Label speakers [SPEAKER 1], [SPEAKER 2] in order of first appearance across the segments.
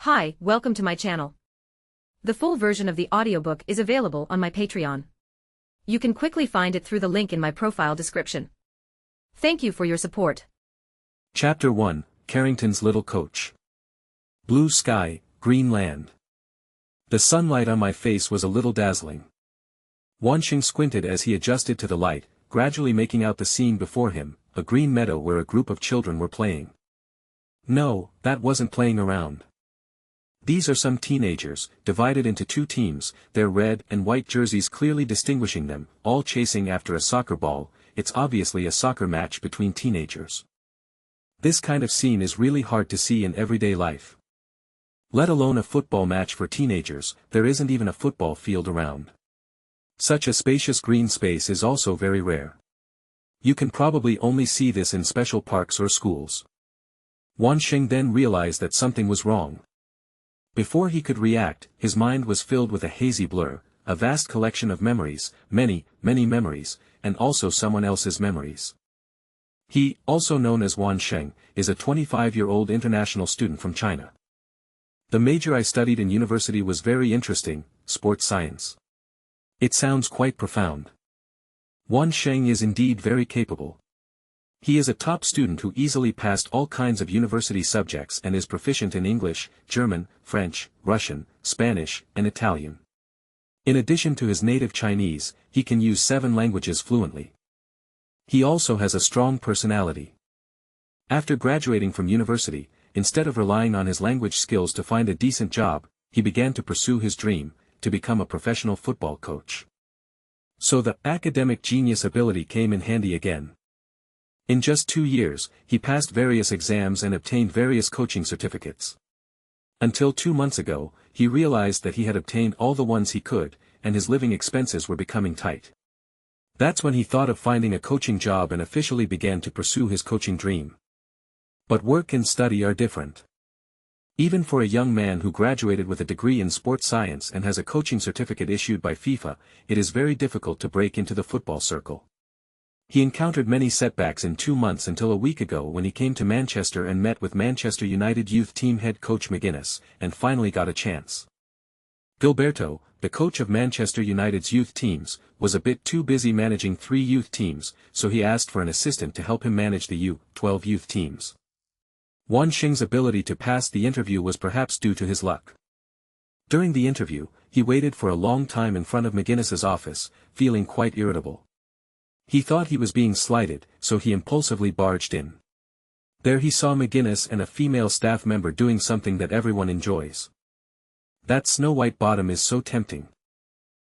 [SPEAKER 1] Hi, welcome to my channel. The full version of the audiobook is available on my Patreon. You can quickly find it through the link in my profile description. Thank you for your support.
[SPEAKER 2] Chapter 1, Carrington's Little Coach. Blue sky, green land. The sunlight on my face was a little dazzling. Wan Sheng squinted as he adjusted to the light, gradually making out the scene before him, a green meadow where a group of children were playing. No, that wasn't playing around. These are some teenagers, divided into two teams, their red and white jerseys clearly distinguishing them, all chasing after a soccer ball. It's obviously a soccer match between teenagers. This kind of scene is really hard to see in everyday life. Let alone a football match for teenagers, there isn't even a football field around. Such a spacious green space is also very rare. You can probably only see this in special parks or schools. Wan Sheng then realized that something was wrong. Before he could react, his mind was filled with a hazy blur, a vast collection of memories, many memories, and also someone else's memories. He, also known as Wan Sheng, is a 25-year-old international student from China. The major I studied in university was very interesting, sports science. It sounds quite profound. Wan Sheng is indeed very capable. He is a top student who easily passed all kinds of university subjects and is proficient in English, German, French, Russian, Spanish, and Italian. In addition to his native Chinese, he can use 7 languages fluently. He also has a strong personality. After graduating from university, instead of relying on his language skills to find a decent job, he began to pursue his dream, to become a professional football coach. So the academic genius ability came in handy again. In just 2 years, he passed various exams and obtained various coaching certificates. Until 2 months ago, he realized that he had obtained all the ones he could, and his living expenses were becoming tight. That's when he thought of finding a coaching job and officially began to pursue his coaching dream. But work and study are different. Even for a young man who graduated with a degree in sports science and has a coaching certificate issued by FIFA, it is very difficult to break into the football circle. He encountered many setbacks in 2 months until a week ago when he came to Manchester and met with Manchester United youth team head coach McGuinness, and finally got a chance. Gilberto, the coach of Manchester United's youth teams, was a bit too busy managing 3 youth teams, so he asked for an assistant to help him manage the U12 youth teams. Wan Sheng's ability to pass the interview was perhaps due to his luck. During the interview, he waited for a long time in front of McGuinness's office, feeling quite irritable. He thought he was being slighted, so he impulsively barged in. There he saw McGuinness and a female staff member doing something that everyone enjoys. That snow-white bottom is so tempting.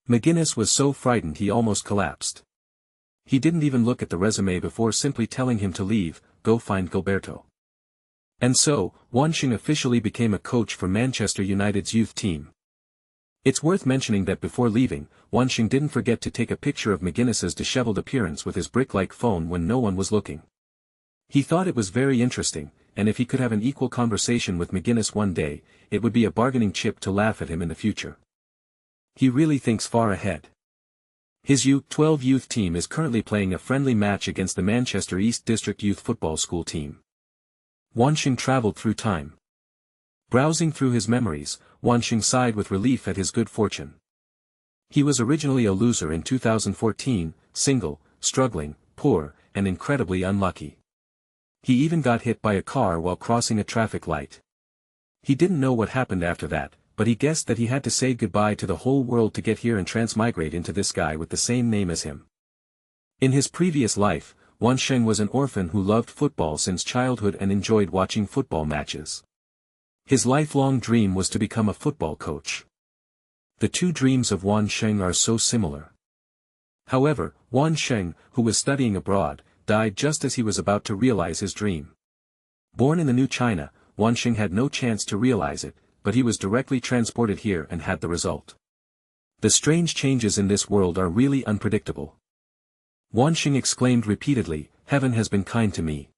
[SPEAKER 2] McGuinness was so frightened he almost collapsed. He didn't even look at the resume before simply telling him to leave, go find Gilberto. And so, Wan Sheng officially became a coach for Manchester United's youth team. It's worth mentioning that before leaving, Wan Sheng didn't forget to take a picture of McGuinness's disheveled appearance with his brick-like phone when no one was looking. He thought it was very interesting, and if he could have an equal conversation with McGuinness one day, it would be a bargaining chip to laugh at him in the future. He really thinks far ahead. His U12 youth team is currently playing a friendly match against the Manchester East District Youth Football School team. Wan Sheng traveled through time. Browsing through his memories, Wan Sheng sighed with relief at his good fortune. He was originally a loser in 2014, single, struggling, poor, and incredibly unlucky. He even got hit by a car while crossing a traffic light. He didn't know what happened after that, but he guessed that he had to say goodbye to the whole world to get here and transmigrate into this guy with the same name as him. In his previous life, Wan Sheng was an orphan who loved football since childhood and enjoyed watching football matches. His lifelong dream was to become a football coach. The two dreams of Wan Sheng are so similar. However, Wan Sheng, who was studying abroad, died just as he was about to realize his dream. Born in the new China, Wan Sheng had no chance to realize it, but he was directly transported here and had the result. The strange changes in this world are really unpredictable. Wan Sheng exclaimed repeatedly, "Heaven has been kind to me."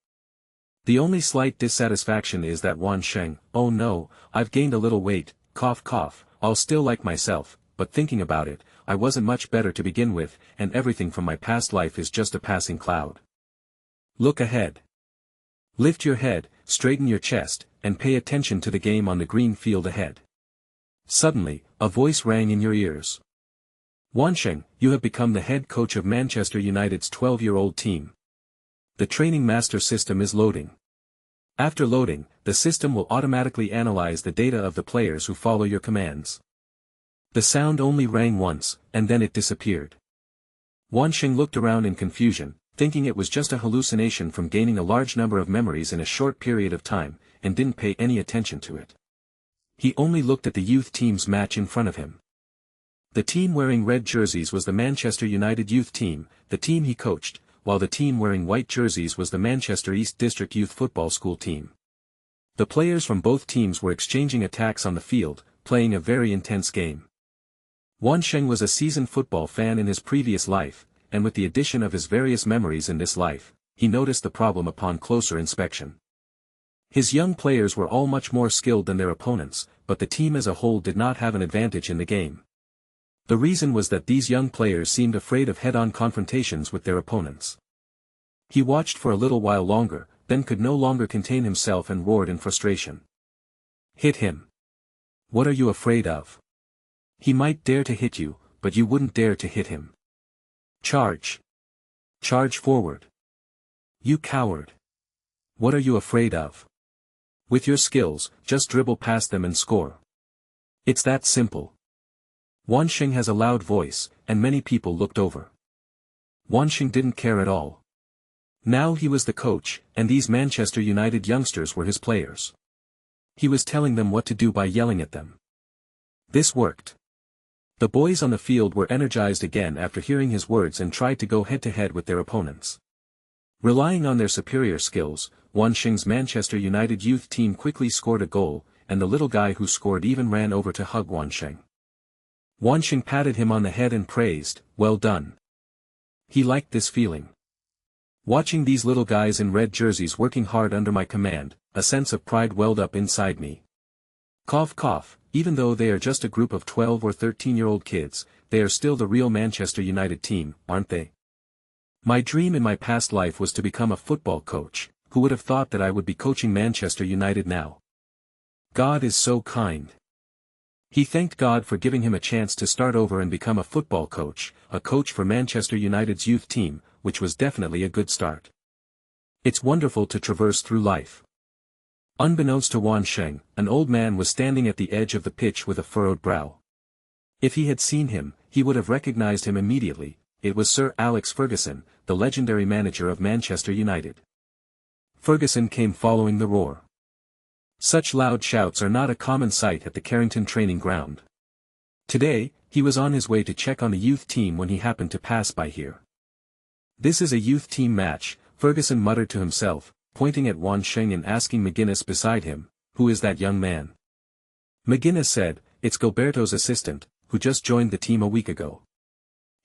[SPEAKER 2] The only slight dissatisfaction is that Wan Sheng, "Oh no, I've gained a little weight, cough cough, I'll still like myself, but thinking about it, I wasn't much better to begin with, and everything from my past life is just a passing cloud. Look ahead. Lift your head, straighten your chest, and pay attention to the game on the green field ahead. Suddenly, a voice rang in your ears. Wan Sheng, you have become the head coach of Manchester United's 12-year-old team. The training master system is loading. After loading, the system will automatically analyze the data of the players who follow your commands. The sound only rang once, and then it disappeared. Wan Sheng looked around in confusion, thinking it was just a hallucination from gaining a large number of memories in a short period of time, and didn't pay any attention to it. He only looked at the youth team's match in front of him. The team wearing red jerseys was the Manchester United youth team, the team he coached, while the team wearing white jerseys was the Manchester East District Youth Football School team. The players from both teams were exchanging attacks on the field, playing a very intense game. Wan Sheng was a seasoned football fan in his previous life, and with the addition of his various memories in this life, he noticed the problem upon closer inspection. His young players were all much more skilled than their opponents, but the team as a whole did not have an advantage in the game. The reason was that these young players seemed afraid of head-on confrontations with their opponents. He watched for a little while longer, then could no longer contain himself and roared in frustration. Hit him. What are you afraid of? He might dare to hit you, but you wouldn't dare to hit him. Charge. Charge forward. You coward. What are you afraid of? With your skills, just dribble past them and score. It's that simple. Wan Sheng has a loud voice, and many people looked over. Wan Sheng didn't care at all. Now he was the coach, and these Manchester United youngsters were his players. He was telling them what to do by yelling at them. This worked. The boys on the field were energized again after hearing his words and tried to go head-to-head with their opponents. Relying on their superior skills, Wan Sheng's Manchester United youth team quickly scored a goal, and the little guy who scored even ran over to hug Wan Sheng. Wan Sheng patted him on the head and praised, "Well done." He liked this feeling. Watching these little guys in red jerseys working hard under my command, a sense of pride welled up inside me. Cough cough, even though they are just a group of 12 or 13-year-old kids, they are still the real Manchester United team, aren't they? My dream in my past life was to become a football coach. Who would have thought that I would be coaching Manchester United now? God is so kind. He thanked God for giving him a chance to start over and become a football coach, a coach for Manchester United's youth team, which was definitely a good start. It's wonderful to traverse through life. Unbeknownst to Wan Sheng, an old man was standing at the edge of the pitch with a furrowed brow. If he had seen him, he would have recognized him immediately. It was Sir Alex Ferguson, the legendary manager of Manchester United. Ferguson came following the roar. Such loud shouts are not a common sight at the Carrington training ground. Today, he was on his way to check on the youth team when he happened to pass by here. "This is a youth team match," Ferguson muttered to himself, pointing at Wan Sheng and asking McGuinness beside him, "Who is that young man?" McGuinness said, "It's Gilberto's assistant, who just joined the team a week ago.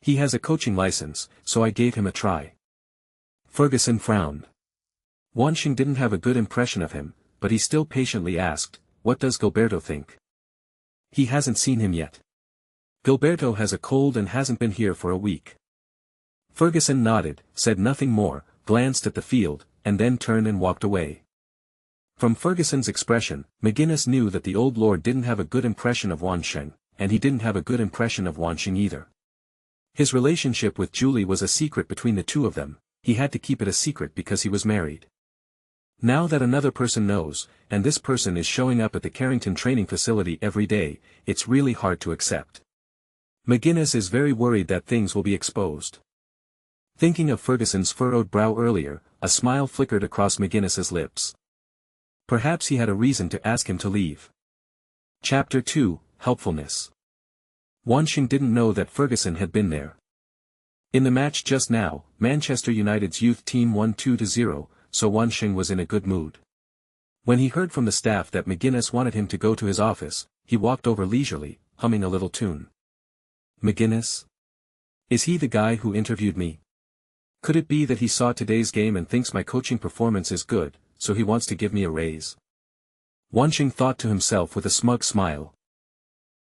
[SPEAKER 2] He has a coaching license, so I gave him a try." Ferguson frowned. Wan Sheng didn't have a good impression of him, but he still patiently asked, "What does Gilberto think?" "He hasn't seen him yet. Gilberto has a cold and hasn't been here for a week." Ferguson nodded, said nothing more, glanced at the field, and then turned and walked away. From Ferguson's expression, McGuinness knew that the old lord didn't have a good impression of Wan Sheng, and he didn't have a good impression of Wan Sheng either. His relationship with Julie was a secret between the two of them. He had to keep it a secret because he was married. Now that another person knows, and this person is showing up at the Carrington training facility every day, it's really hard to accept. McGuinness is very worried that things will be exposed. Thinking of Ferguson's furrowed brow earlier, a smile flickered across McGuinness's lips. Perhaps he had a reason to ask him to leave. Chapter 2, Helpfulness. Wan Sheng didn't know that Ferguson had been there. In the match just now, Manchester United's youth team won 2-0, so Wan Sheng was in a good mood. When he heard from the staff that McGuinness wanted him to go to his office, he walked over leisurely, humming a little tune. McGuinness? Is he the guy who interviewed me? Could it be that he saw today's game and thinks my coaching performance is good, so he wants to give me a raise? Wan Sheng thought to himself with a smug smile.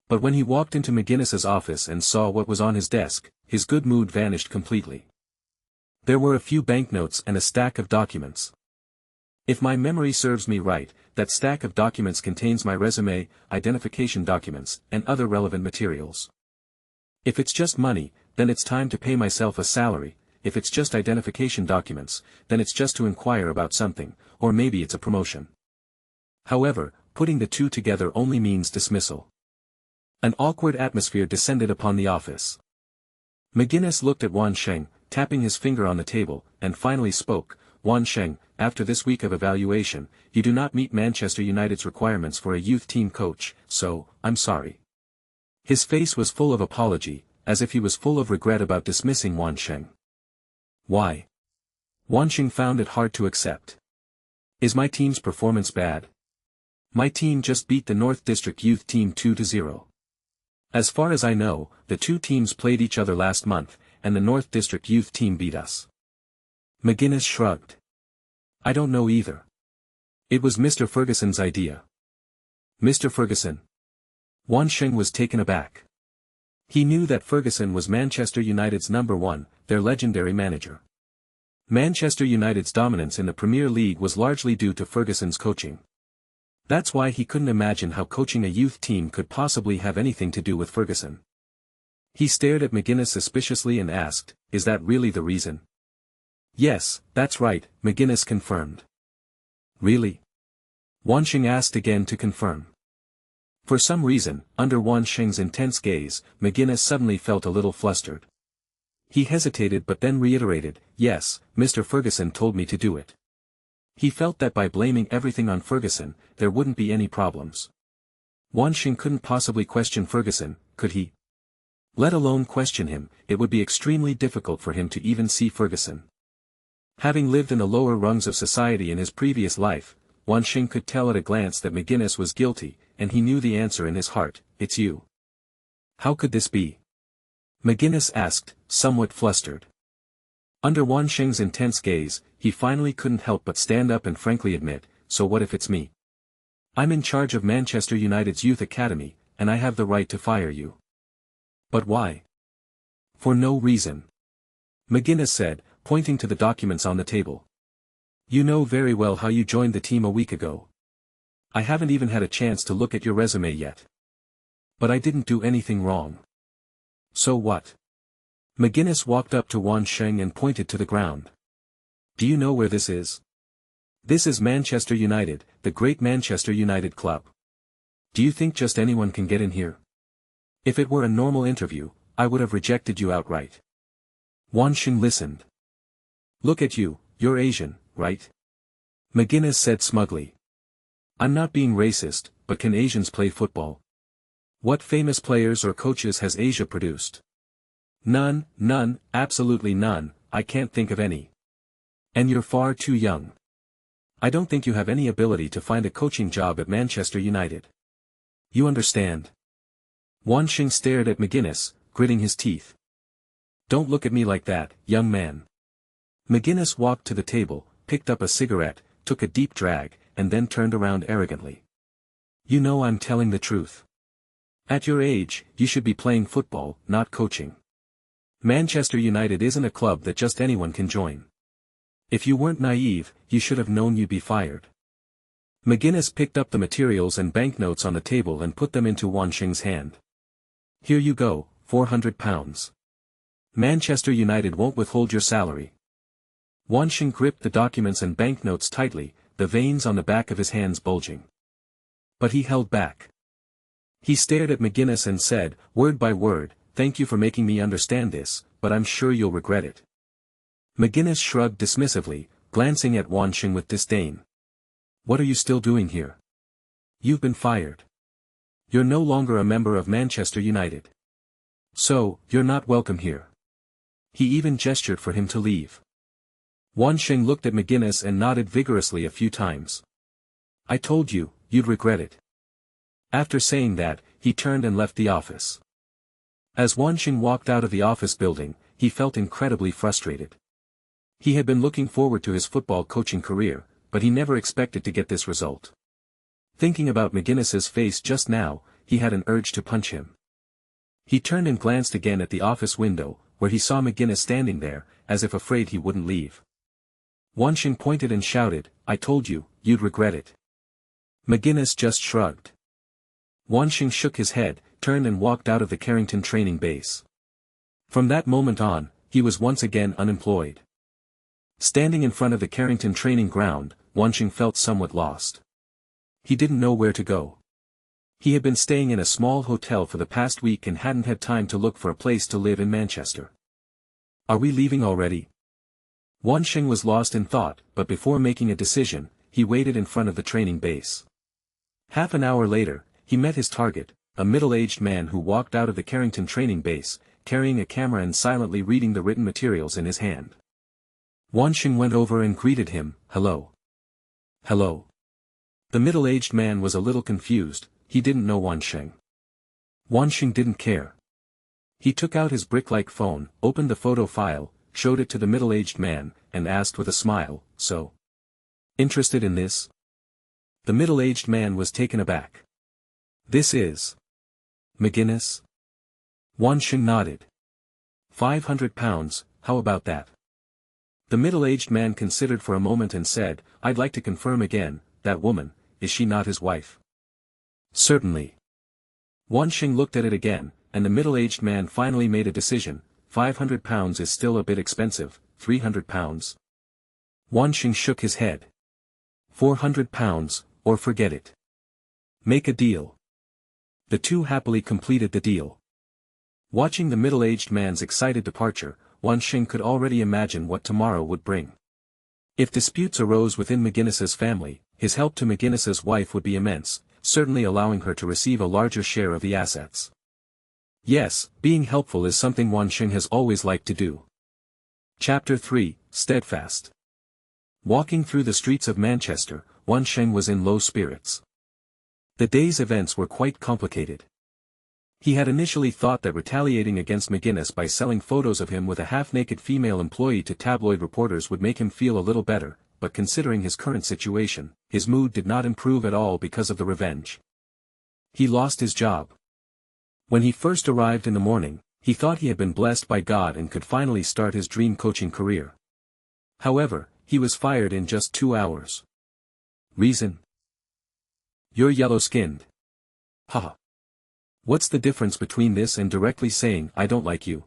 [SPEAKER 2] But when he walked into McGuinness's office and saw what was on his desk, his good mood vanished completely. There were a few banknotes and a stack of documents. If my memory serves me right, that stack of documents contains my resume, identification documents, and other relevant materials. If it's just money, then it's time to pay myself a salary. If it's just identification documents, then it's just to inquire about something, or maybe it's a promotion. However, putting the two together only means dismissal. An awkward atmosphere descended upon the office. McGinnis looked at Wan Sheng, tapping his finger on the table, and finally spoke. Wan Sheng, after this week of evaluation, you do not meet Manchester United's requirements for a youth team coach, so, I'm sorry. His face was full of apology, as if he was full of regret about dismissing Wan Sheng. Why? Wan Sheng found it hard to accept. Is my team's performance bad? My team just beat the North District youth team 2-0. As far as I know, the two teams played each other last month, and the North District youth team beat us. McGinnis shrugged. I don't know either. It was Mr. Ferguson's idea. Mr. Ferguson? Wan Sheng was taken aback. He knew that Ferguson was Manchester United's #1, their legendary manager. Manchester United's dominance in the Premier League was largely due to Ferguson's coaching. That's why he couldn't imagine how coaching a youth team could possibly have anything to do with Ferguson. He stared at McGinnis suspiciously and asked, is that really the reason? Yes, that's right, McGinnis confirmed. Really? Wan Sheng asked again to confirm. For some reason, under Wan Sheng's intense gaze, McGinnis suddenly felt a little flustered. He hesitated but then reiterated, yes, Mr. Ferguson told me to do it. He felt that by blaming everything on Ferguson, there wouldn't be any problems. Wan Sheng couldn't possibly question Ferguson, could he? Let alone question him, it would be extremely difficult for him to even see Ferguson. Having lived in the lower rungs of society in his previous life, Wan Sheng could tell at a glance that McGinnis was guilty, and he knew the answer in his heart, it's you. How could this be? McGinnis asked, somewhat flustered. Under Wan Sheng's intense gaze, he finally couldn't help but stand up and frankly admit, so what if it's me? I'm in charge of Manchester United's youth academy, and I have the right to fire you. But why? For no reason. McGinnis said, pointing to the documents on the table. You know very well how you joined the team a week ago. I haven't even had a chance to look at your resume yet. But I didn't do anything wrong. So what? McGinnis walked up to Wan Sheng and pointed to the ground. Do you know where this is? This is Manchester United, the great Manchester United club. Do you think just anyone can get in here? If it were a normal interview, I would have rejected you outright. Wan Sheng listened. Look at you, you're Asian, right? McGinnis said smugly. I'm not being racist, but can Asians play football? What famous players or coaches has Asia produced? None, absolutely none, I can't think of any. And you're far too young. I don't think you have any ability to find a coaching job at Manchester United. You understand? Wan Sheng stared at McGinnis, gritting his teeth. Don't look at me like that, young man. McGinnis walked to the table, picked up a cigarette, took a deep drag, and then turned around arrogantly. You know I'm telling the truth. At your age, you should be playing football, not coaching. Manchester United isn't a club that just anyone can join. If you weren't naive, you should have known you'd be fired. McGinnis picked up the materials and banknotes on the table and put them into Wan Sheng's hand. Here you go, £400. Manchester United won't withhold your salary. Wan Sheng gripped the documents and banknotes tightly, the veins on the back of his hands bulging. But he held back. He stared at McGinnis and said, word by word, thank you for making me understand this, but I'm sure you'll regret it. McGinnis shrugged dismissively, glancing at Wan Sheng with disdain. What are you still doing here? You've been fired. You're no longer a member of Manchester United. So, you're not welcome here. He even gestured for him to leave. Wan Sheng looked at McGinnis and nodded vigorously a few times. I told you, you'd regret it. After saying that, he turned and left the office. As Wan Sheng walked out of the office building, he felt incredibly frustrated. He had been looking forward to his football coaching career, but he never expected to get this result. Thinking about McGinnis's face just now, he had an urge to punch him. He turned and glanced again at the office window, where he saw McGinnis standing there, as if afraid he wouldn't leave. Wan Sheng pointed and shouted, "I told you, you'd regret it." McGinnis just shrugged. Wan Sheng shook his head, turned and walked out of the Carrington training base. From that moment on, he was once again unemployed. Standing in front of the Carrington training ground, Wan Sheng felt somewhat lost. He didn't know where to go. He had been staying in a small hotel for the past week and hadn't had time to look for a place to live in Manchester. "Are we leaving already?" Wan Sheng was lost in thought, but before making a decision, he waited in front of the training base. Half an hour later, he met his target, a middle-aged man who walked out of the Carrington training base, carrying a camera and silently reading the written materials in his hand. Wan Sheng went over and greeted him, "Hello." "Hello." The middle-aged man was a little confused, he didn't know Wan Sheng. Wan Sheng didn't care. He took out his brick-like phone, opened the photo file, showed it to the middle-aged man, and asked with a smile, "So? Interested in this?" The middle-aged man was taken aback. "This is McGinnis?" Wan Sheng nodded. £500, how about that?" The middle-aged man considered for a moment and said, "I'd like to confirm again, that woman, is she not his wife?" "Certainly." Wan Sheng looked at it again, and the middle-aged man finally made a decision. £500 is still a bit expensive, £300. Wan Sheng shook his head. £400, or forget it. Make a deal. The two happily completed the deal. Watching the middle-aged man's excited departure, Wan Sheng could already imagine what tomorrow would bring. If disputes arose within McGinnis's family, his help to McGinnis's wife would be immense, certainly allowing her to receive a larger share of the assets. Yes, being helpful is something Wan Sheng has always liked to do. Chapter 3, Steadfast. Walking through the streets of Manchester, Wan Sheng was in low spirits. The day's events were quite complicated. He had initially thought that retaliating against McGinnis by selling photos of him with a half-naked female employee to tabloid reporters would make him feel a little better, but considering his current situation, his mood did not improve at all because of the revenge. He lost his job. When he first arrived in the morning, he thought he had been blessed by God and could finally start his dream coaching career. However, he was fired in just 2 hours. Reason? "You're yellow-skinned." Haha. What's the difference between this and directly saying, "I don't like you"?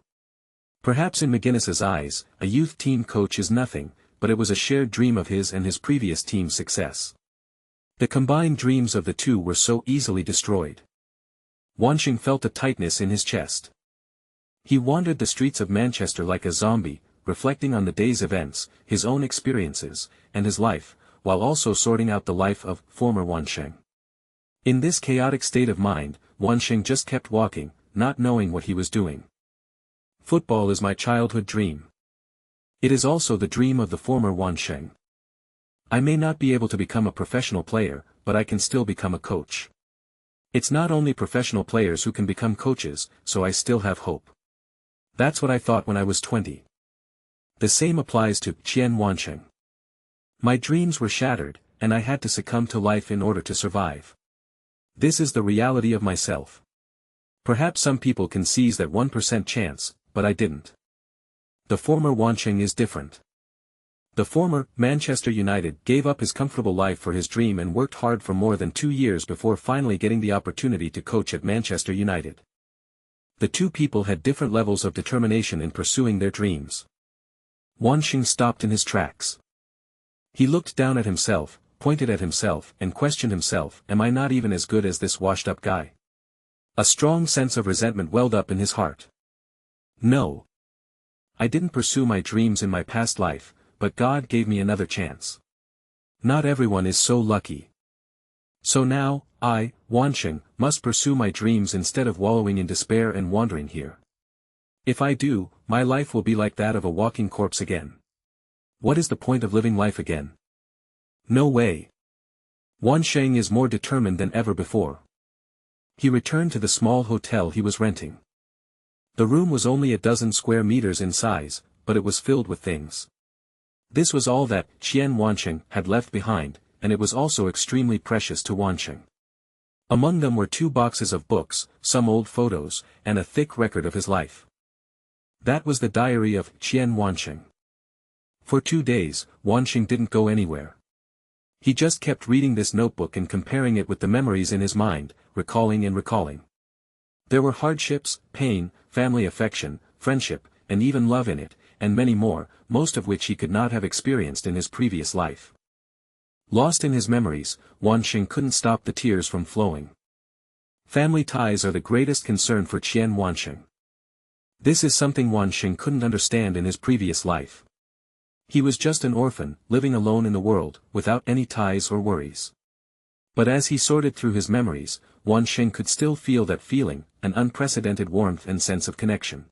[SPEAKER 2] Perhaps in McGinnis's eyes, a youth team coach is nothing, but it was a shared dream of his and his previous team's success. The combined dreams of the two were so easily destroyed. Wan Sheng felt a tightness in his chest. He wandered the streets of Manchester like a zombie, reflecting on the day's events, his own experiences, and his life, while also sorting out the life of former Wan Sheng. In this chaotic state of mind, Wan Sheng just kept walking, not knowing what he was doing. Football is my childhood dream. It is also the dream of the former Wan Sheng. I may not be able to become a professional player, but I can still become a coach. It's not only professional players who can become coaches, so I still have hope. That's what I thought when I was 20. The same applies to Wan Sheng. My dreams were shattered, and I had to succumb to life in order to survive. This is the reality of myself. Perhaps some people can seize that 1% chance, but I didn't. The former Wan Sheng is different. The former Manchester United gave up his comfortable life for his dream and worked hard for more than 2 years before finally getting the opportunity to coach at Manchester United. The two people had different levels of determination in pursuing their dreams. Wan Sheng stopped in his tracks. He looked down at himself, pointed at himself, and questioned himself, "Am I not even as good as this washed-up guy?" A strong sense of resentment welled up in his heart. No. I didn't pursue my dreams in my past life, but God gave me another chance. Not everyone is so lucky. So now, I, Wan Sheng, must pursue my dreams instead of wallowing in despair and wandering here. If I do, my life will be like that of a walking corpse again. What is the point of living life again? No way. Wan Sheng is more determined than ever before. He returned to the small hotel he was renting. The room was only a dozen square meters in size, but it was filled with things. This was all that Wan Sheng had left behind, and it was also extremely precious to Wan Sheng. Among them were 2 boxes of books, some old photos, and a thick record of his life. That was the diary of Wan Sheng. For 2 days, Wan Sheng didn't go anywhere. He just kept reading this notebook and comparing it with the memories in his mind, recalling and recalling. There were hardships, pain, family affection, friendship, and even love in it, and many more, most of which he could not have experienced in his previous life. Lost in his memories, Wan Sheng couldn't stop the tears from flowing. Family ties are the greatest concern for Wan Sheng. This is something Wan Sheng couldn't understand in his previous life. He was just an orphan, living alone in the world, without any ties or worries. But as he sorted through his memories, Wan Sheng could still feel that feeling, an unprecedented warmth and sense of connection.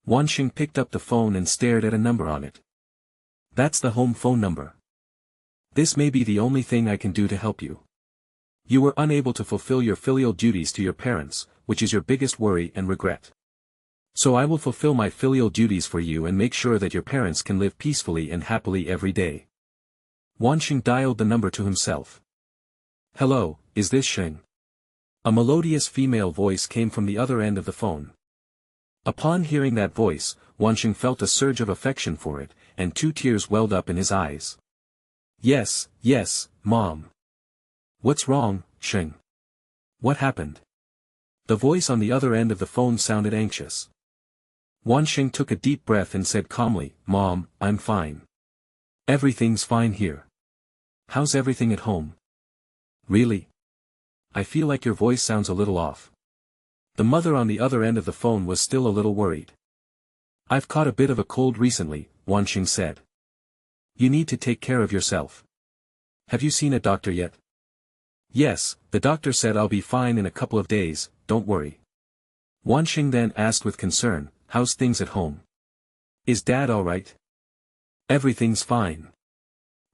[SPEAKER 2] Wan Sheng picked up the phone and stared at a number on it. That's the home phone number. This may be the only thing I can do to help you. You were unable to fulfill your filial duties to your parents, which is your biggest worry and regret. So I will fulfill my filial duties for you and make sure that your parents can live peacefully and happily every day. Wan Sheng dialed the number to himself. Hello, is this Sheng? A melodious female voice came from the other end of the phone. Upon hearing that voice, Wan Sheng felt a surge of affection for it, and 2 tears welled up in his eyes. Yes, Mom. What's wrong, Sheng? What happened? The voice on the other end of the phone sounded anxious. Wan Sheng took a deep breath and said calmly, Mom, I'm fine. Everything's fine here. How's everything at home? Really? I feel like your voice sounds a little off. The mother on the other end of the phone was still a little worried. I've caught a bit of a cold recently, Wan Sheng said. You need to take care of yourself. Have you seen a doctor yet? Yes, the doctor said I'll be fine in a couple of days, don't worry. Wan Sheng then asked with concern, how's things at home? Is Dad alright? Everything's fine.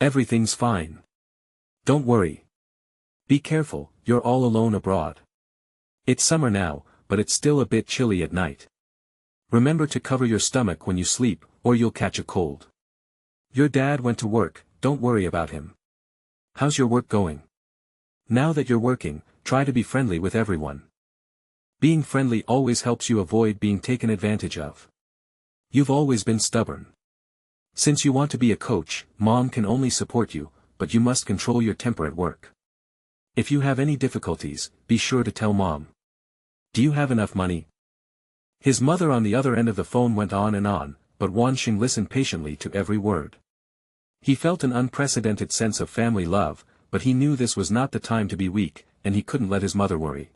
[SPEAKER 2] Everything's fine. Don't worry. Be careful, you're all alone abroad. It's summer now, but it's still a bit chilly at night. Remember to cover your stomach when you sleep, or you'll catch a cold. Your dad went to work, don't worry about him. How's your work going? Now that you're working, try to be friendly with everyone. Being friendly always helps you avoid being taken advantage of. You've always been stubborn. Since you want to be a coach, Mom can only support you, but you must control your temper at work. If you have any difficulties, be sure to tell Mom. Do you have enough money? His mother on the other end of the phone went on, but Wan Sheng listened patiently to every word. He felt an unprecedented sense of family love, but he knew this was not the time to be weak, and he couldn't let his mother worry.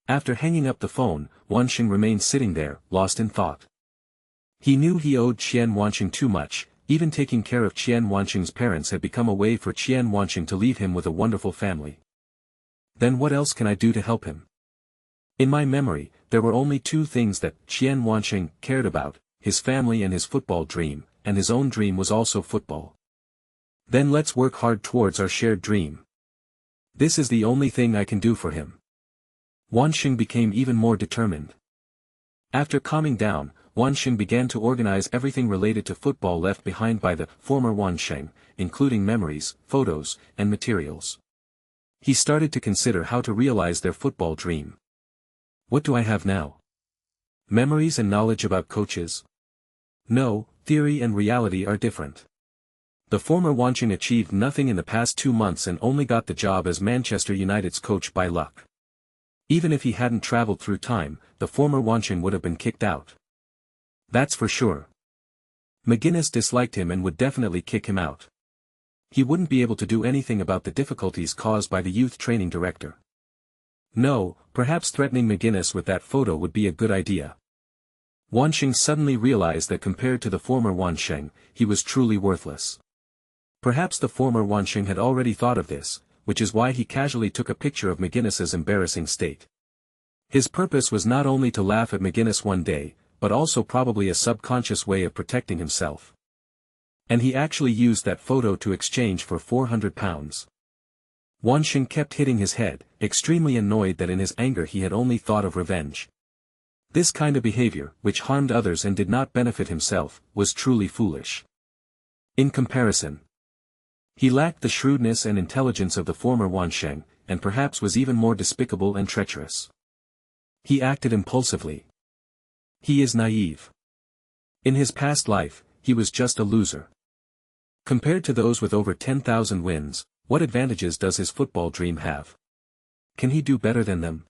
[SPEAKER 2] After hanging up the phone, Wan Sheng remained sitting there, lost in thought. He knew he owed Wan Sheng too much, even taking care of Wan Sheng's parents had become a way for Wan Sheng to leave him with a wonderful family. Then what else can I do to help him? In my memory, there were only 2 things that Wan Sheng cared about, his family and his football dream, and his own dream was also football. Then let's work hard towards our shared dream. This is the only thing I can do for him. Wan Sheng became even more determined. After calming down, Wan Sheng began to organize everything related to football left behind by the former Wan Sheng, including memories, photos, and materials. He started to consider how to realize their football dream. What do I have now? Memories and knowledge about coaches? No, theory and reality are different. The former Wan Sheng achieved nothing in the past 2 months and only got the job as Manchester United's coach by luck. Even if he hadn't traveled through time, the former Wan Sheng would have been kicked out. That's for sure. McGuinness disliked him and would definitely kick him out. He wouldn't be able to do anything about the difficulties caused by the youth training director. No, perhaps threatening McGuinness with that photo would be a good idea. Wan Sheng suddenly realized that compared to the former Wan Sheng, he was truly worthless. Perhaps the former Wan Sheng had already thought of this, which is why he casually took a picture of McGuinness's embarrassing state. His purpose was not only to laugh at McGuinness one day, but also probably a subconscious way of protecting himself. And he actually used that photo to exchange for £400. Wan Sheng kept hitting his head, extremely annoyed that in his anger he had only thought of revenge. This kind of behavior, which harmed others and did not benefit himself, was truly foolish. In comparison, he lacked the shrewdness and intelligence of the former Wan Sheng, and perhaps was even more despicable and treacherous. He acted impulsively. He is naive. In his past life, he was just a loser. Compared to those with over 10,000 wins, what advantages does his football dream have? Can he do better than them?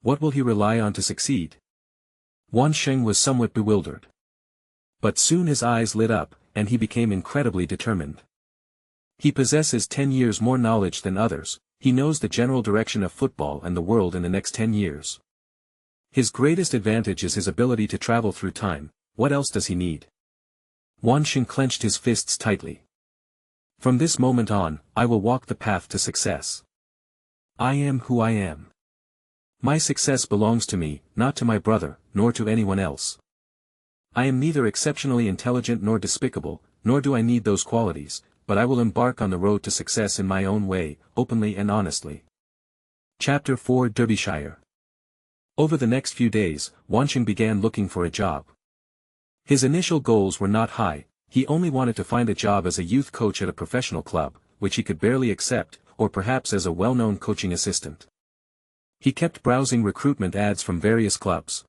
[SPEAKER 2] What will he rely on to succeed? Wan Sheng was somewhat bewildered. But soon his eyes lit up, and he became incredibly determined. He possesses 10 years more knowledge than others, he knows the general direction of football and the world in the next 10 years. His greatest advantage is his ability to travel through time. What else does he need? Wan Sheng clenched his fists tightly. From this moment on, I will walk the path to success. I am who I am. My success belongs to me, not to my brother, nor to anyone else. I am neither exceptionally intelligent nor despicable, nor do I need those qualities, but I will embark on the road to success in my own way, openly and honestly. Chapter 4 Derbyshire. Over the next few days, Wan Sheng began looking for a job. His initial goals were not high, he only wanted to find a job as a youth coach at a professional club, which he could barely accept, or perhaps as a well-known coaching assistant. He kept browsing recruitment ads from various clubs.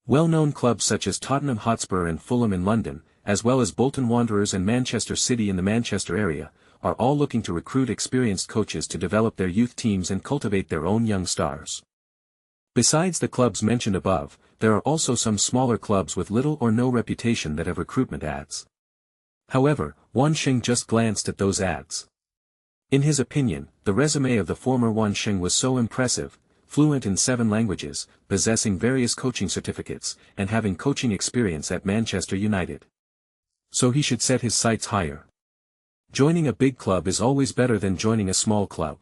[SPEAKER 2] Well-known clubs such as Tottenham Hotspur and Fulham in London, as well as Bolton Wanderers and Manchester City in the Manchester area, are all looking to recruit experienced coaches to develop their youth teams and cultivate their own young stars. Besides the clubs mentioned above, there are also some smaller clubs with little or no reputation that have recruitment ads. However, Wan Sheng just glanced at those ads. In his opinion, the resume of the former Wan Sheng was so impressive, fluent in 7 languages, possessing various coaching certificates, and having coaching experience at Manchester United. So he should set his sights higher. Joining a big club is always better than joining a small club.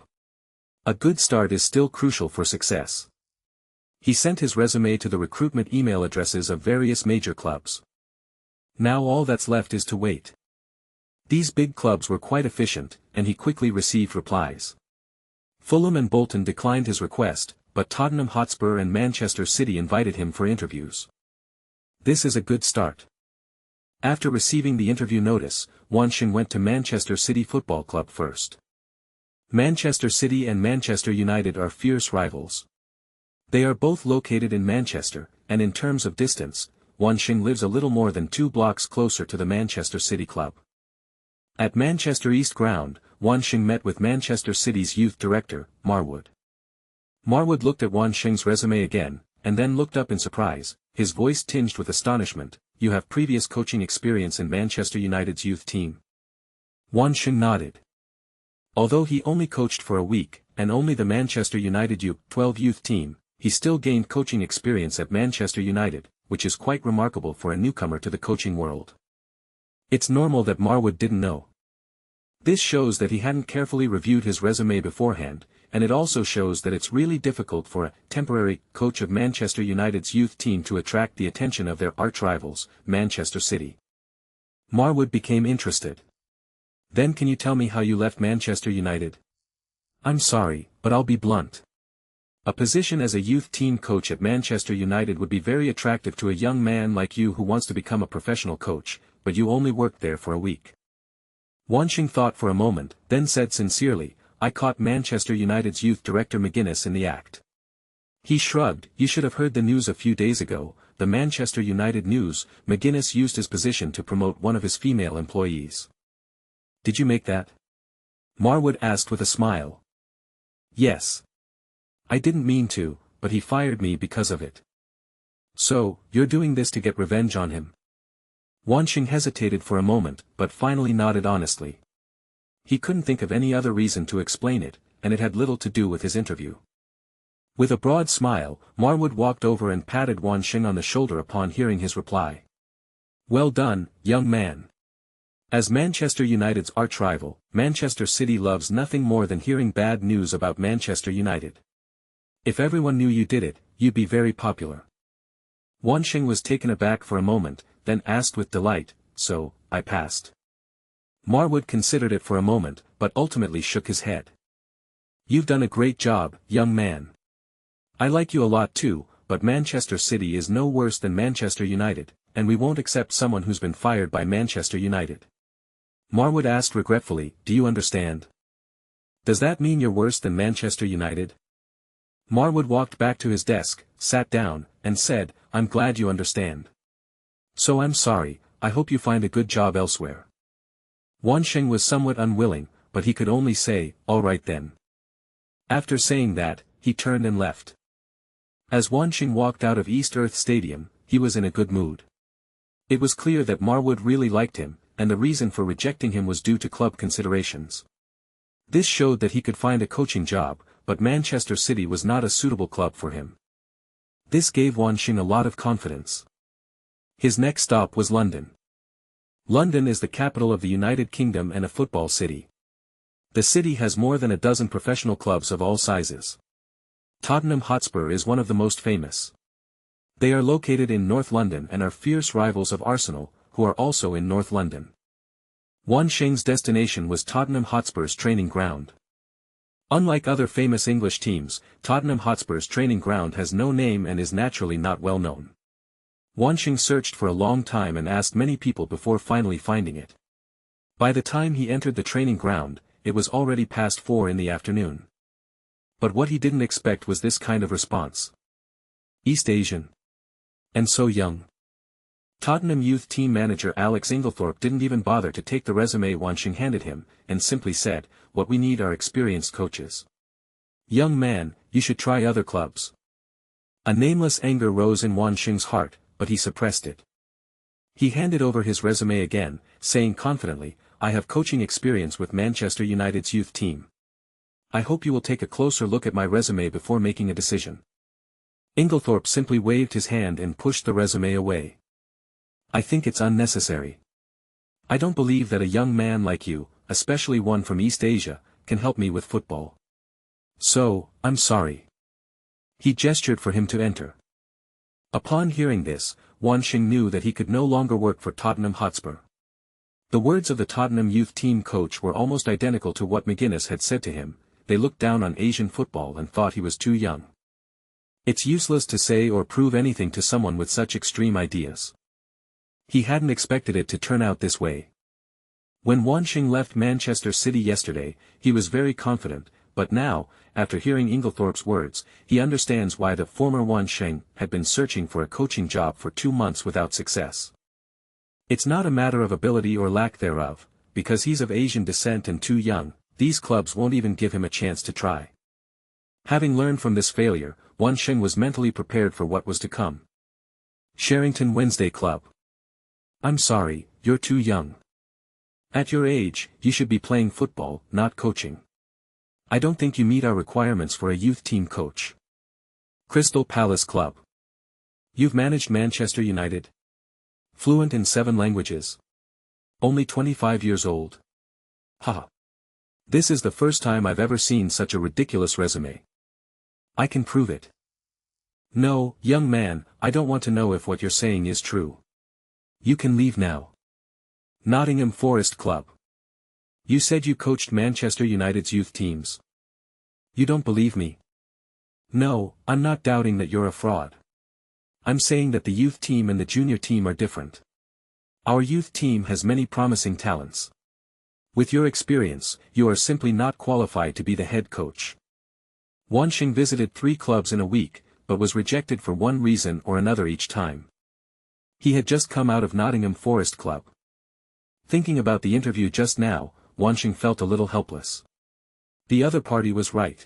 [SPEAKER 2] A good start is still crucial for success. He sent his resume to the recruitment email addresses of various major clubs. Now all that's left is to wait. These big clubs were quite efficient, and he quickly received replies. Fulham and Bolton declined his request, but Tottenham Hotspur and Manchester City invited him for interviews. This is a good start. After receiving the interview notice, Wan Sheng went to Manchester City Football Club first. Manchester City and Manchester United are fierce rivals. They are both located in Manchester, and in terms of distance, Wan Sheng lives a little more than 2 blocks closer to the Manchester City club. At Manchester East Ground, Wan Sheng met with Manchester City's youth director, Marwood. Marwood looked at Wan Sheng's resume again, and then looked up in surprise, his voice tinged with astonishment. You have previous coaching experience in Manchester United's youth team? Wan Sheng nodded. Although he only coached for a week, and only the Manchester United U12 youth team, he still gained coaching experience at Manchester United, which is quite remarkable for a newcomer to the coaching world. It's normal that Marwood didn't know. This shows that he hadn't carefully reviewed his resume beforehand, and it also shows that it's really difficult for a temporary coach of Manchester United's youth team to attract the attention of their arch-rivals, Manchester City. Marwood became interested. Then can you tell me how you left Manchester United? I'm sorry, but I'll be blunt. A position as a youth team coach at Manchester United would be very attractive to a young man like you who wants to become a professional coach, but you only worked there for a week. Wan Sheng thought for a moment, then said sincerely, I caught Manchester United's youth director McGuinness in the act. He shrugged. You should have heard the news a few days ago, the Manchester United news. McGuinness used his position to promote one of his female employees. Did you make that? Marwood asked with a smile. Yes. I didn't mean to, but he fired me because of it. So, you're doing this to get revenge on him? Wan Sheng hesitated for a moment, but finally nodded honestly. He couldn't think of any other reason to explain it, and it had little to do with his interview. With a broad smile, Marwood walked over and patted Wan Sheng on the shoulder upon hearing his reply. Well done, young man. As Manchester United's arch-rival, Manchester City loves nothing more than hearing bad news about Manchester United. If everyone knew you did it, you'd be very popular. Wan Sheng was taken aback for a moment, then asked with delight, so, I passed. Marwood considered it for a moment, but ultimately shook his head. You've done a great job, young man. I like you a lot too, but Manchester City is no worse than Manchester United, and we won't accept someone who's been fired by Manchester United. Marwood asked regretfully, do you understand? Does that mean you're worse than Manchester United? Marwood walked back to his desk, sat down, and said, I'm glad you understand. So I'm sorry, I hope you find a good job elsewhere. Wan Sheng was somewhat unwilling, but he could only say, all right then. After saying that, he turned and left. As Wan Sheng walked out of East Earth Stadium, he was in a good mood. It was clear that Marwood really liked him, and the reason for rejecting him was due to club considerations. This showed that he could find a coaching job, but Manchester City was not a suitable club for him. This gave Wan Sheng a lot of confidence. His next stop was London. London is the capital of the United Kingdom and a football city. The city has more than a dozen professional clubs of all sizes. Tottenham Hotspur is one of the most famous. They are located in North London and are fierce rivals of Arsenal, who are also in North London. Wan Sheng's destination was Tottenham Hotspur's training ground. Unlike other famous English teams, Tottenham Hotspur's training ground has no name and is naturally not well known. Wan Sheng searched for a long time and asked many people before finally finding it. By the time he entered the training ground, it was already past 4 in the afternoon. But what he didn't expect was this kind of response. East Asian. And so young. Tottenham youth team manager Alex Inglethorpe didn't even bother to take the resume Wan Sheng handed him, and simply said, what we need are experienced coaches. Young man, you should try other clubs. A nameless anger rose in Wan Sheng's heart, but he suppressed it. He handed over his resume again, saying confidently, I have coaching experience with Manchester United's youth team. I hope you will take a closer look at my resume before making a decision. Inglethorpe simply waved his hand and pushed the resume away. I think it's unnecessary. I don't believe that a young man like you, especially one from East Asia, can help me with football. So, I'm sorry. He gestured for him to enter. Upon hearing this, Wan Sheng knew that he could no longer work for Tottenham Hotspur. The words of the Tottenham youth team coach were almost identical to what McGuinness had said to him. They looked down on Asian football and thought he was too young. It's useless to say or prove anything to someone with such extreme ideas. He hadn't expected it to turn out this way. When Wan Sheng left Manchester City yesterday, he was very confident, but now, after hearing Inglethorpe's words, he understands why the former Wan Sheng had been searching for a coaching job for 2 months without success. It's not a matter of ability or lack thereof, because he's of Asian descent and too young, these clubs won't even give him a chance to try. Having learned from this failure, Wan Sheng was mentally prepared for what was to come. Sherrington Wednesday Club. I'm sorry, you're too young. At your age, you should be playing football, not coaching. I don't think you meet our requirements for a youth team coach. Crystal Palace Club. You've managed Manchester United. Fluent in 7 languages. Only 25 years old. Haha. This is the first time I've ever seen such a ridiculous resume. I can prove it. No, young man, I don't want to know if what you're saying is true. You can leave now. Nottingham Forest Club. You said you coached Manchester United's youth teams. You don't believe me? No, I'm not doubting that you're a fraud. I'm saying that the youth team and the junior team are different. Our youth team has many promising talents. With your experience, you are simply not qualified to be the head coach. Wan Sheng visited 3 clubs in a week, but was rejected for one reason or another each time. He had just come out of Nottingham Forest Club. Thinking about the interview just now, Wan Sheng felt a little helpless. The other party was right.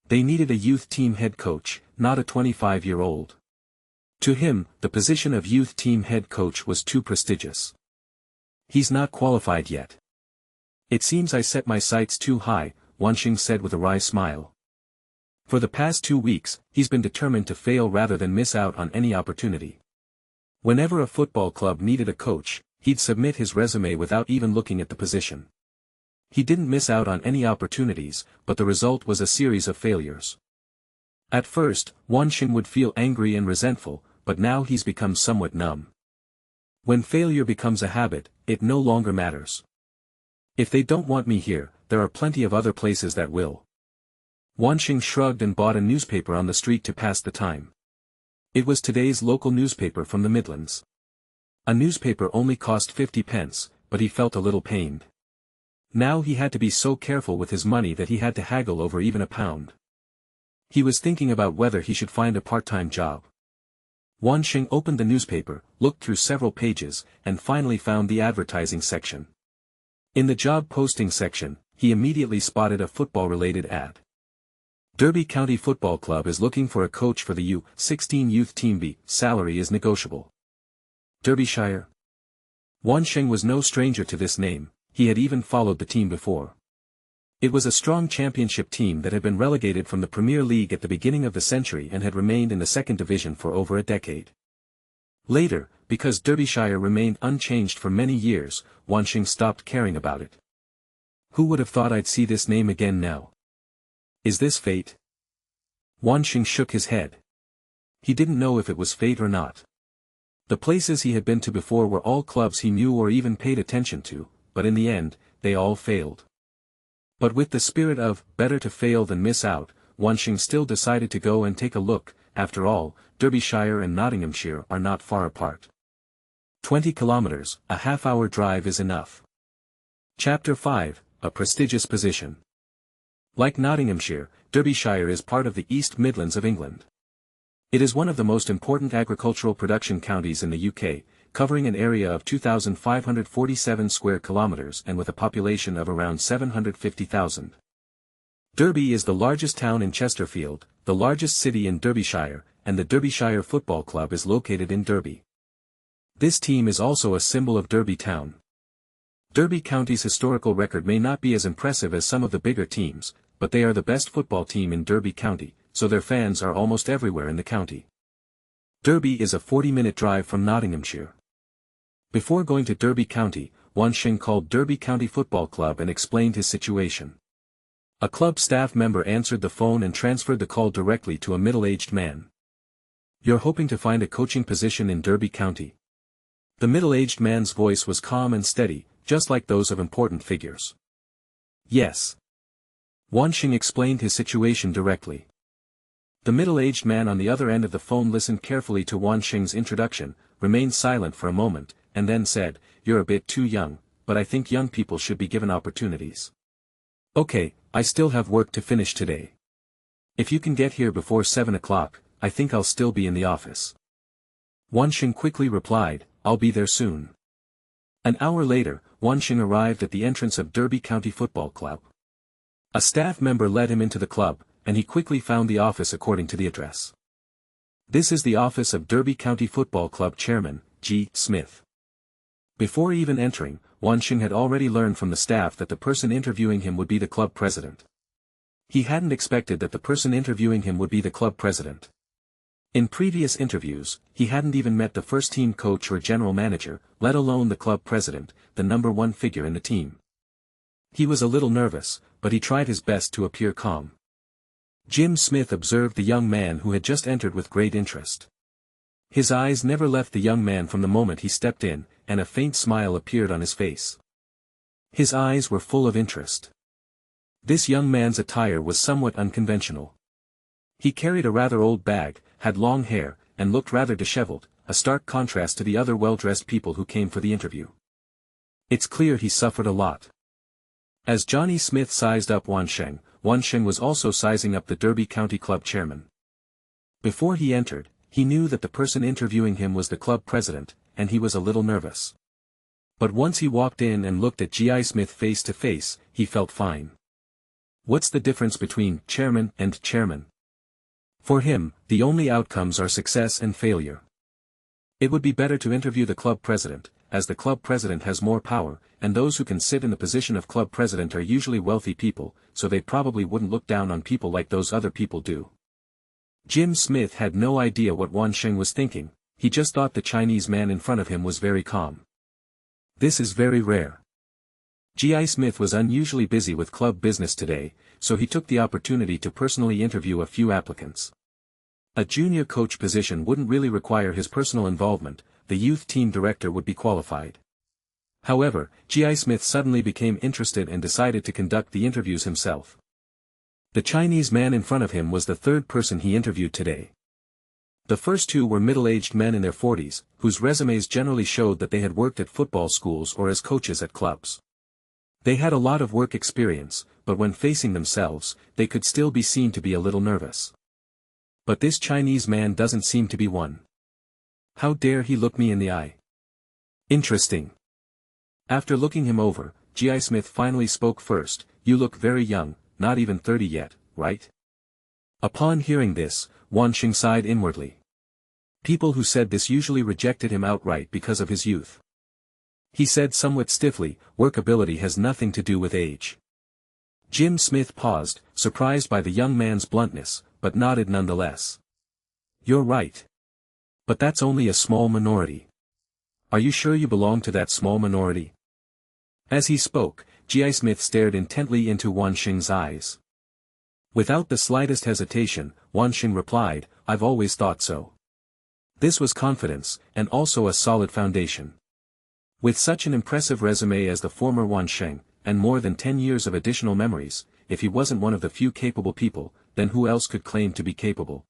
[SPEAKER 2] They needed a youth team head coach, not a 25-year-old. To him, the position of youth team head coach was too prestigious. He's not qualified yet. It seems I set my sights too high, Wan Sheng said with a wry smile. For the past 2 weeks, he's been determined to fail rather than miss out on any opportunity. Whenever a football club needed a coach, he'd submit his resume without even looking at the position. He didn't miss out on any opportunities, but the result was a series of failures. At first, Wan Sheng would feel angry and resentful, but now he's become somewhat numb. When failure becomes a habit, it no longer matters. If they don't want me here, there are plenty of other places that will. Wan Sheng shrugged and bought a newspaper on the street to pass the time. It was today's local newspaper from the Midlands. A newspaper only cost 50 pence, but he felt a little pained. Now he had to be so careful with his money that he had to haggle over even a pound. He was thinking about whether he should find a part-time job. Wan Sheng opened the newspaper, looked through several pages, and finally found the advertising section. In the job posting section, he immediately spotted a football-related ad. Derby County Football Club is looking for a coach for the U16 youth team B. Salary is negotiable. Derbyshire. Wan Sheng was no stranger to this name, he had even followed the team before. It was a strong championship team that had been relegated from the Premier League at the beginning of the century and had remained in the second division for over a decade. Later, because Derbyshire remained unchanged for many years, Wan Sheng stopped caring about it. Who would have thought I'd see this name again now? Is this fate? Wan Sheng shook his head. He didn't know if it was fate or not. The places he had been to before were all clubs he knew or even paid attention to, but in the end, they all failed. But with the spirit of, better to fail than miss out, Wan Sheng still decided to go and take a look. After all, Derbyshire and Nottinghamshire are not far apart. 20 kilometers, a half-hour drive is enough. Chapter 5, a prestigious position. Like Nottinghamshire, Derbyshire is part of the East Midlands of England. It is one of the most important agricultural production counties in the UK, covering an area of 2,547 square kilometers and with a population of around 750,000. Derby is the largest town in Chesterfield, the largest city in Derbyshire, and the Derbyshire Football Club is located in Derby. This team is also a symbol of Derby Town. Derby County's historical record may not be as impressive as some of the bigger teams, but they are the best football team in Derby County, so their fans are almost everywhere in the county. Derby is a 40-minute drive from Nottinghamshire. Before going to Derby County, Wan Sheng called Derby County Football Club and explained his situation. A club staff member answered the phone and transferred the call directly to a middle-aged man. "You're hoping to find a coaching position in Derby County?" The middle-aged man's voice was calm and steady, just like those of important figures. "Yes." Wan Sheng explained his situation directly. The middle-aged man on the other end of the phone listened carefully to Wan Sheng's introduction, remained silent for a moment, and then said, "You're a bit too young, but I think young people should be given opportunities." "Okay, I still have work to finish today. If you can get here before 7 o'clock, I think I'll still be in the office." Wan Sheng quickly replied, "I'll be there soon." An hour later, Wan Sheng arrived at the entrance of Derby County Football Club. A staff member led him into the club, and he quickly found the office according to the address. This is the office of Derby County Football Club Chairman, G. Smith. Before even entering, Wan Sheng had already learned from the staff that the person interviewing him would be the club president. He hadn't expected that the person interviewing him would be the club president. In previous interviews, he hadn't even met the first-team coach or general manager, let alone the club president, the number one figure in the team. He was a little nervous, but he tried his best to appear calm. Jim Smith observed the young man who had just entered with great interest. His eyes never left the young man from the moment he stepped in, and a faint smile appeared on his face. His eyes were full of interest. This young man's attire was somewhat unconventional. He carried a rather old bag, had long hair, and looked rather disheveled, a stark contrast to the other well-dressed people who came for the interview. It's clear he suffered a lot. As Johnny Smith sized up Wan Sheng was also sizing up the Derby County Club chairman. Before he entered, he knew that the person interviewing him was the club president, and he was a little nervous. But once he walked in and looked at G.I. Smith face to face, he felt fine. What's the difference between chairman and chairman? For him, the only outcomes are success and failure. It would be better to interview the club president, as the club president has more power, and those who can sit in the position of club president are usually wealthy people, so they probably wouldn't look down on people like those other people do. Jim Smith had no idea what Wan Sheng was thinking, he just thought the Chinese man in front of him was very calm. This is very rare. G.I. Smith was unusually busy with club business today, so he took the opportunity to personally interview a few applicants. A junior coach position wouldn't really require his personal involvement, the youth team director would be qualified. However, G.I. Smith suddenly became interested and decided to conduct the interviews himself. The Chinese man in front of him was the third person he interviewed today. The first two were middle-aged men in their 40s, whose resumes generally showed that they had worked at football schools or as coaches at clubs. They had a lot of work experience, but when facing themselves, they could still be seen to be a little nervous. But this Chinese man doesn't seem to be one. How dare he look me in the eye? Interesting. After looking him over, G.I. Smith finally spoke first. You look very young, not even 30 yet, right? Upon hearing this, Wan Sheng sighed inwardly. People who said this usually rejected him outright because of his youth. He said somewhat stiffly, workability has nothing to do with age. Jim Smith paused, surprised by the young man's bluntness, but nodded nonetheless. You're right. But that's only a small minority. Are you sure you belong to that small minority? As he spoke, G.I. Smith stared intently into Wan Sheng's eyes. Without the slightest hesitation, Wan Sheng replied, I've always thought so. This was confidence, and also a solid foundation. With such an impressive resume as the former Wan Sheng, and more than 10 years of additional memories, if he wasn't one of the few capable people, then who else could claim to be capable?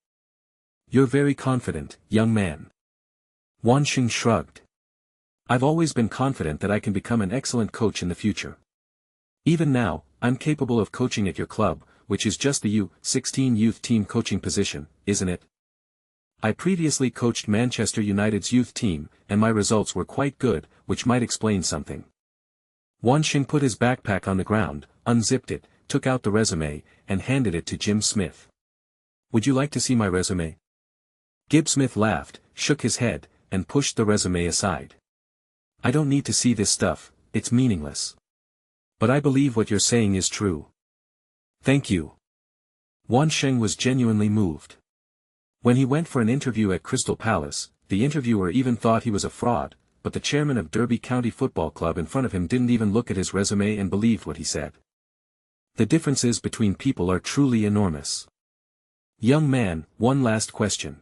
[SPEAKER 2] You're very confident, young man. Wan Sheng shrugged. I've always been confident that I can become an excellent coach in the future. Even now, I'm capable of coaching at your club, which is just the U-16 youth team coaching position, isn't it? I previously coached Manchester United's youth team, and my results were quite good, which might explain something. Wan Sheng put his backpack on the ground, unzipped it, took out the resume, and handed it to Jim Smith. Would you like to see my resume? Gib Smith laughed, shook his head, and pushed the resume aside. I don't need to see this stuff, it's meaningless. But I believe what you're saying is true. Thank you. Wan Sheng was genuinely moved. When he went for an interview at Crystal Palace, the interviewer even thought he was a fraud, but the chairman of Derby County Football Club in front of him didn't even look at his resume and believed what he said. The differences between people are truly enormous. Young man, one last question.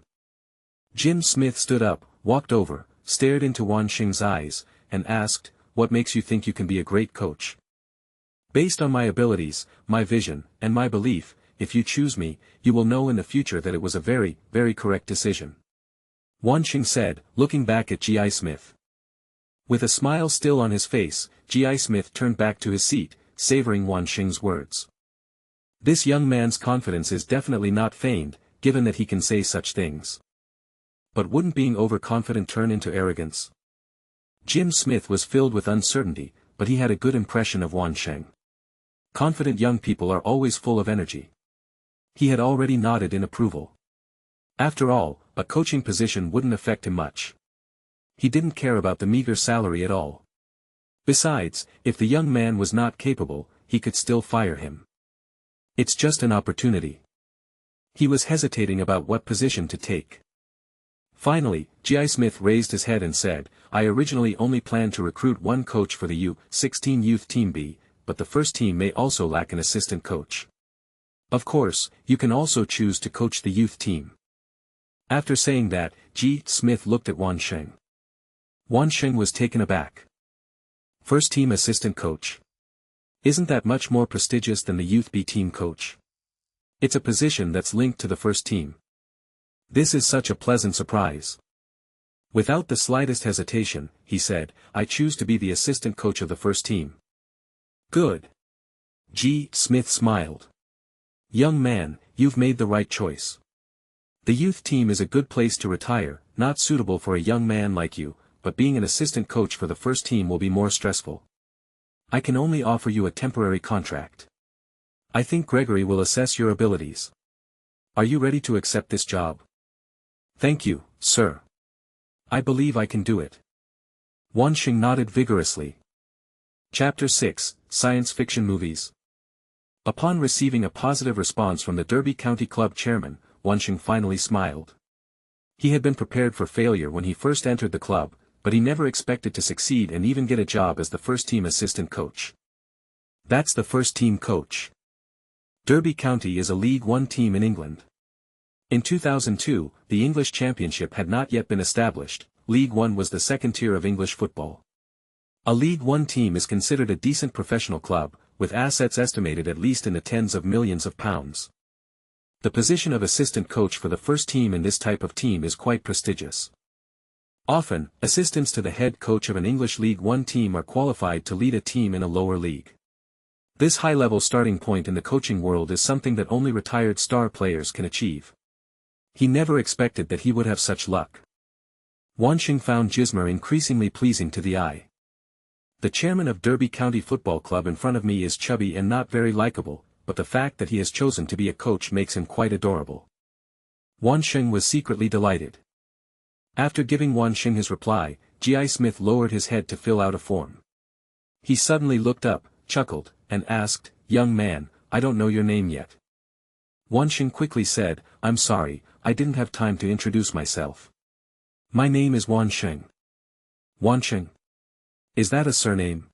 [SPEAKER 2] Jim Smith stood up, walked over, stared into Wan Sheng's eyes, and asked, what makes you think you can be a great coach? Based on my abilities, my vision, and my belief, if you choose me, you will know in the future that it was a very, very correct decision. Wan Sheng said, looking back at G.I. Smith. With a smile still on his face, G.I. Smith turned back to his seat, savoring Wan Sheng's words. This young man's confidence is definitely not feigned, given that he can say such things. But wouldn't being overconfident turn into arrogance? Jim Smith was filled with uncertainty, but he had a good impression of Wan Sheng. Confident young people are always full of energy. He had already nodded in approval. After all, a coaching position wouldn't affect him much. He didn't care about the meager salary at all. Besides, if the young man was not capable, he could still fire him. It's just an opportunity. He was hesitating about what position to take. Finally, G.I. Smith raised his head and said, I originally only planned to recruit one coach for the U-16 youth team B, but the first team may also lack an assistant coach. Of course, you can also choose to coach the youth team. After saying that, G. Smith looked at Wan Sheng. Wan Sheng was taken aback. First team assistant coach. Isn't that much more prestigious than the youth B team coach? It's a position that's linked to the first team. This is such a pleasant surprise. Without the slightest hesitation, he said, I choose to be the assistant coach of the first team. Good. G. Smith smiled. Young man, you've made the right choice. The youth team is a good place to retire, not suitable for a young man like you, but being an assistant coach for the first team will be more stressful. I can only offer you a temporary contract. I think Gregory will assess your abilities. Are you ready to accept this job? Thank you, sir. I believe I can do it. Wan Sheng nodded vigorously. Chapter 6, Science Fiction Movies. Upon receiving a positive response from the Derby County Club chairman, Wan Sheng finally smiled. He had been prepared for failure when he first entered the club, but he never expected to succeed and even get a job as the first-team assistant coach. That's the first-team coach. Derby County is a League One team in England. In 2002, the English Championship had not yet been established. League One was the second tier of English football. A League One team is considered a decent professional club, with assets estimated at least in the tens of millions of pounds. The position of assistant coach for the first team in this type of team is quite prestigious. Often, assistants to the head coach of an English League One team are qualified to lead a team in a lower league. This high-level starting point in the coaching world is something that only retired star players can achieve. He never expected that he would have such luck. Wan Sheng found Jismer increasingly pleasing to the eye. The chairman of Derby County Football Club in front of me is chubby and not very likable, but the fact that he has chosen to be a coach makes him quite adorable. Wan Sheng was secretly delighted. After giving Wan Sheng his reply, G.I. Smith lowered his head to fill out a form. He suddenly looked up, chuckled, and asked, "Young man, I don't know your name yet." Wan Sheng quickly said, "I'm sorry, I didn't have time to introduce myself. My name is Wan Sheng." "Wan Sheng? Is that a surname?"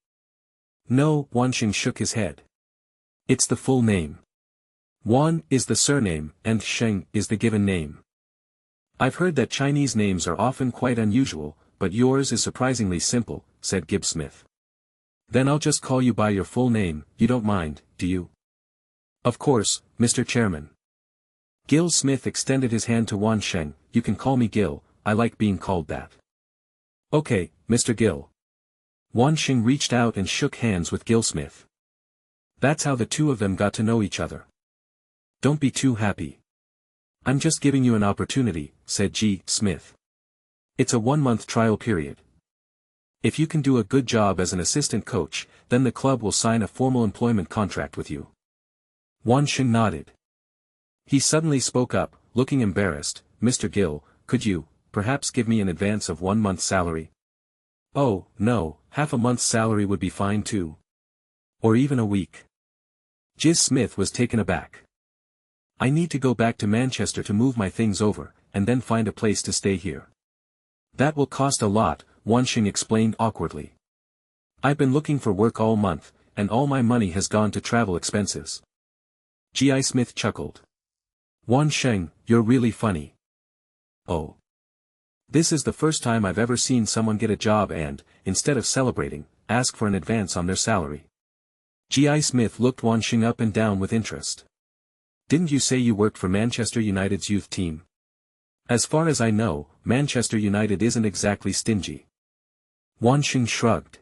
[SPEAKER 2] "No," Wan Sheng shook his head. "It's the full name. Wan is the surname, and Sheng is the given name. I've heard that Chinese names are often quite unusual, but yours is surprisingly simple," said Gibb Smith. "Then I'll just call you by your full name, you don't mind, do you?" "Of course, Mr. Chairman." Gil Smith extended his hand to Wan Sheng. "You can call me Gil, I like being called that." "Okay, Mr. Gil." Wan Sheng reached out and shook hands with Gil Smith. That's how the two of them got to know each other. "Don't be too happy. I'm just giving you an opportunity," said G. Smith. "It's a 1-month trial period. If you can do a good job as an assistant coach, then the club will sign a formal employment contract with you." Wan Sheng nodded. He suddenly spoke up, looking embarrassed. "Mr. Gill, could you, perhaps give me an advance of 1 month's salary?" "Oh, no, half a month's salary would be fine too. Or even a week." Giz Smith was taken aback. "I need to go back to Manchester to move my things over, and then find a place to stay here. That will cost a lot," Wan Sheng explained awkwardly. "I've been looking for work all month, and all my money has gone to travel expenses." G.I. Smith chuckled. "Wan Sheng, you're really funny. Oh. This is the first time I've ever seen someone get a job and, instead of celebrating, ask for an advance on their salary." G.I. Smith looked Wan Sheng up and down with interest. "Didn't you say you worked for Manchester United's youth team?" "As far as I know, Manchester United isn't exactly stingy." Wan Sheng shrugged.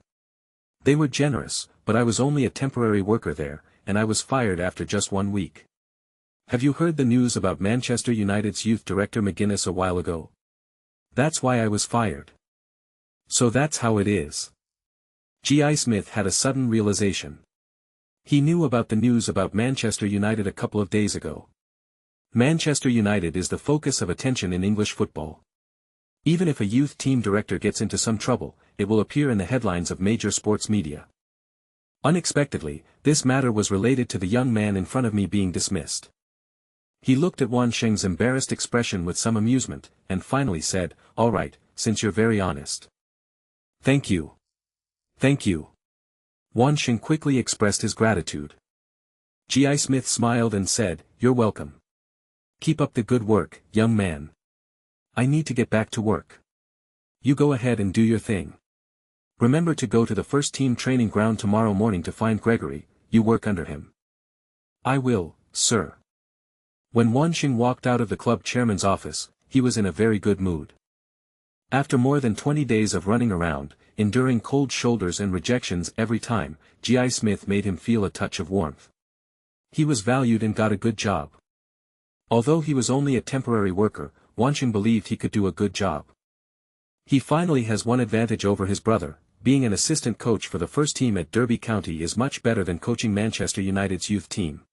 [SPEAKER 2] "They were generous, but I was only a temporary worker there, and I was fired after just 1 week. Have you heard the news about Manchester United's youth director McGuinness a while ago? That's why I was fired." "So that's how it is." G.I. Smith had a sudden realization. He knew about the news about Manchester United a couple of days ago. Manchester United is the focus of attention in English football. Even if a youth team director gets into some trouble, it will appear in the headlines of major sports media. Unexpectedly, this matter was related to the young man in front of me being dismissed. He looked at Wan Sheng's embarrassed expression with some amusement, and finally said, "All right, since you're very honest." "Thank you. Thank you." Wan Sheng quickly expressed his gratitude. G.I. Smith smiled and said, "You're welcome. Keep up the good work, young man. I need to get back to work. You go ahead and do your thing. Remember to go to the first team training ground tomorrow morning to find Gregory, you work under him." "I will, sir." When Wan Sheng walked out of the club chairman's office, he was in a very good mood. After more than 20 days of running around, enduring cold shoulders and rejections every time, G.I. Smith made him feel a touch of warmth. He was valued and got a good job. Although he was only a temporary worker, Wan Sheng believed he could do a good job. He finally has one advantage over his brother. Being an assistant coach for the first team at Derby County is much better than coaching Manchester United's youth team.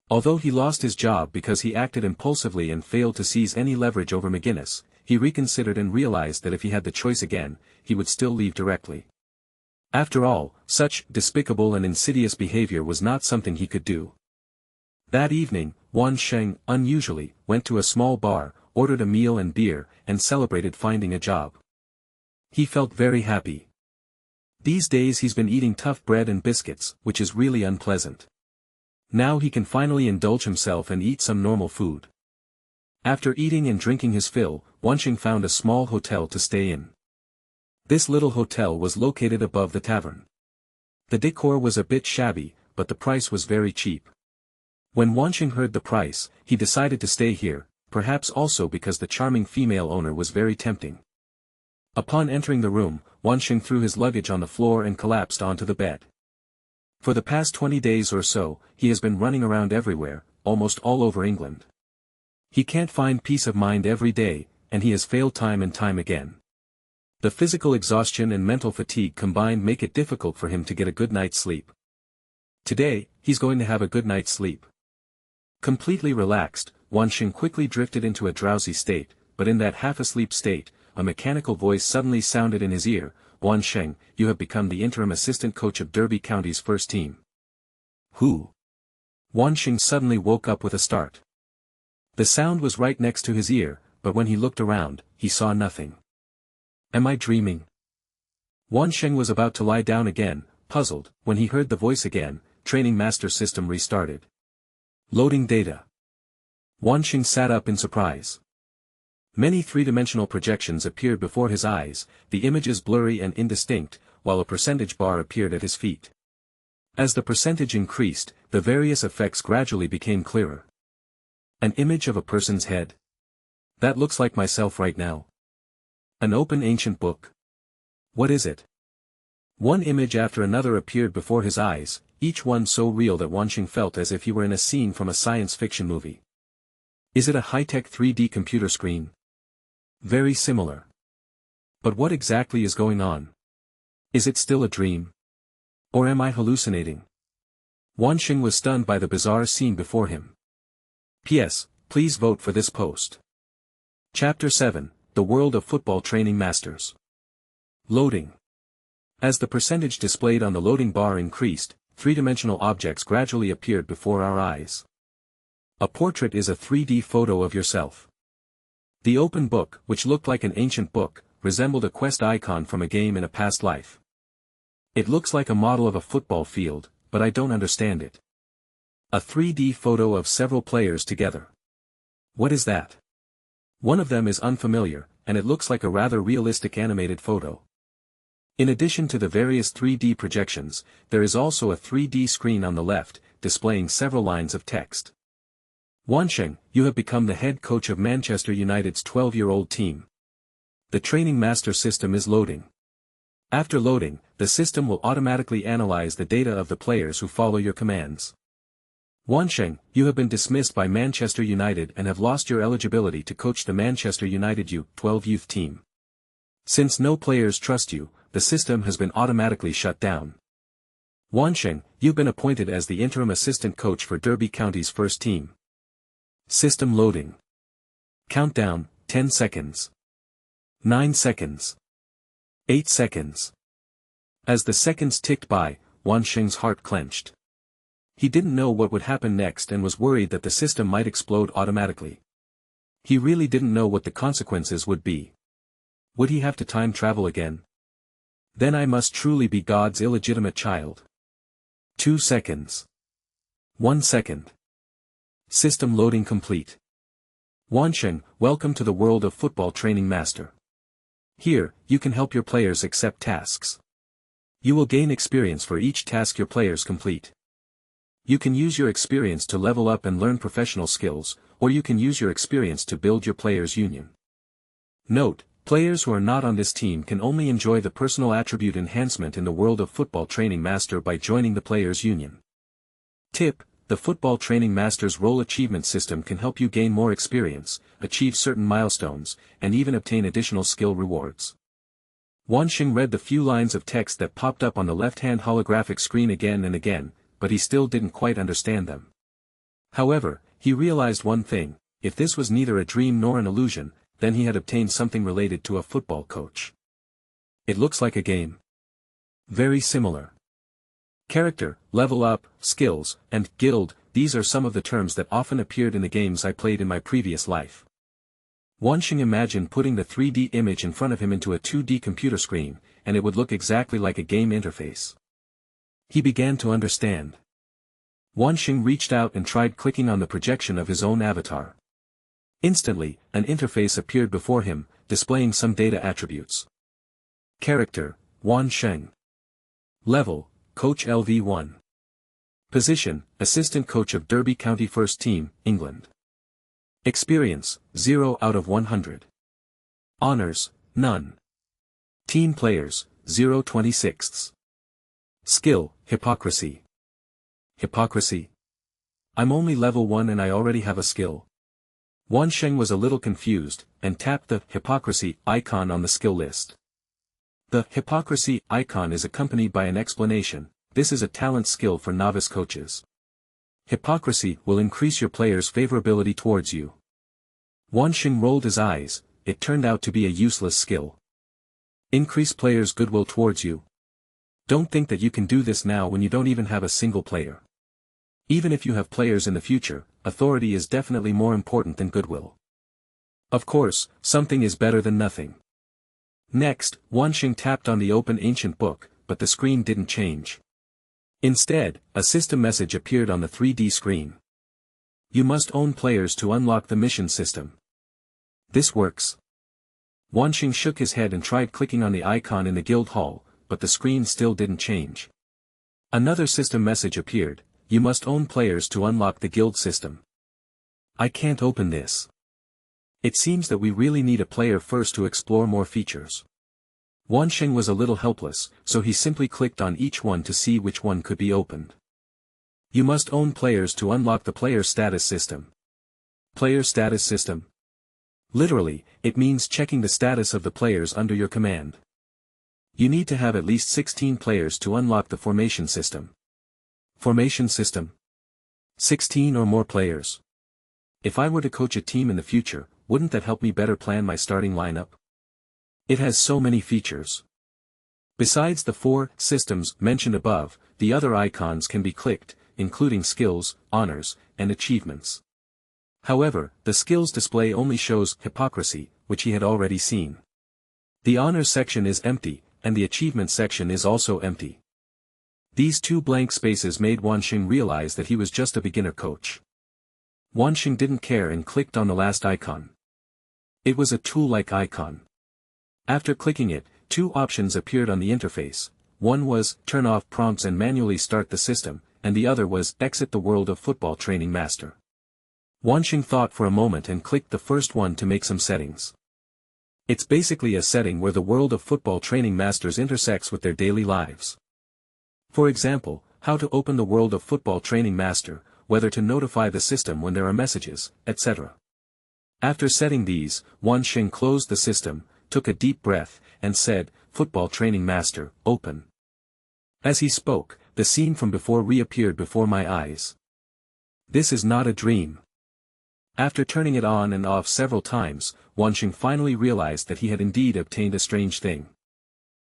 [SPEAKER 2] Although he lost his job because he acted impulsively and failed to seize any leverage over McGuinness, he reconsidered and realized that if he had the choice again, he would still leave directly. After all, such despicable and insidious behavior was not something he could do. That evening, Wan Sheng, unusually, went to a small bar, ordered a meal and beer, and celebrated finding a job. He felt very happy. These days he's been eating tough bread and biscuits, which is really unpleasant. Now he can finally indulge himself and eat some normal food. After eating and drinking his fill, Wan Sheng found a small hotel to stay in. This little hotel was located above the tavern. The decor was a bit shabby, but the price was very cheap. When Wan Sheng heard the price, he decided to stay here, perhaps also because the charming female owner was very tempting. Upon entering the room, Wan Sheng threw his luggage on the floor and collapsed onto the bed. For the past 20 days or so, he has been running around everywhere, almost all over England. He can't find peace of mind every day, and he has failed time and time again. The physical exhaustion and mental fatigue combined make it difficult for him to get a good night's sleep. Today, he's going to have a good night's sleep. Completely relaxed, Wan Sheng quickly drifted into a drowsy state, but in that half-asleep state, a mechanical voice suddenly sounded in his ear, "Wan Sheng, you have become the interim assistant coach of Derby County's first team." Who? Wan Sheng suddenly woke up with a start. The sound was right next to his ear, but when he looked around, he saw nothing. Am I dreaming? Wan Sheng was about to lie down again, puzzled, when he heard the voice again. Training master system restarted. Loading data. Wan Sheng sat up in surprise. Many three-dimensional projections appeared before his eyes, the images blurry and indistinct, while a percentage bar appeared at his feet. As the percentage increased, the various effects gradually became clearer. An image of a person's head. That looks like myself right now. An open ancient book. What is it? One image after another appeared before his eyes, each one so real that Wan Sheng felt as if he were in a scene from a science fiction movie. Is it a high-tech 3D computer screen? Very similar. But what exactly is going on? Is it still a dream? Or am I hallucinating? Wan Sheng was stunned by the bizarre scene before him. P.S. Please vote for this post. Chapter 7, The World of Football Training Masters. Loading. As the percentage displayed on the loading bar increased, three-dimensional objects gradually appeared before our eyes. A portrait is a 3D photo of yourself. The open book, which looked like an ancient book, resembled a quest icon from a game in a past life. It looks like a model of a football field, but I don't understand it. A 3D photo of several players together. What is that? One of them is unfamiliar, and it looks like a rather realistic animated photo. In addition to the various 3D projections, there is also a 3D screen on the left, displaying several lines of text. Wan Sheng, you have become the head coach of Manchester United's 12-year-old team. The training master system is loading. After loading, the system will automatically analyze the data of the players who follow your commands. Wan Sheng, you have been dismissed by Manchester United and have lost your eligibility to coach the Manchester United U12 youth team. Since no players trust you, the system has been automatically shut down. Wan Sheng, you've been appointed as the interim assistant coach for Derby County's first team. System loading. Countdown, 10 seconds. 9 seconds. 8 seconds. As the seconds ticked by, Wan Sheng's heart clenched. He didn't know what would happen next and was worried that the system might explode automatically. He really didn't know what the consequences would be. Would he have to time travel again? Then I must truly be God's illegitimate child. 2 seconds. 1 second. System loading complete. Wan Sheng, welcome to the world of football training master. Here, you can help your players accept tasks. You will gain experience for each task your players complete. You can use your experience to level up and learn professional skills, or you can use your experience to build your players' union. Note, players who are not on this team can only enjoy the personal attribute enhancement in the world of football training master by joining the players' union. Tip, the football training master's role achievement system can help you gain more experience, achieve certain milestones, and even obtain additional skill rewards. Wan Sheng read the few lines of text that popped up on the left-hand holographic screen again and again, but he still didn't quite understand them. However, he realized one thing: if this was neither a dream nor an illusion, then he had obtained something related to a football coach. It looks like a game. Very similar. Character, level up, skills, and guild, these are some of the terms that often appeared in the games I played in my previous life. Wan Sheng imagined putting the 3D image in front of him into a 2D computer screen, and it would look exactly like a game interface. He began to understand. Wan Sheng reached out and tried clicking on the projection of his own avatar. Instantly, an interface appeared before him, displaying some data attributes. Character, Wan Sheng. Level, Coach LV1. Position, Assistant Coach of Derby County First Team, England. Experience, 0 out of 100. Honors, none. Team players, 0.26. Skill, Hypocrisy. Hypocrisy? I'm only level 1 and I already have a skill. Wan Sheng was a little confused, and tapped the hypocrisy icon on the skill list. The hypocrisy icon is accompanied by an explanation. This is a talent skill for novice coaches. Hypocrisy will increase your players' favorability towards you. Wan Sheng rolled his eyes. It turned out to be a useless skill. Increase players' goodwill towards you. Don't think that you can do this now when you don't even have a single player. Even if you have players in the future, authority is definitely more important than goodwill. Of course, something is better than nothing. Next, Wan Sheng tapped on the open ancient book, but the screen didn't change. Instead, a system message appeared on the 3D screen. You must own players to unlock the mission system. This works. Wan Sheng shook his head and tried clicking on the icon in the guild hall, but the screen still didn't change. Another system message appeared. You must own players to unlock the guild system. I can't open this. It seems that we really need a player first to explore more features. Wan Sheng was a little helpless, so he simply clicked on each one to see which one could be opened. You must own players to unlock the player status system. Player status system. Literally, it means checking the status of the players under your command. You need to have at least 16 players to unlock the formation system. Formation system. 16 or more players. If I were to coach a team in the future, wouldn't that help me better plan my starting lineup? It has so many features. Besides the 4 systems mentioned above, the other icons can be clicked, including skills, honors, and achievements. However, the skills display only shows hypocrisy, which he had already seen. The honors section is empty, and the achievement section is also empty. These 2 blank spaces made Wan Sheng realize that he was just a beginner coach. Wan Sheng didn't care and clicked on the last icon. It was a tool-like icon. After clicking it, 2 options appeared on the interface. One was, turn off prompts and manually start the system, and the other was, exit the world of football training master. Wan Sheng thought for a moment and clicked the first one to make some settings. It's basically a setting where the world of football training masters intersects with their daily lives. For example, how to open the world of football training master, whether to notify the system when there are messages, etc. After setting these, Wan Sheng closed the system, took a deep breath, and said, Football Training Master, open. As he spoke, the scene from before reappeared before my eyes. This is not a dream. After turning it on and off several times, Wan Sheng finally realized that he had indeed obtained a strange thing.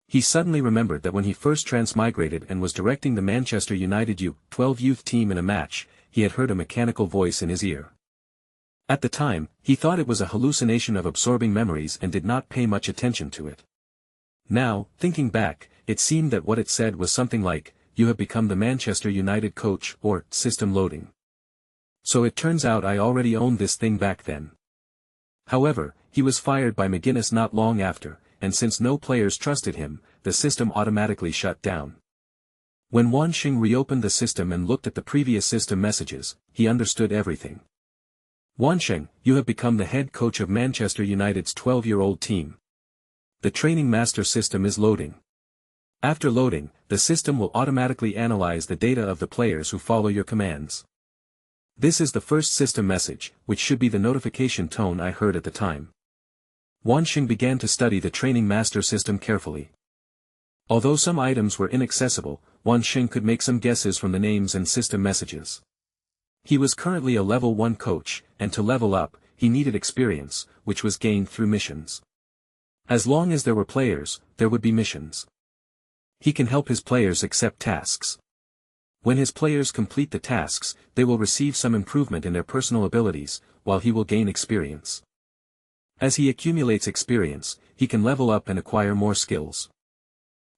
[SPEAKER 2] He suddenly remembered that when he first transmigrated and was directing the Manchester United U12 youth team in a match, he had heard a mechanical voice in his ear. At the time, he thought it was a hallucination of absorbing memories and did not pay much attention to it. Now, thinking back, it seemed that what it said was something like, you have become the Manchester United coach, or, system loading. So it turns out I already owned this thing back then. However, he was fired by McGuinness not long after, and since no players trusted him, the system automatically shut down. When Wan Sheng reopened the system and looked at the previous system messages, he understood everything. Wan Sheng, you have become the head coach of Manchester United's 12-year-old team. The training master system is loading. After loading, the system will automatically analyze the data of the players who follow your commands. This is the first system message, which should be the notification tone I heard at the time. Wan Sheng began to study the training master system carefully. Although some items were inaccessible, Wan Sheng could make some guesses from the names and system messages. He was currently a level 1 coach, and to level up, he needed experience, which was gained through missions. As long as there were players, there would be missions. He can help his players accept tasks. When his players complete the tasks, they will receive some improvement in their personal abilities, while he will gain experience. As he accumulates experience, he can level up and acquire more skills.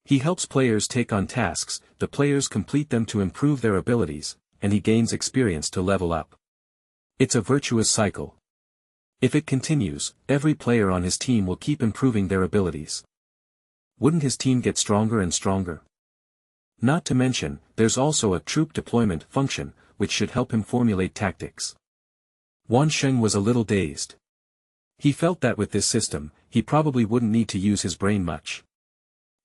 [SPEAKER 2] He helps players take on tasks, the players complete them to improve their abilities, and he gains experience to level up. It's a virtuous cycle. If it continues, every player on his team will keep improving their abilities. Wouldn't his team get stronger and stronger? Not to mention, there's also a troop deployment function, which should help him formulate tactics. Wan Sheng was a little dazed. He felt that with this system, he probably wouldn't need to use his brain much.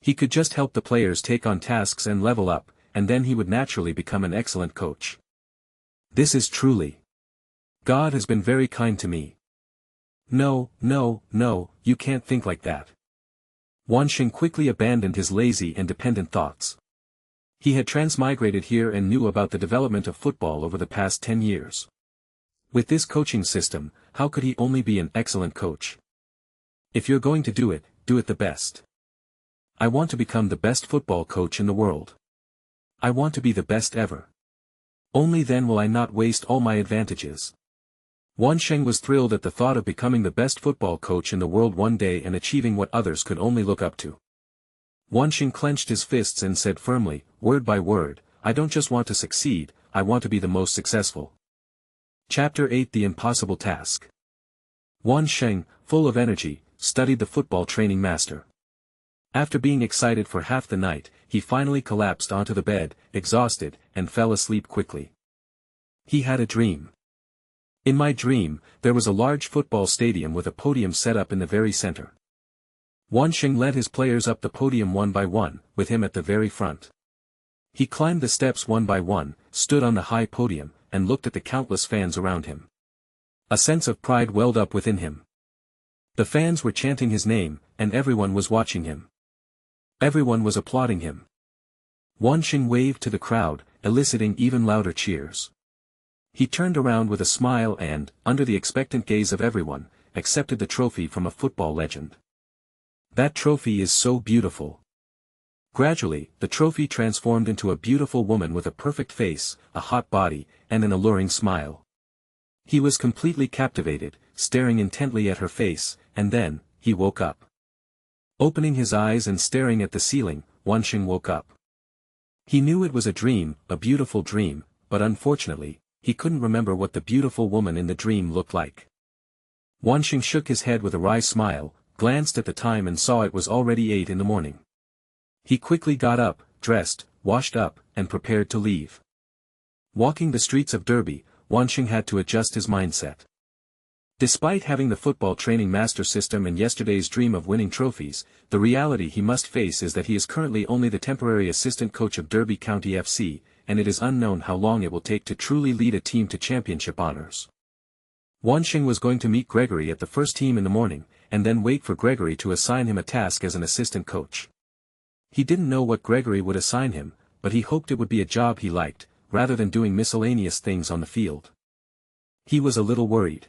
[SPEAKER 2] He could just help the players take on tasks and level up, and then he would naturally become an excellent coach. This is truly. God has been very kind to me. No, you can't think like that. Wan Sheng quickly abandoned his lazy and dependent thoughts. He had transmigrated here and knew about the development of football over the past 10 years. With this coaching system, how could he only be an excellent coach? If you're going to do it the best. I want to become the best football coach in the world. I want to be the best ever. Only then will I not waste all my advantages. Wan Sheng was thrilled at the thought of becoming the best football coach in the world one day and achieving what others could only look up to. Wan Sheng clenched his fists and said firmly, word by word, I don't just want to succeed, I want to be the most successful. Chapter 8 The Impossible Task. Wan Sheng, full of energy, studied the football training master. After being excited for half the night, he finally collapsed onto the bed, exhausted, and fell asleep quickly. He had a dream. In my dream, there was a large football stadium with a podium set up in the very center. Wan Sheng led his players up the podium one by one, with him at the very front. He climbed the steps one by one, stood on the high podium, and looked at the countless fans around him. A sense of pride welled up within him. The fans were chanting his name, and everyone was watching him. Everyone was applauding him. Wan Sheng waved to the crowd, eliciting even louder cheers. He turned around with a smile and, under the expectant gaze of everyone, accepted the trophy from a football legend. That trophy is so beautiful. Gradually, the trophy transformed into a beautiful woman with a perfect face, a hot body, and an alluring smile. He was completely captivated, staring intently at her face, and then, he woke up. Opening his eyes and staring at the ceiling, Wan Sheng woke up. He knew it was a dream, a beautiful dream, but unfortunately, he couldn't remember what the beautiful woman in the dream looked like. Wan Sheng shook his head with a wry smile, glanced at the time and saw it was already 8 in the morning. He quickly got up, dressed, washed up, and prepared to leave. Walking the streets of Derby, Wan Sheng had to adjust his mindset. Despite having the football training master system and yesterday's dream of winning trophies, the reality he must face is that he is currently only the temporary assistant coach of Derby County FC, and it is unknown how long it will take to truly lead a team to championship honors. Wan Sheng was going to meet Gregory at the first team in the morning, and then wait for Gregory to assign him a task as an assistant coach. He didn't know what Gregory would assign him, but he hoped it would be a job he liked, rather than doing miscellaneous things on the field. He was a little worried.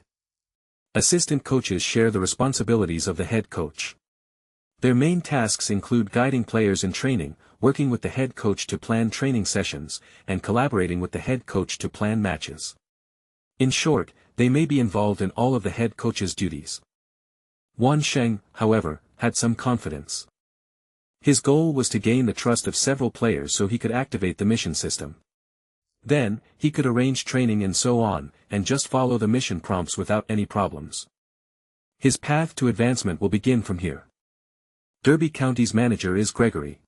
[SPEAKER 2] Assistant coaches share the responsibilities of the head coach. Their main tasks include guiding players in training, working with the head coach to plan training sessions, and collaborating with the head coach to plan matches. In short, they may be involved in all of the head coach's duties. Wan Sheng, however, had some confidence. His goal was to gain the trust of several players so he could activate the mission system. Then, he could arrange training and so on, and just follow the mission prompts without any problems. His path to advancement will begin from here. Derby County's manager is Gregory.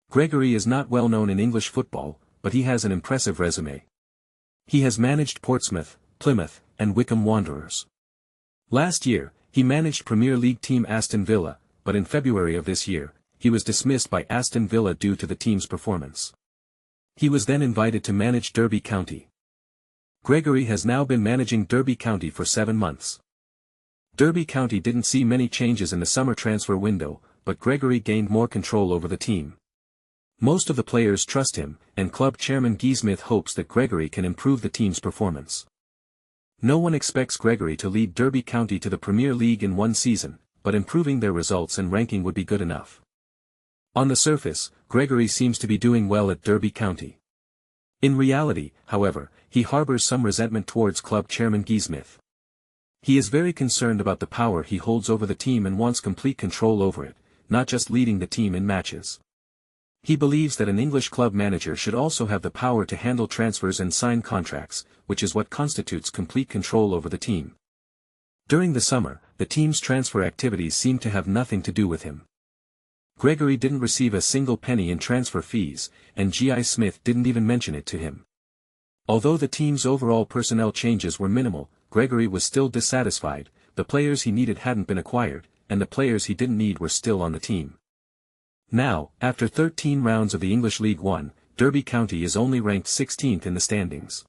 [SPEAKER 2] Gregory is not well known in English football, but he has an impressive resume. He has managed Portsmouth, Plymouth, and Wycombe Wanderers. Last year, he managed Premier League team Aston Villa, but in February of this year, he was dismissed by Aston Villa due to the team's performance. He was then invited to manage Derby County. Gregory has now been managing Derby County for 7 months. Derby County didn't see many changes in the summer transfer window, but Gregory gained more control over the team. Most of the players trust him, and club chairman Guy Smith hopes that Gregory can improve the team's performance. No one expects Gregory to lead Derby County to the Premier League in one season, but improving their results and ranking would be good enough. On the surface, Gregory seems to be doing well at Derby County. In reality, however, he harbors some resentment towards club chairman Guy Smith. He is very concerned about the power he holds over the team and wants complete control over it, not just leading the team in matches. He believes that an English club manager should also have the power to handle transfers and sign contracts, which is what constitutes complete control over the team. During the summer, the team's transfer activities seem to have nothing to do with him. Gregory didn't receive a single penny in transfer fees, and G.I. Smith didn't even mention it to him. Although the team's overall personnel changes were minimal, Gregory was still dissatisfied. The players he needed hadn't been acquired, and the players he didn't need were still on the team. Now, after 13 rounds of the English League One, Derby County is only ranked 16th in the standings.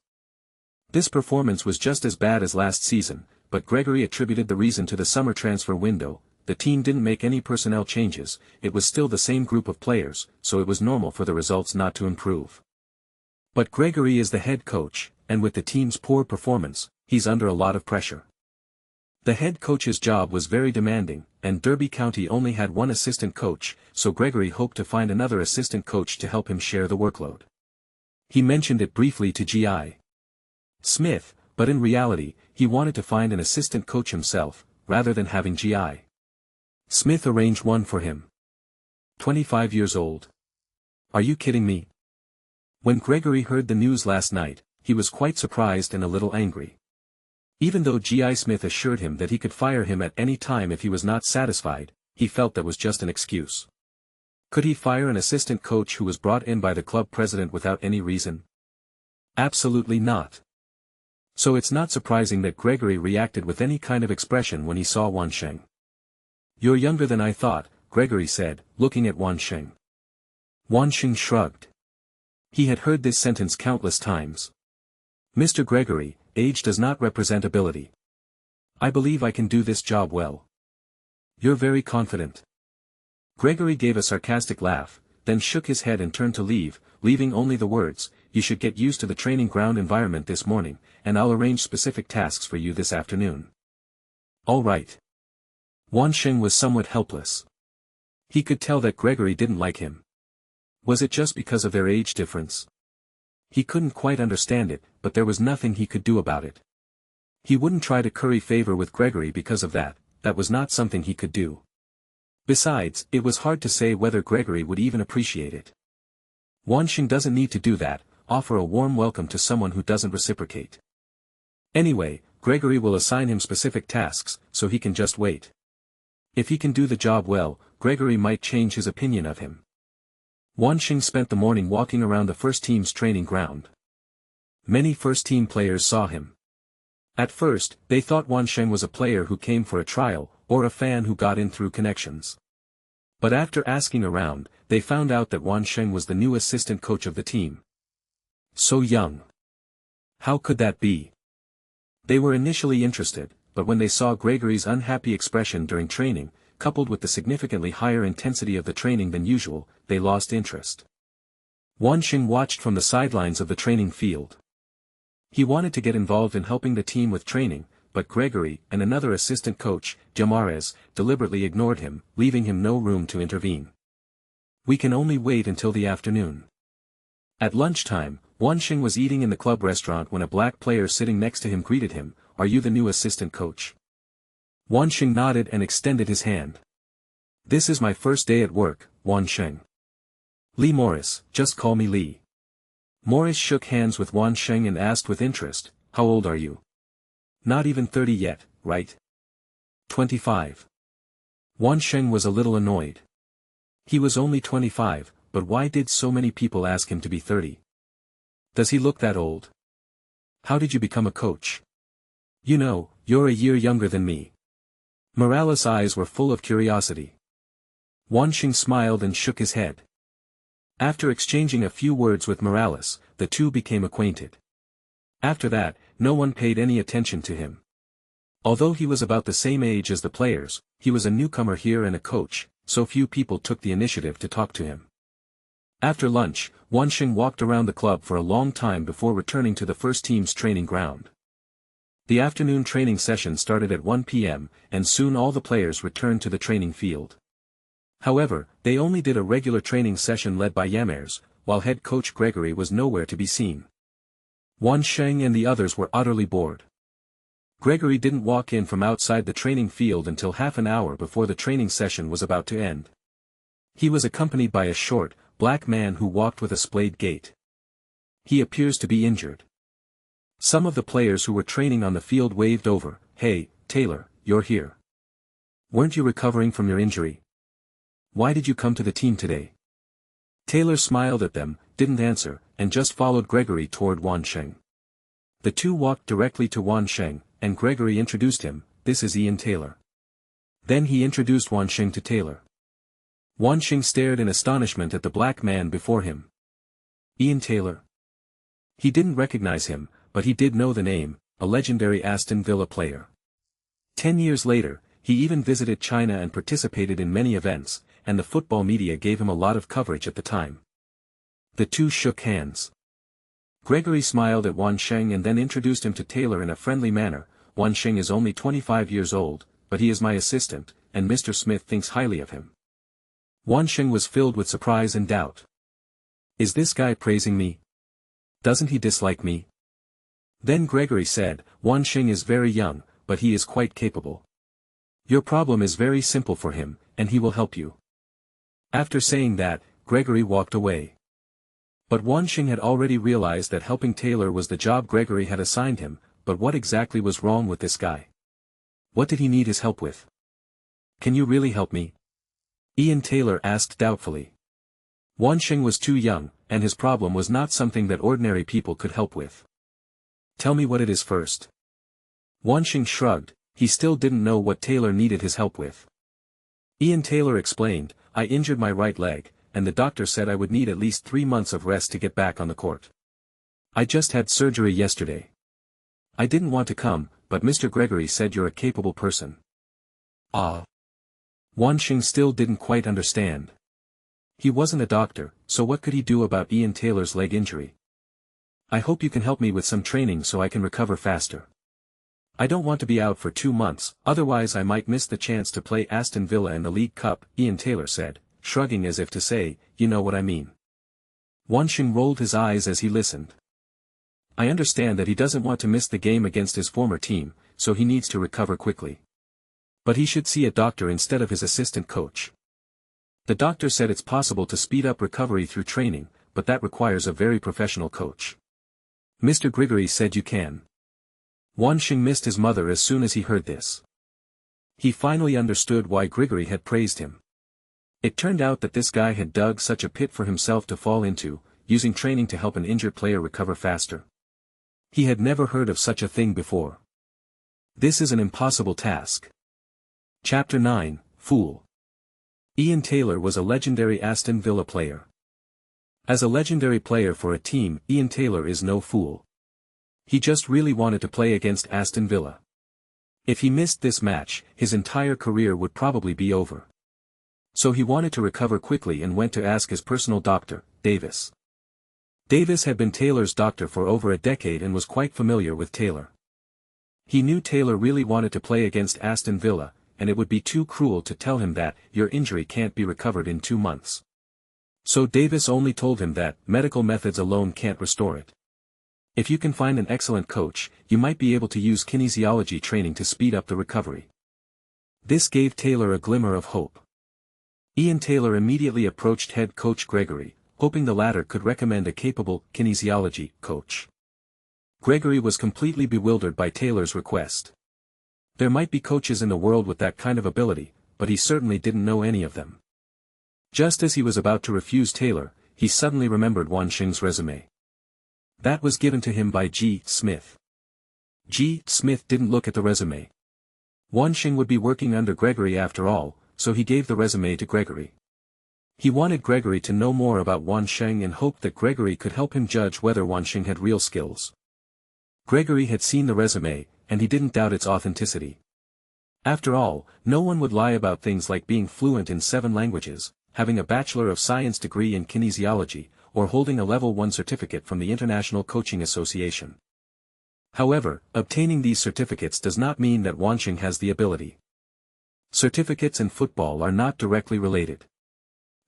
[SPEAKER 2] This performance was just as bad as last season, but Gregory attributed the reason to the summer transfer window. the team didn't make any personnel changes, it was still the same group of players, so it was normal for the results not to improve. But Gregory is the head coach, and with the team's poor performance, he's under a lot of pressure. The head coach's job was very demanding, and Derby County only had one assistant coach, so Gregory hoped to find another assistant coach to help him share the workload. He mentioned it briefly to G.I. Smith, but in reality, he wanted to find an assistant coach himself, rather than having G.I. Smith arrange one for him. 25 years old. Are you kidding me? When Gregory heard the news last night, he was quite surprised and a little angry. Even though G.I. Smith assured him that he could fire him at any time if he was not satisfied, he felt that was just an excuse. Could he fire an assistant coach who was brought in by the club president without any reason? Absolutely not. So it's not surprising that Gregory reacted with any kind of expression when he saw Wan Sheng. You're younger than I thought, Gregory said, looking at Wan Sheng. Wan Sheng shrugged. He had heard this sentence countless times. Mr. Gregory, age does not represent ability. I believe I can do this job well. You're very confident. Gregory gave a sarcastic laugh, then shook his head and turned to leave, leaving only the words, you should get used to the training ground environment this morning, and I'll arrange specific tasks for you this afternoon. All right. Wan Sheng was somewhat helpless. He could tell that Gregory didn't like him. Was it just because of their age difference? He couldn't quite understand it, but there was nothing he could do about it. He wouldn't try to curry favor with Gregory because of that was not something he could do. Besides, it was hard to say whether Gregory would even appreciate it. Wan Sheng doesn't need to do that, offer a warm welcome to someone who doesn't reciprocate. Anyway, Gregory will assign him specific tasks, so he can just wait. If he can do the job well, Gregory might change his opinion of him. Wan Sheng spent the morning walking around the first team's training ground. Many first-team players saw him. At first, they thought Wan Sheng was a player who came for a trial, or a fan who got in through connections. But after asking around, they found out that Wan Sheng was the new assistant coach of the team. So young. How could that be? They were initially interested, but when they saw Gregory's unhappy expression during training, coupled with the significantly higher intensity of the training than usual, they lost interest. Wan Sheng watched from the sidelines of the training field. He wanted to get involved in helping the team with training, but Gregory and another assistant coach, Jamares, deliberately ignored him, leaving him no room to intervene. We can only wait until the afternoon. At lunchtime, Wan Sheng was eating in the club restaurant when a black player sitting next to him greeted him, "Are you the new assistant coach?" Wan Sheng nodded and extended his hand. "This is my first day at work, Wan Sheng. Lee Morris, just call me Lee." Morris shook hands with Wan Sheng and asked with interest, "How old are you?" "Not even 30 yet, right?" 25. Wan Sheng was a little annoyed. He was only 25, but why did so many people ask him to be 30? Does he look that old? How did you become a coach? You know, you're a year younger than me. Morales' eyes were full of curiosity. Wan Sheng smiled and shook his head. After exchanging a few words with Morales, the two became acquainted. After that, no one paid any attention to him. Although he was about the same age as the players, he was a newcomer here and a coach, so few people took the initiative to talk to him. After lunch, Wan Sheng walked around the club for a long time before returning to the first team's training ground. The afternoon training session started at 1 p.m., and soon all the players returned to the training field. However, they only did a regular training session led by Yamers, while head coach Gregory was nowhere to be seen. Wan Sheng and the others were utterly bored. Gregory didn't walk in from outside the training field until half an hour before the training session was about to end. He was accompanied by a short, black man who walked with a splayed gait. He appears to be injured. Some of the players who were training on the field waved over, "Hey, Taylor, you're here. Weren't you recovering from your injury? Why did you come to the team today?" Taylor smiled at them, didn't answer, and just followed Gregory toward Wan Sheng. The two walked directly to Wan Sheng, and Gregory introduced him, "This is Ian Taylor." Then he introduced Wan Sheng to Taylor. Wan Sheng stared in astonishment at the black man before him. Ian Taylor? He didn't recognize him, but he did know the name, a legendary Aston Villa player. 10 years later, he even visited China and participated in many events, and the football media gave him a lot of coverage at the time. The two shook hands. Gregory smiled at Wan Sheng and then introduced him to Taylor in a friendly manner. Wan Sheng is only 25 years old, but he is my assistant, and Mr. Smith thinks highly of him. Wan Sheng was filled with surprise and doubt. Is this guy praising me? Doesn't he dislike me? Then Gregory said, Wan Sheng is very young, but he is quite capable. Your problem is very simple for him, and he will help you. After saying that, Gregory walked away. But Wan Sheng had already realized that helping Taylor was the job Gregory had assigned him, but what exactly was wrong with this guy? What did he need his help with? Can you really help me? Ian Taylor asked doubtfully. Wan Sheng was too young, and his problem was not something that ordinary people could help with. Tell me what it is first. Wan Sheng shrugged, he still didn't know what Taylor needed his help with. Ian Taylor explained, I injured my right leg, and the doctor said I would need at least 3 months of rest to get back on the court. I just had surgery yesterday. I didn't want to come, but Mr. Gregory said you're a capable person. Ah. Wan Sheng still didn't quite understand. He wasn't a doctor, so what could he do about Ian Taylor's leg injury? I hope you can help me with some training so I can recover faster. I don't want to be out for 2 months, otherwise I might miss the chance to play Aston Villa in the League Cup, Ian Taylor said, shrugging as if to say, you know what I mean. Wan Sheng rolled his eyes as he listened. I understand that he doesn't want to miss the game against his former team, so he needs to recover quickly. But he should see a doctor instead of his assistant coach. The doctor said it's possible to speed up recovery through training, but that requires a very professional coach. Mr. Gregory said you can. Wan Sheng missed his mother as soon as he heard this. He finally understood why Gregory had praised him. It turned out that this guy had dug such a pit for himself to fall into, using training to help an injured player recover faster. He had never heard of such a thing before. This is an impossible task. Chapter 9, Fool. Ian Taylor was a legendary Aston Villa player. As a legendary player for a team, Ian Taylor is no fool. He just really wanted to play against Aston Villa. If he missed this match, his entire career would probably be over. So he wanted to recover quickly and went to ask his personal doctor, Davis. Davis had been Taylor's doctor for over a decade and was quite familiar with Taylor. He knew Taylor really wanted to play against Aston Villa, and it would be too cruel to tell him that, your injury can't be recovered in 2 months. So Davis only told him that, medical methods alone can't restore it. If you can find an excellent coach, you might be able to use kinesiology training to speed up the recovery. This gave Taylor a glimmer of hope. Ian Taylor immediately approached head coach Gregory, hoping the latter could recommend a capable kinesiology coach. Gregory was completely bewildered by Taylor's request. There might be coaches in the world with that kind of ability, but he certainly didn't know any of them. Just as he was about to refuse Taylor, he suddenly remembered Wan Sheng's resume. That was given to him by G. Smith. G. Smith didn't look at the resume. Wan Sheng would be working under Gregory after all, so he gave the resume to Gregory. He wanted Gregory to know more about Wan Sheng and hoped that Gregory could help him judge whether Wan Sheng had real skills. Gregory had seen the resume, and he didn't doubt its authenticity. After all, no one would lie about things like being fluent in 7 languages, having a Bachelor of Science degree in kinesiology, or holding a Level 1 certificate from the International Coaching Association. However, obtaining these certificates does not mean that Wan Sheng has the ability. Certificates and football are not directly related.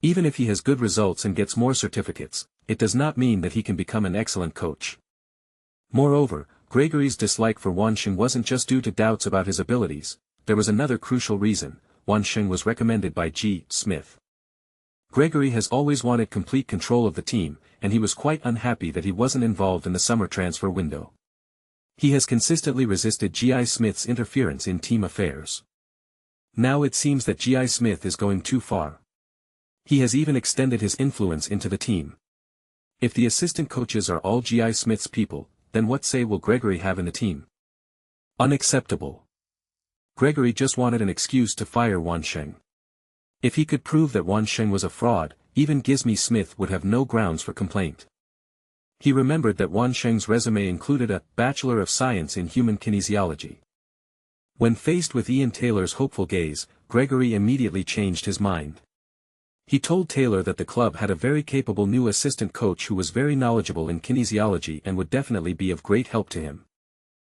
[SPEAKER 2] Even if he has good results and gets more certificates, it does not mean that he can become an excellent coach. Moreover, Gregory's dislike for Wan Sheng wasn't just due to doubts about his abilities, there was another crucial reason: Wan Sheng was recommended by G. Smith. Gregory has always wanted complete control of the team, and he was quite unhappy that he wasn't involved in the summer transfer window. He has consistently resisted G.I. Smith's interference in team affairs. Now it seems that G.I. Smith is going too far. He has even extended his influence into the team. If the assistant coaches are all G.I. Smith's people, then what say will Gregory have in the team? Unacceptable. Gregory just wanted an excuse to fire Wan Sheng. If he could prove that Wan Sheng was a fraud, even Gizmi Smith would have no grounds for complaint. He remembered that Wan Sheng's resume included a Bachelor of Science in Human Kinesiology. When faced with Ian Taylor's hopeful gaze, Gregory immediately changed his mind. He told Taylor that the club had a very capable new assistant coach who was very knowledgeable in kinesiology and would definitely be of great help to him.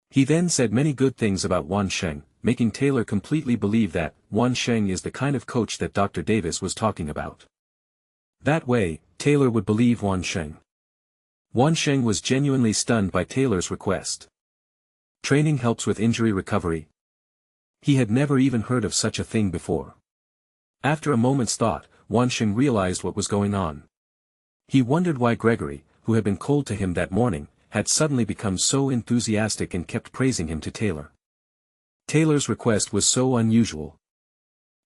[SPEAKER 2] He then said many good things about Wan Sheng, making Taylor completely believe that Wan Sheng is the kind of coach that Dr. Davis was talking about. That way, Taylor would believe Wan Sheng. Wan Sheng was genuinely stunned by Taylor's request. Training helps with injury recovery. He had never even heard of such a thing before. After a moment's thought, Wan Sheng realized what was going on. He wondered why Gregory, who had been cold to him that morning, had suddenly become so enthusiastic and kept praising him to Taylor. Taylor's request was so unusual.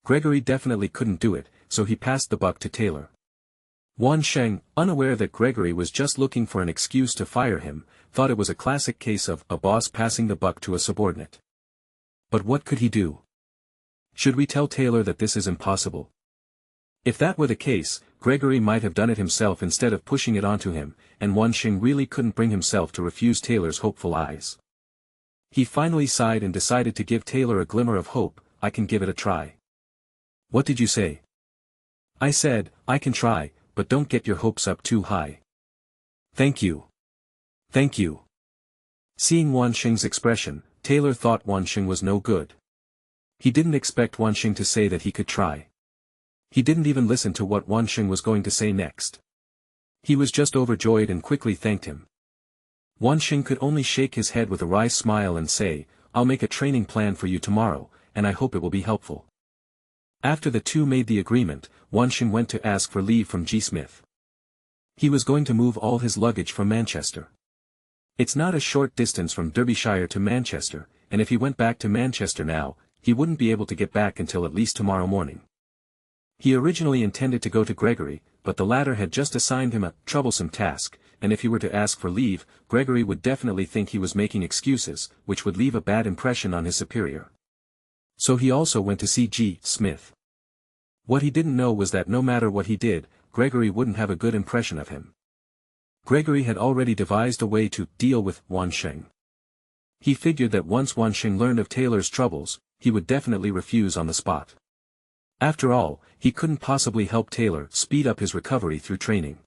[SPEAKER 2] Gregory definitely couldn't do it, so he passed the buck to Taylor. Wan Sheng, unaware that Gregory was just looking for an excuse to fire him, thought it was a classic case of a boss passing the buck to a subordinate. But what could he do? Should we tell Taylor that this is impossible? If that were the case, Gregory might have done it himself instead of pushing it onto him, and Wan Sheng really couldn't bring himself to refuse Taylor's hopeful eyes. He finally sighed and decided to give Taylor a glimmer of hope. I can give it a try. What did you say? I said, I can try, but don't get your hopes up too high. Thank you. Thank you. Seeing Wan Sheng's expression, Taylor thought Wan Sheng was no good. He didn't expect Wan Sheng to say that he could try. He didn't even listen to what Wan Sheng was going to say next. He was just overjoyed and quickly thanked him. Wan Sheng could only shake his head with a wry smile and say, I'll make a training plan for you tomorrow, and I hope it will be helpful. After the two made the agreement, Wan Sheng went to ask for leave from G. Smith. He was going to move all his luggage from Manchester. It's not a short distance from Derbyshire to Manchester, and if he went back to Manchester now, he wouldn't be able to get back until at least tomorrow morning. He originally intended to go to Gregory, but the latter had just assigned him a troublesome task, and if he were to ask for leave, Gregory would definitely think he was making excuses, which would leave a bad impression on his superior. So he also went to see G. Smith. What he didn't know was that no matter what he did, Gregory wouldn't have a good impression of him. Gregory had already devised a way to deal with Wan Sheng. He figured that once Wan Sheng learned of Taylor's troubles, he would definitely refuse on the spot. After all, he couldn't possibly help Taylor speed up his recovery through training.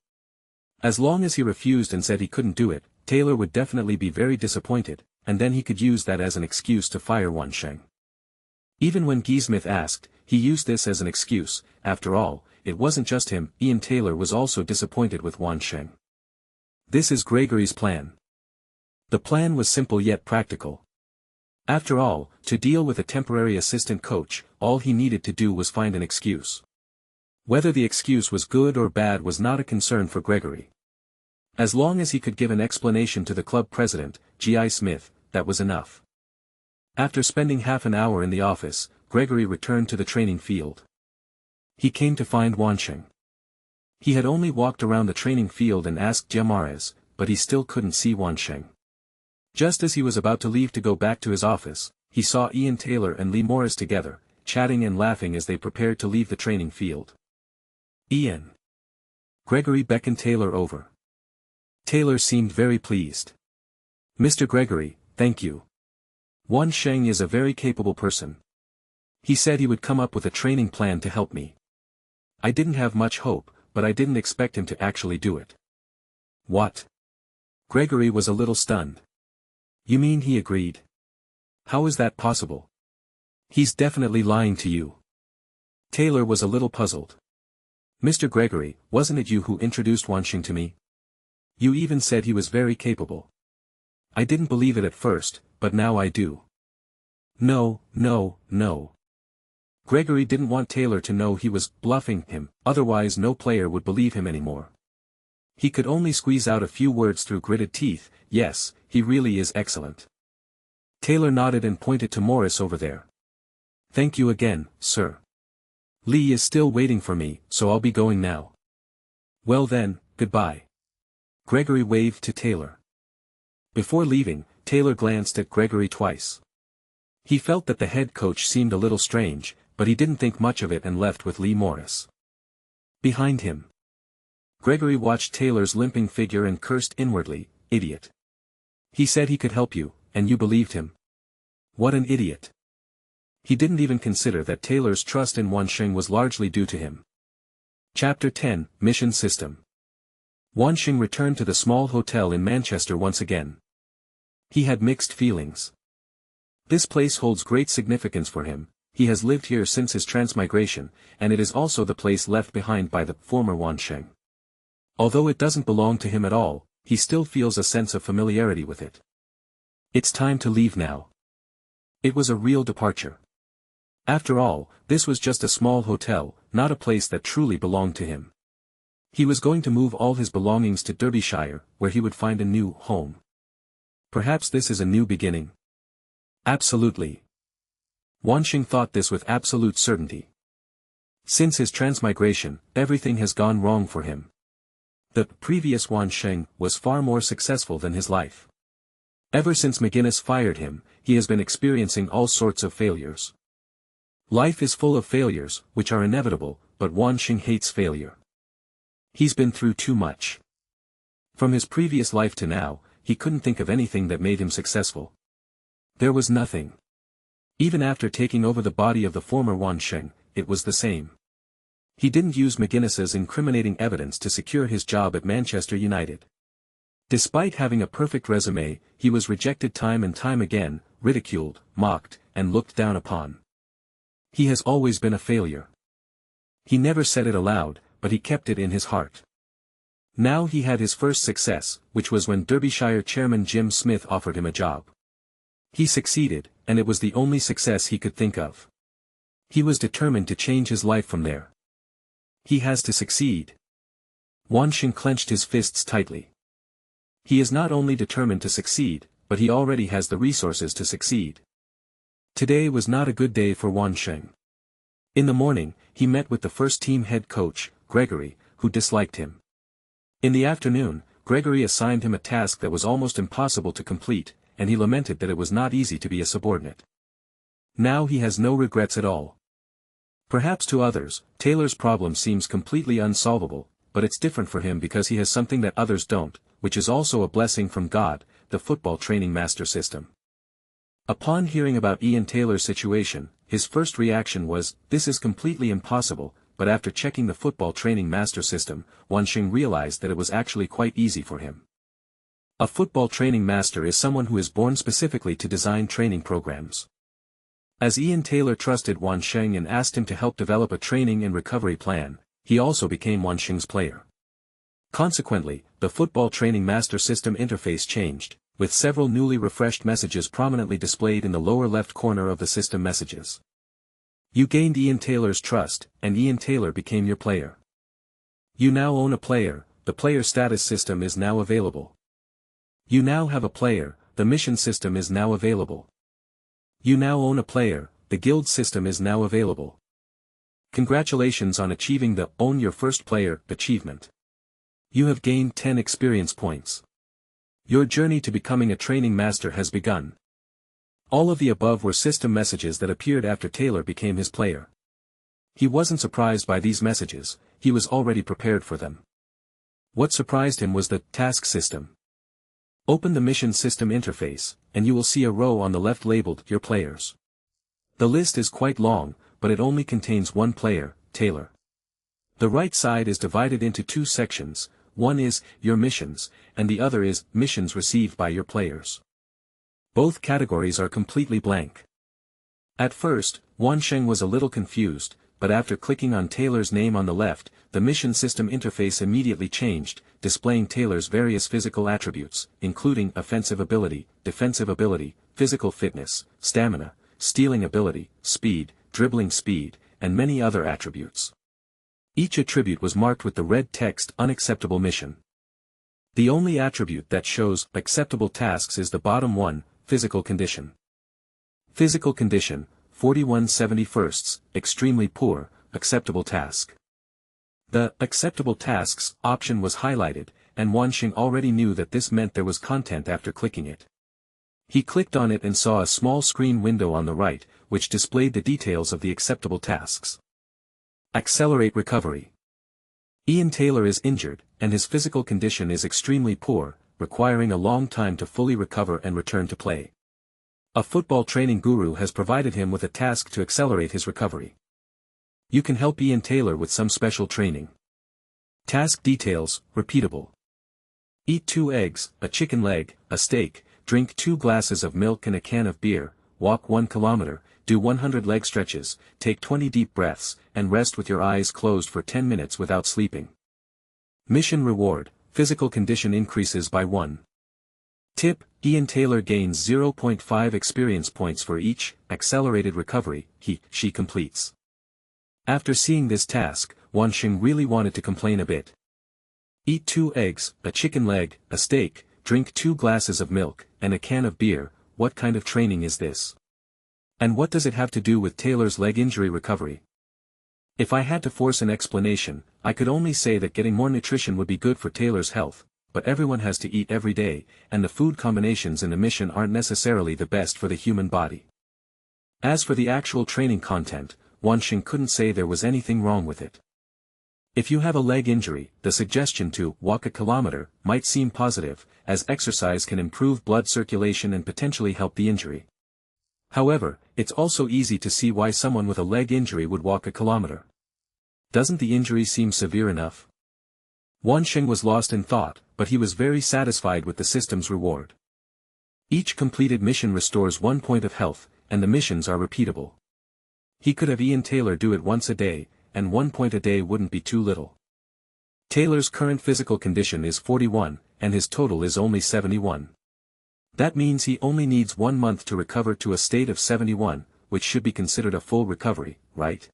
[SPEAKER 2] As long as he refused and said he couldn't do it, Taylor would definitely be very disappointed, and then he could use that as an excuse to fire Wan Sheng. Even when G. Smith asked, he used this as an excuse. After all, it wasn't just him, Ian Taylor was also disappointed with Wan Sheng. This is Gregory's plan. The plan was simple yet practical. After all, to deal with a temporary assistant coach, all he needed to do was find an excuse. Whether the excuse was good or bad was not a concern for Gregory. As long as he could give an explanation to the club president, G.I. Smith, that was enough. After spending half an hour in the office, Gregory returned to the training field. He came to find Wan Sheng. He had only walked around the training field and asked Giamares, but he still couldn't see Wan Sheng. Just as he was about to leave to go back to his office, he saw Ian Taylor and Lee Morris together, chatting and laughing as they prepared to leave the training field. Ian. Gregory beckoned Taylor over. Taylor seemed very pleased. Mr. Gregory, thank you. Wan Sheng is a very capable person. He said he would come up with a training plan to help me. I didn't have much hope, but I didn't expect him to actually do it. What? Gregory was a little stunned. You mean he agreed? How is that possible? He's definitely lying to you. Taylor was a little puzzled. Mr. Gregory, wasn't it you who introduced Wan Sheng to me? You even said he was very capable. I didn't believe it at first, but now I do. No. Gregory didn't want Taylor to know he was bluffing him, otherwise no player would believe him anymore. He could only squeeze out a few words through gritted teeth. Yes, he really is excellent. Taylor nodded and pointed to Morris over there. Thank you again, sir. Lee is still waiting for me, so I'll be going now. Well then, goodbye. Gregory waved to Taylor. Before leaving, Taylor glanced at Gregory twice. He felt that the head coach seemed a little strange, but he didn't think much of it and left with Lee Morris. Behind him, Gregory watched Taylor's limping figure and cursed inwardly, idiot. He said he could help you, and you believed him. What an idiot. He didn't even consider that Taylor's trust in Wan Sheng was largely due to him. Chapter 10, Mission System. Wan Sheng returned to the small hotel in Manchester once again. He had mixed feelings. This place holds great significance for him. He has lived here since his transmigration, and it is also the place left behind by the former Wan Sheng. Although it doesn't belong to him at all, he still feels a sense of familiarity with it. It's time to leave now. It was a real departure. After all, this was just a small hotel, not a place that truly belonged to him. He was going to move all his belongings to Derbyshire, where he would find a new home. Perhaps this is a new beginning. Absolutely. Wan Sheng thought this with absolute certainty. Since his transmigration, everything has gone wrong for him. The previous Wan Sheng was far more successful than his life. Ever since McGinnis fired him, he has been experiencing all sorts of failures. Life is full of failures, which are inevitable, but Wan Sheng hates failure. He's been through too much. From his previous life to now, he couldn't think of anything that made him successful. There was nothing. Even after taking over the body of the former Wan Sheng, it was the same. He didn't use McGinnis's incriminating evidence to secure his job at Manchester United. Despite having a perfect resume, he was rejected time and time again, ridiculed, mocked, and looked down upon. He has always been a failure. He never said it aloud, but he kept it in his heart. Now he had his first success, which was when Derbyshire chairman Jim Smith offered him a job. He succeeded, and it was the only success he could think of. He was determined to change his life from there. He has to succeed. Wan Sheng clenched his fists tightly. He is not only determined to succeed, but he already has the resources to succeed. Today was not a good day for Wan Sheng. In the morning, he met with the first-team head coach, Gregory, who disliked him. In the afternoon, Gregory assigned him a task that was almost impossible to complete, and he lamented that it was not easy to be a subordinate. Now he has no regrets at all. Perhaps to others, Taylor's problem seems completely unsolvable, but it's different for him because he has something that others don't, which is also a blessing from God, the football training master system. Upon hearing about Ian Taylor's situation, his first reaction was, "This is completely impossible," but after checking the football training master system, Wan Sheng realized that it was actually quite easy for him. A football training master is someone who is born specifically to design training programs. As Ian Taylor trusted Wan Sheng and asked him to help develop a training and recovery plan, he also became Wan Sheng's player. Consequently, the football training master system interface changed, with several newly refreshed messages prominently displayed in the lower left corner of the system messages. You gained Ian Taylor's trust, and Ian Taylor became your player. You now own a player, the player status system is now available. You now have a player, the mission system is now available. You now own a player, the guild system is now available. Congratulations on achieving the Own Your First Player achievement. You have gained 10 experience points. Your journey to becoming a training master has begun. All of the above were system messages that appeared after Taylor became his player. He wasn't surprised by these messages, he was already prepared for them. What surprised him was the task system. Open the mission system interface, and you will see a row on the left labeled Your Players. The list is quite long, but it only contains one player, Taylor. The right side is divided into two sections, one is Your Missions, and the other is Missions Received by Your Players. Both categories are completely blank. At first, Wan Sheng was a little confused, but after clicking on Taylor's name on the left, the mission system interface immediately changed, displaying Taylor's various physical attributes, including offensive ability, defensive ability, physical fitness, stamina, stealing ability, speed, dribbling speed, and many other attributes. Each attribute was marked with the red text Unacceptable Mission. The only attribute that shows acceptable tasks is the bottom one, Physical Condition. Physical Condition, 41/71, extremely poor, acceptable task. The acceptable tasks option was highlighted, and Wan Sheng already knew that this meant there was content after clicking it. He clicked on it and saw a small screen window on the right, which displayed the details of the acceptable tasks. Accelerate recovery. Ian Taylor is injured, and his physical condition is extremely poor, requiring a long time to fully recover and return to play. A football training guru has provided him with a task to accelerate his recovery. You can help Ian Taylor with some special training. Task details, repeatable. Eat 2 eggs, a chicken leg, a steak, drink 2 glasses of milk and a can of beer, walk 1 kilometer, do 100 leg stretches, take 20 deep breaths, and rest with your eyes closed for 10 minutes without sleeping. Mission reward, physical condition increases by 1. Tip, Ian Taylor gains 0.5 experience points for each accelerated recovery she completes. After seeing this task, Wan Sheng really wanted to complain a bit. Eat 2 eggs, a chicken leg, a steak, drink 2 glasses of milk, and a can of beer. What kind of training is this? And what does it have to do with Taylor's leg injury recovery? If I had to force an explanation, I could only say that getting more nutrition would be good for Taylor's health, but everyone has to eat every day, and the food combinations in the mission aren't necessarily the best for the human body. As for the actual training content, Wan Sheng couldn't say there was anything wrong with it. If you have a leg injury, the suggestion to walk a kilometer might seem positive, as exercise can improve blood circulation and potentially help the injury. However, it's also easy to see why someone with a leg injury would walk a kilometer. Doesn't the injury seem severe enough? Wan Sheng was lost in thought, but he was very satisfied with the system's reward. Each completed mission restores 1 point of health, and the missions are repeatable. He could have Ian Taylor do it once a day, and 1 point a day wouldn't be too little. Taylor's current physical condition is 41, and his total is only 71. That means he only needs 1 month to recover to a state of 71, which should be considered a full recovery, right?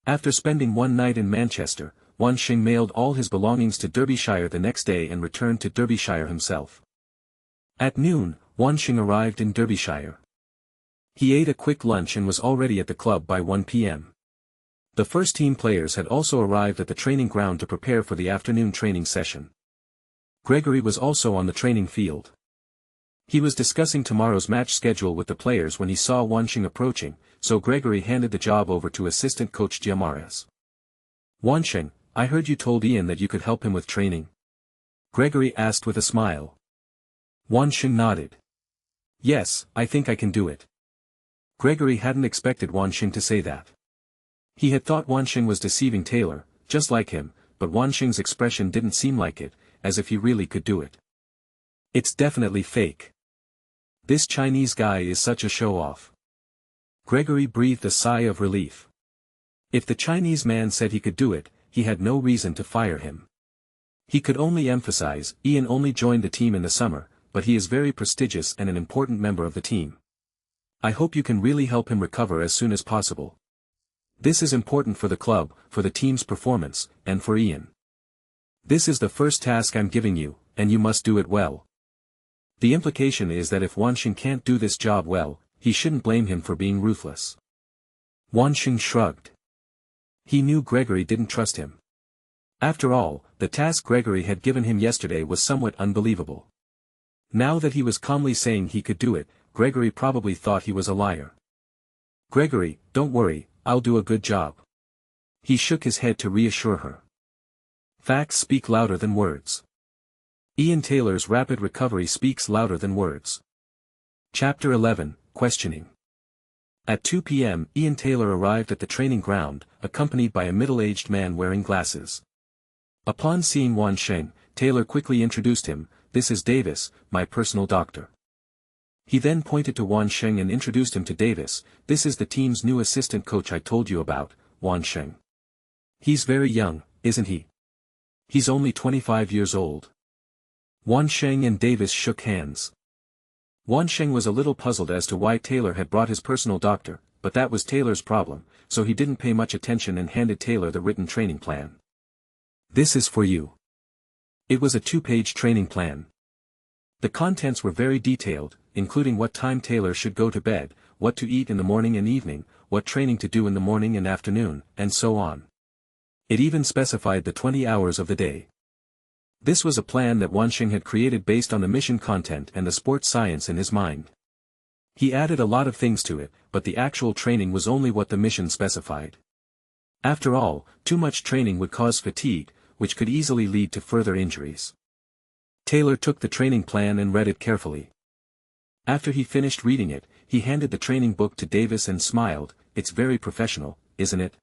[SPEAKER 2] After spending 1 night in Manchester, Wan Sheng mailed all his belongings to Derbyshire the next day and returned to Derbyshire himself. At noon, Wan Sheng arrived in Derbyshire. He ate a quick lunch and was already at the club by 1 p.m. The first team players had also arrived at the training ground to prepare for the afternoon training session. Gregory was also on the training field. He was discussing tomorrow's match schedule with the players when he saw Wan Sheng approaching, so Gregory handed the job over to assistant coach Giamares. Wan Sheng, I heard you told Ian that you could help him with training. Gregory asked with a smile. Wan Sheng nodded. Yes, I think I can do it. Gregory hadn't expected Wan Sheng to say that. He had thought Wan Sheng was deceiving Taylor, just like him, but Wan Sheng's expression didn't seem like it, as if he really could do it. It's definitely fake. This Chinese guy is such a show-off. Gregory breathed a sigh of relief. If the Chinese man said he could do it, he had no reason to fire him. He could only emphasize, Ian only joined the team in the summer, but he is very prestigious and an important member of the team. I hope you can really help him recover as soon as possible. This is important for the club, for the team's performance, and for Ian. This is the first task I'm giving you, and you must do it well. The implication is that if Wan Sheng can't do this job well, he shouldn't blame him for being ruthless. Wan Sheng shrugged. He knew Gregory didn't trust him. After all, the task Gregory had given him yesterday was somewhat unbelievable. Now that he was calmly saying he could do it, Gregory probably thought he was a liar. Gregory, don't worry, I'll do a good job. He shook his head to reassure her. Facts speak louder than words. Ian Taylor's rapid recovery speaks louder than words. Chapter 11, Questioning. At 2 p.m. Ian Taylor arrived at the training ground, accompanied by a middle-aged man wearing glasses. Upon seeing Wan Sheng, Taylor quickly introduced him, "This is Davis, my personal doctor." He then pointed to Wan Sheng and introduced him to Davis, "This is the team's new assistant coach I told you about, Wan Sheng. He's very young, isn't he? He's only 25 years old." Wan Sheng and Davis shook hands. Wan Sheng was a little puzzled as to why Taylor had brought his personal doctor, but that was Taylor's problem, so he didn't pay much attention and handed Taylor the written training plan. "This is for you." It was a 2-page training plan. The contents were very detailed, including what time Taylor should go to bed, what to eat in the morning and evening, what training to do in the morning and afternoon, and so on. It even specified the 20 hours of the day. This was a plan that Wan Sheng had created based on the mission content and the sports science in his mind. He added a lot of things to it, but the actual training was only what the mission specified. After all, too much training would cause fatigue, which could easily lead to further injuries. Taylor took the training plan and read it carefully. After he finished reading it, he handed the training book to Davis and smiled. "It's very professional, isn't it?"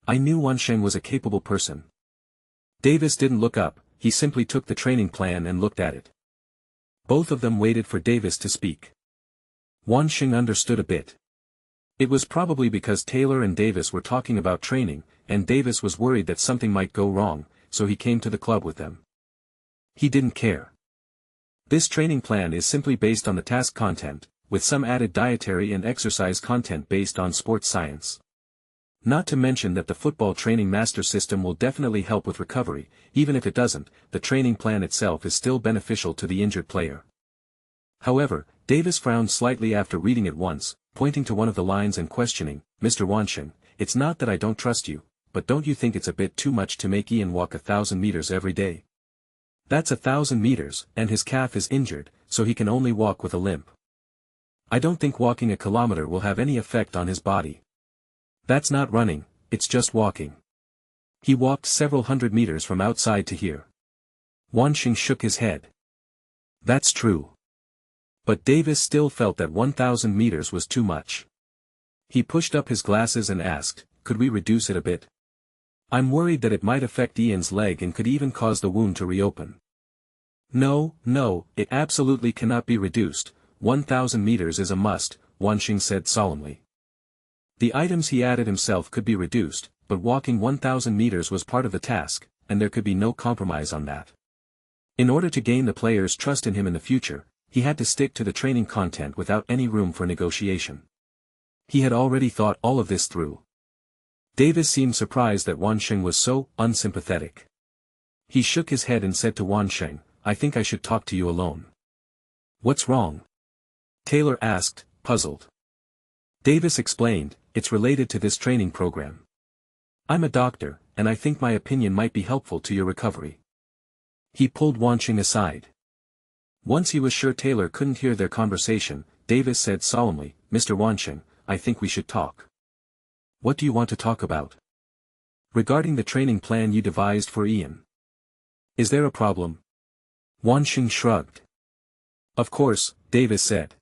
[SPEAKER 2] I knew Wan Sheng was a capable person. Davis didn't look up, he simply took the training plan and looked at it. Both of them waited for Davis to speak. Wan Sheng understood a bit. It was probably because Taylor and Davis were talking about training, and Davis was worried that something might go wrong, so he came to the club with them. He didn't care. This training plan is simply based on the task content, with some added dietary and exercise content based on sports science. Not to mention that the football training master system will definitely help with recovery. Even if it doesn't, the training plan itself is still beneficial to the injured player. However, Davis frowned slightly after reading it once, pointing to one of the lines and questioning, "Mr. Wan Sheng, it's not that I don't trust you, but don't you think it's a bit too much to make Ian walk 1,000 meters every day? That's 1,000 meters, and his calf is injured, so he can only walk with a limp. I don't think walking a kilometer will have any effect on his body. That's not running, it's just walking." He walked several hundred meters from outside to here. Wan Sheng shook his head. That's true. But Davis still felt that 1,000 meters was too much. He pushed up his glasses and asked, "Could we reduce it a bit? I'm worried that it might affect Ian's leg and could even cause the wound to reopen." No, it absolutely cannot be reduced. 1,000 meters is a must," Wan Sheng said solemnly. The items he added himself could be reduced, but walking 1,000 meters was part of the task, and there could be no compromise on that. In order to gain the players' trust in him in the future, he had to stick to the training content without any room for negotiation. He had already thought all of this through. Davis seemed surprised that Wan Sheng was so unsympathetic. He shook his head and said to Wan Sheng, "I think I should talk to you alone." "What's wrong?" Taylor asked, puzzled. Davis explained, "It's related to this training program. I'm a doctor, and I think my opinion might be helpful to your recovery." He pulled Wan Sheng aside. Once he was sure Taylor couldn't hear their conversation, Davis said solemnly, "Mr. Wan Sheng, I think we should talk." "What do you want to talk about?" "Regarding the training plan you devised for Ian. Is there a problem?" Wan Sheng shrugged. "Of course," Davis said.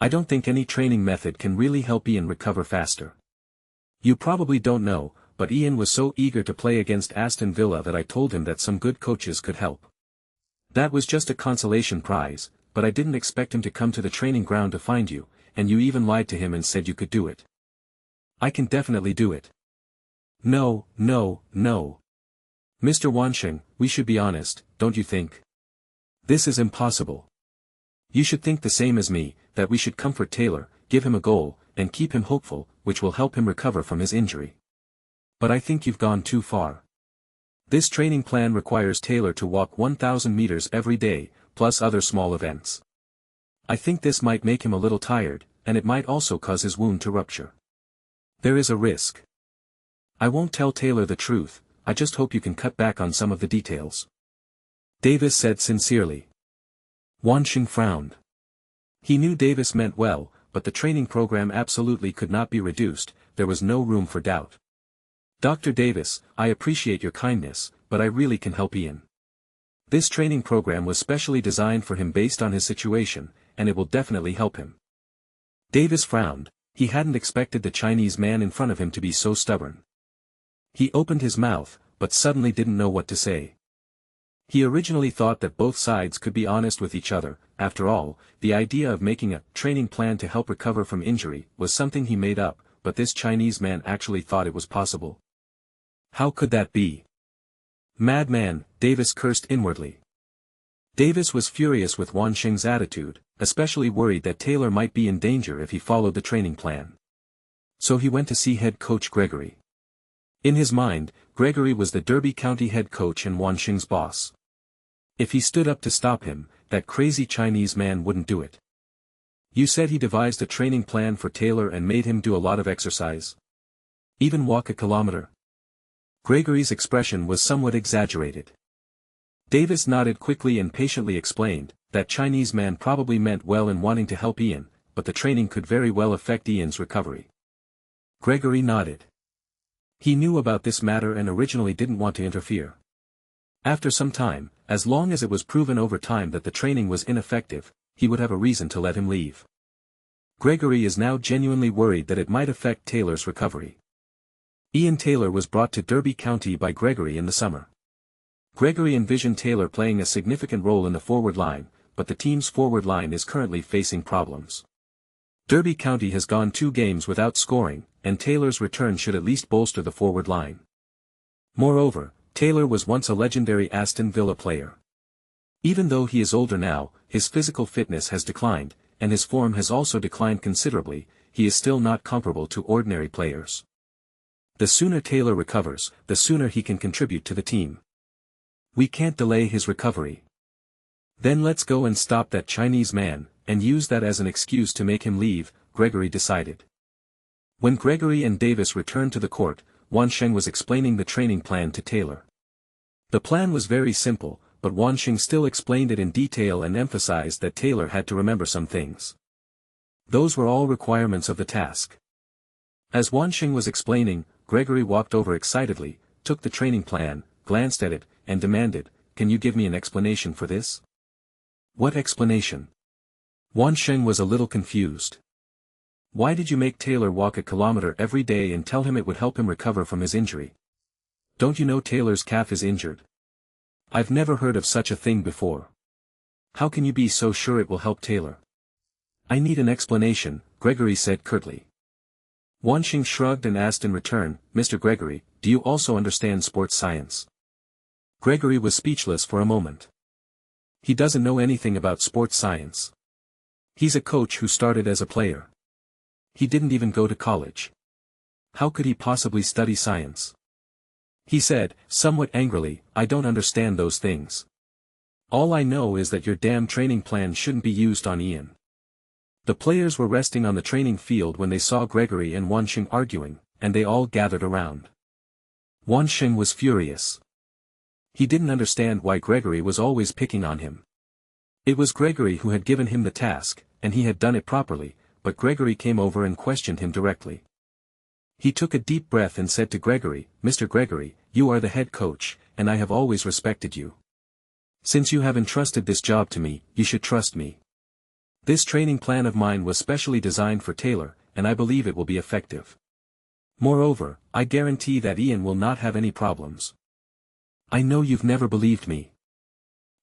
[SPEAKER 2] "I don't think any training method can really help Ian recover faster. You probably don't know, but Ian was so eager to play against Aston Villa that I told him that some good coaches could help. That was just a consolation prize, but I didn't expect him to come to the training ground to find you, and you even lied to him and said you could do it." "I can definitely do it." No. "Mr. Wan Sheng, we should be honest, don't you think? This is impossible. You should think the same as me, that we should comfort Taylor, give him a goal, and keep him hopeful, which will help him recover from his injury. But I think you've gone too far. This training plan requires Taylor to walk 1,000 meters every day, plus other small events. I think this might make him a little tired, and it might also cause his wound to rupture. There is a risk. I won't tell Taylor the truth, I just hope you can cut back on some of the details," Davis said sincerely. Wan Sheng frowned. He knew Davis meant well, but the training program absolutely could not be reduced, there was no room for doubt. "Dr. Davis, I appreciate your kindness, but I really can help Ian. This training program was specially designed for him based on his situation, and it will definitely help him." Davis frowned, he hadn't expected the Chinese man in front of him to be so stubborn. He opened his mouth, but suddenly didn't know what to say. He originally thought that both sides could be honest with each other. After all, the idea of making a training plan to help recover from injury was something he made up, but this Chinese man actually thought it was possible. How could that be? "Madman," Davis cursed inwardly. Davis was furious with Wan Sheng's attitude, especially worried that Taylor might be in danger if he followed the training plan. So he went to see head coach Gregory. In his mind, Gregory was the Derby County head coach and Wan Sheng's boss. If he stood up to stop him, that crazy Chinese man wouldn't do it. "You said he devised a training plan for Taylor and made him do a lot of exercise? Even walk a kilometer?" Gregory's expression was somewhat exaggerated. Davis nodded quickly and patiently explained, that Chinese man probably meant well in wanting to help Ian, but the training could very well affect Ian's recovery. Gregory nodded. He knew about this matter and originally didn't want to interfere. After some time, as long as it was proven over time that the training was ineffective, he would have a reason to let him leave. Gregory is now genuinely worried that it might affect Taylor's recovery. Ian Taylor was brought to Derby County by Gregory in the summer. Gregory envisioned Taylor playing a significant role in the forward line, but the team's forward line is currently facing problems. Derby County has gone 2 games without scoring, and Taylor's return should at least bolster the forward line. Moreover, Taylor was once a legendary Aston Villa player. Even though he is older now, his physical fitness has declined, and his form has also declined considerably. He is still not comparable to ordinary players. The sooner Taylor recovers, the sooner he can contribute to the team. We can't delay his recovery. Then let's go and stop that Chinese man, and use that as an excuse to make him leave, Gregory decided. When Gregory and Davis returned to the court, Wan Sheng was explaining the training plan to Taylor. The plan was very simple, but Wan Sheng still explained it in detail and emphasized that Taylor had to remember some things. Those were all requirements of the task. As Wan Sheng was explaining, Gregory walked over excitedly, took the training plan, glanced at it, and demanded, "Can you give me an explanation for this?" "What explanation?" Wan Sheng was a little confused. "Why did you make Taylor walk a kilometer every day and tell him it would help him recover from his injury? Don't you know Taylor's calf is injured? I've never heard of such a thing before. How can you be so sure it will help Taylor?" "I need an explanation," Gregory said curtly. Wan Sheng shrugged and asked in return, "Mr. Gregory, do you also understand sports science?" Gregory was speechless for a moment. He doesn't know anything about sports science. He's a coach who started as a player. He didn't even go to college. How could he possibly study science? He said, somewhat angrily, "I don't understand those things. All I know is that your damn training plan shouldn't be used on Ian." The players were resting on the training field when they saw Gregory and Wan Sheng arguing, and they all gathered around. Wan Sheng was furious. He didn't understand why Gregory was always picking on him. It was Gregory who had given him the task, and he had done it properly, but Gregory came over and questioned him directly. He took a deep breath and said to Gregory, "Mr. Gregory, you are the head coach, and I have always respected you. Since you have entrusted this job to me, you should trust me. This training plan of mine was specially designed for Taylor, and I believe it will be effective. Moreover, I guarantee that Ian will not have any problems." "I know you've never believed me.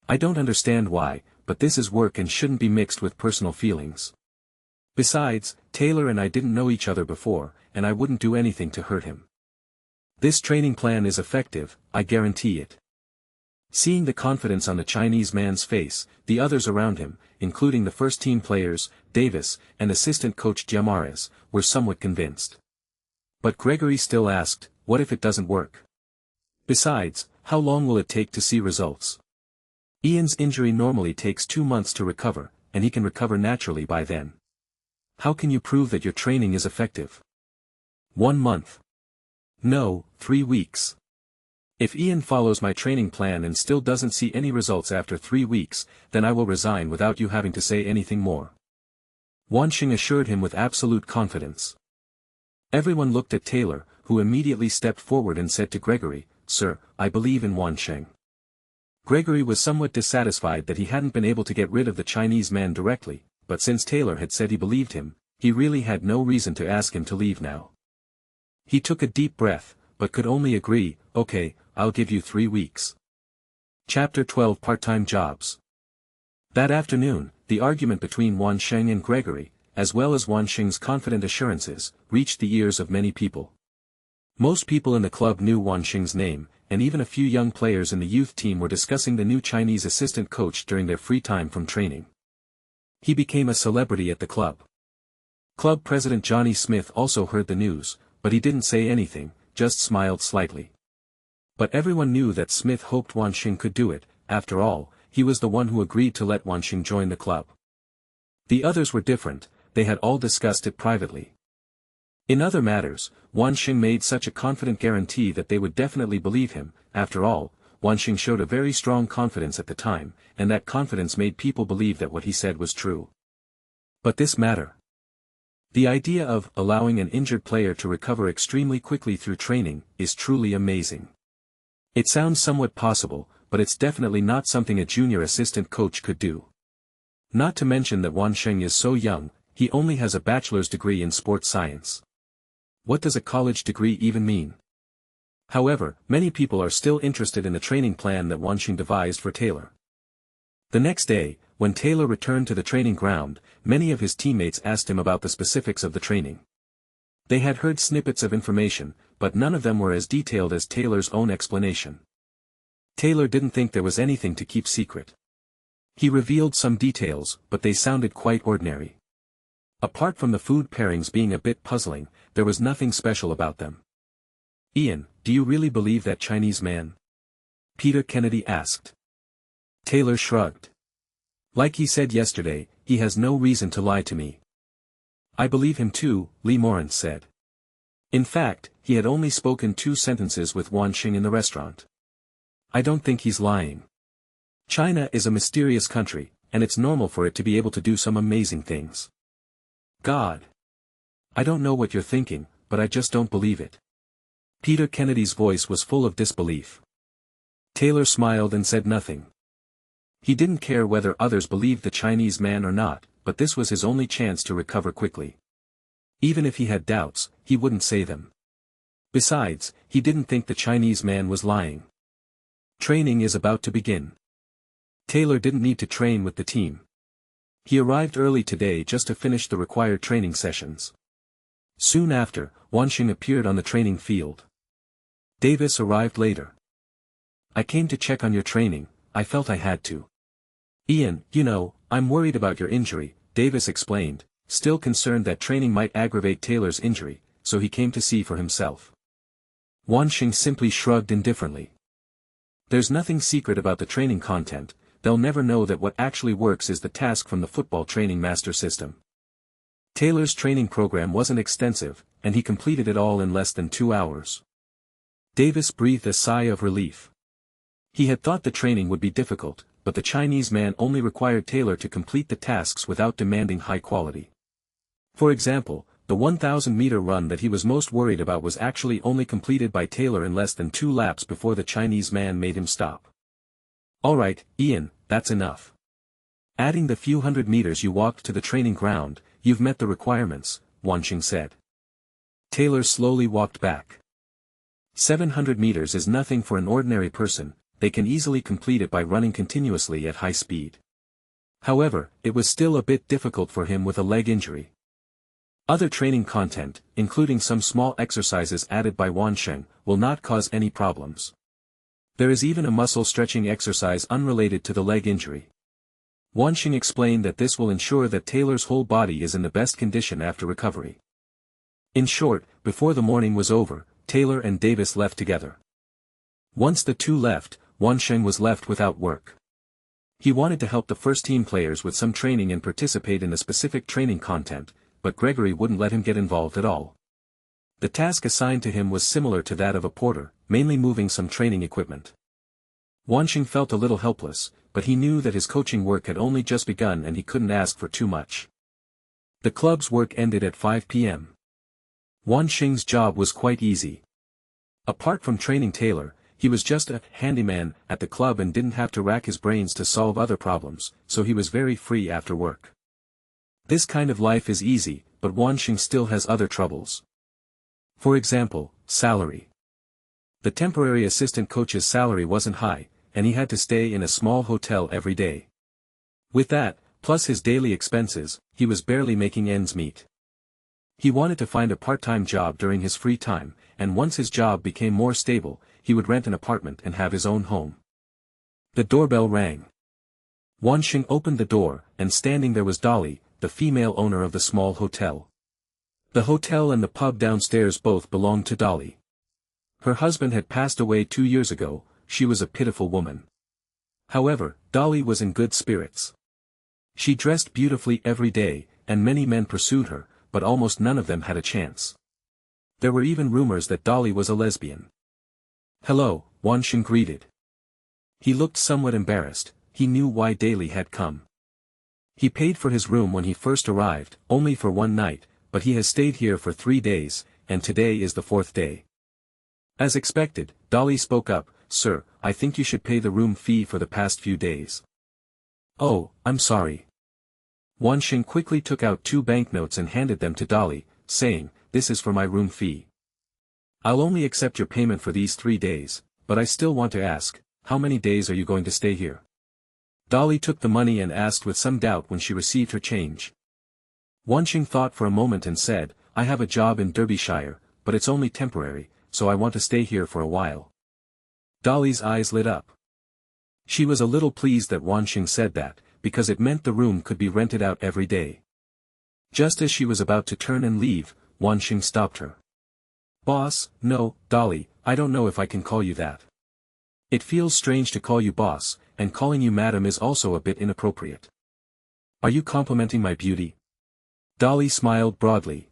[SPEAKER 2] I don't understand why, but this is work and shouldn't be mixed with personal feelings. Besides, Taylor and I didn't know each other before, and I wouldn't do anything to hurt him. This training plan is effective, I guarantee it." Seeing the confidence on the Chinese man's face, the others around him, including the first-team players, Davis, and assistant coach Giamares, were somewhat convinced. But Gregory still asked, "What if it doesn't work? Besides, how long will it take to see results? Ian's injury normally takes 2 months to recover, and he can recover naturally by then. How can you prove that your training is effective?" 1 month. No, 3 weeks. If Ian follows my training plan and still doesn't see any results after 3 weeks, then I will resign without you having to say anything more. Wan Sheng assured him with absolute confidence. Everyone looked at Taylor, who immediately stepped forward and said to Gregory, "Sir, I believe in Wan Sheng." Gregory was somewhat dissatisfied that he hadn't been able to get rid of the Chinese man directly, but since Taylor had said he believed him, he really had no reason to ask him to leave now. He took a deep breath, but could only agree, "Okay, I'll give you 3 weeks." Chapter 12 Part-Time Jobs. That afternoon, the argument between Wan Sheng and Gregory, as well as Wan Sheng's confident assurances, reached the ears of many people. Most people in the club knew Wan Sheng's name, and even a few young players in the youth team were discussing the new Chinese assistant coach during their free time from training. He became a celebrity at the club. Club president Johnny Smith also heard the news, but he didn't say anything, just smiled slightly. But everyone knew that Smith hoped Wan Sheng could do it. After all, he was the one who agreed to let Wan Sheng join the club. The others were different, they had all discussed it privately. In other matters, Wan Sheng made such a confident guarantee that they would definitely believe him. After all, Wan Sheng showed a very strong confidence at the time, and that confidence made people believe that what he said was true. But this matter. The idea of allowing an injured player to recover extremely quickly through training is truly amazing. It sounds somewhat possible, but it's definitely not something a junior assistant coach could do. Not to mention that Wan Sheng is so young, he only has a bachelor's degree in sports science. What does a college degree even mean? However, many people are still interested in the training plan that Wan Sheng devised for Taylor. The next day, when Taylor returned to the training ground, many of his teammates asked him about the specifics of the training. They had heard snippets of information, but none of them were as detailed as Taylor's own explanation. Taylor didn't think there was anything to keep secret. He revealed some details, but they sounded quite ordinary. Apart from the food pairings being a bit puzzling, there was nothing special about them. "Ian, do you really believe that Chinese man?" Peter Kennedy asked. Taylor shrugged. "Like he said yesterday, he has no reason to lie to me." "I believe him too," Lee Morant said. In fact, he had only spoken 2 sentences with Wan Sheng in the restaurant. "I don't think he's lying. China is a mysterious country, and it's normal for it to be able to do some amazing things. God. I don't know what you're thinking, but I just don't believe it." Peter Kennedy's voice was full of disbelief. Taylor smiled and said nothing. He didn't care whether others believed the Chinese man or not, but this was his only chance to recover quickly. Even if he had doubts, he wouldn't say them. Besides, he didn't think the Chinese man was lying. Training is about to begin. Taylor didn't need to train with the team. He arrived early today just to finish the required training sessions. Soon after, Wan Sheng appeared on the training field. Davis arrived later. "I came to check on your training, I felt I had to." "Ian, I'm worried about your injury," Davis explained, still concerned that training might aggravate Taylor's injury, so he came to see for himself. Wan Sheng simply shrugged indifferently. "There's nothing secret about the training content, they'll never know that what actually works is the task from the football training master system." Taylor's training program wasn't extensive, and he completed it all in less than 2 hours. Davis breathed a sigh of relief. He had thought the training would be difficult, but the Chinese man only required Taylor to complete the tasks without demanding high quality. For example, the 1,000-meter run that he was most worried about was actually only completed by Taylor in less than 2 laps before the Chinese man made him stop. "All right, Ian, that's enough. Adding the few hundred meters you walked to the training ground, you've met the requirements," Wan Sheng said. Taylor slowly walked back. 700 meters is nothing for an ordinary person, they can easily complete it by running continuously at high speed. However, it was still a bit difficult for him with a leg injury. Other training content, including some small exercises added by Wan Sheng, will not cause any problems. There is even a muscle stretching exercise unrelated to the leg injury. Wan Sheng explained that this will ensure that Taylor's whole body is in the best condition after recovery. In short, before the morning was over, Taylor and Davis left together. Once the two left, Wan Sheng was left without work. He wanted to help the first-team players with some training and participate in the specific training content, but Gregory wouldn't let him get involved at all. The task assigned to him was similar to that of a porter, mainly moving some training equipment. Wan Sheng felt a little helpless, but he knew that his coaching work had only just begun and he couldn't ask for too much. The club's work ended at 5 p.m. Wan Sheng's job was quite easy. Apart from training Taylor, he was just a handyman at the club and didn't have to rack his brains to solve other problems, so he was very free after work. This kind of life is easy, but Wan Sheng still has other troubles. For example, salary. The temporary assistant coach's salary wasn't high, and he had to stay in a small hotel every day. With that, plus his daily expenses, he was barely making ends meet. He wanted to find a part-time job during his free time, and once his job became more stable, he would rent an apartment and have his own home. The doorbell rang. Wan Sheng opened the door, and standing there was Dolly, the female owner of the small hotel. The hotel and the pub downstairs both belonged to Dolly. Her husband had passed away 2 years ago, she was a pitiful woman. However, Dolly was in good spirits. She dressed beautifully every day, and many men pursued her, but almost none of them had a chance. There were even rumors that Dolly was a lesbian. "Hello," Wan Sheng greeted. He looked somewhat embarrassed, he knew why Daly had come. He paid for his room when he first arrived, only for 1 night, but he has stayed here for 3 days, and today is the 4th day. As expected, Dolly spoke up, "Sir, I think you should pay the room fee for the past few days." "Oh, I'm sorry. Wan Sheng quickly took out 2 banknotes and handed them to Dolly, saying, "This is for my room fee. I'll only accept your payment for these 3 days, but I still want to ask, how many days are you going to stay here?" Dolly took the money and asked with some doubt when she received her change. Wan Sheng thought for a moment and said, "I have a job in Derbyshire, but it's only temporary, so I want to stay here for a while." Dolly's eyes lit up. She was a little pleased that Wan Sheng said that, because it meant the room could be rented out every day. Just as she was about to turn and leave, Wan Sheng stopped her. "Boss, no, Dolly, I don't know if I can call you that. It feels strange to call you boss, and calling you madam is also a bit inappropriate. Are you complimenting my beauty?" Dolly smiled broadly.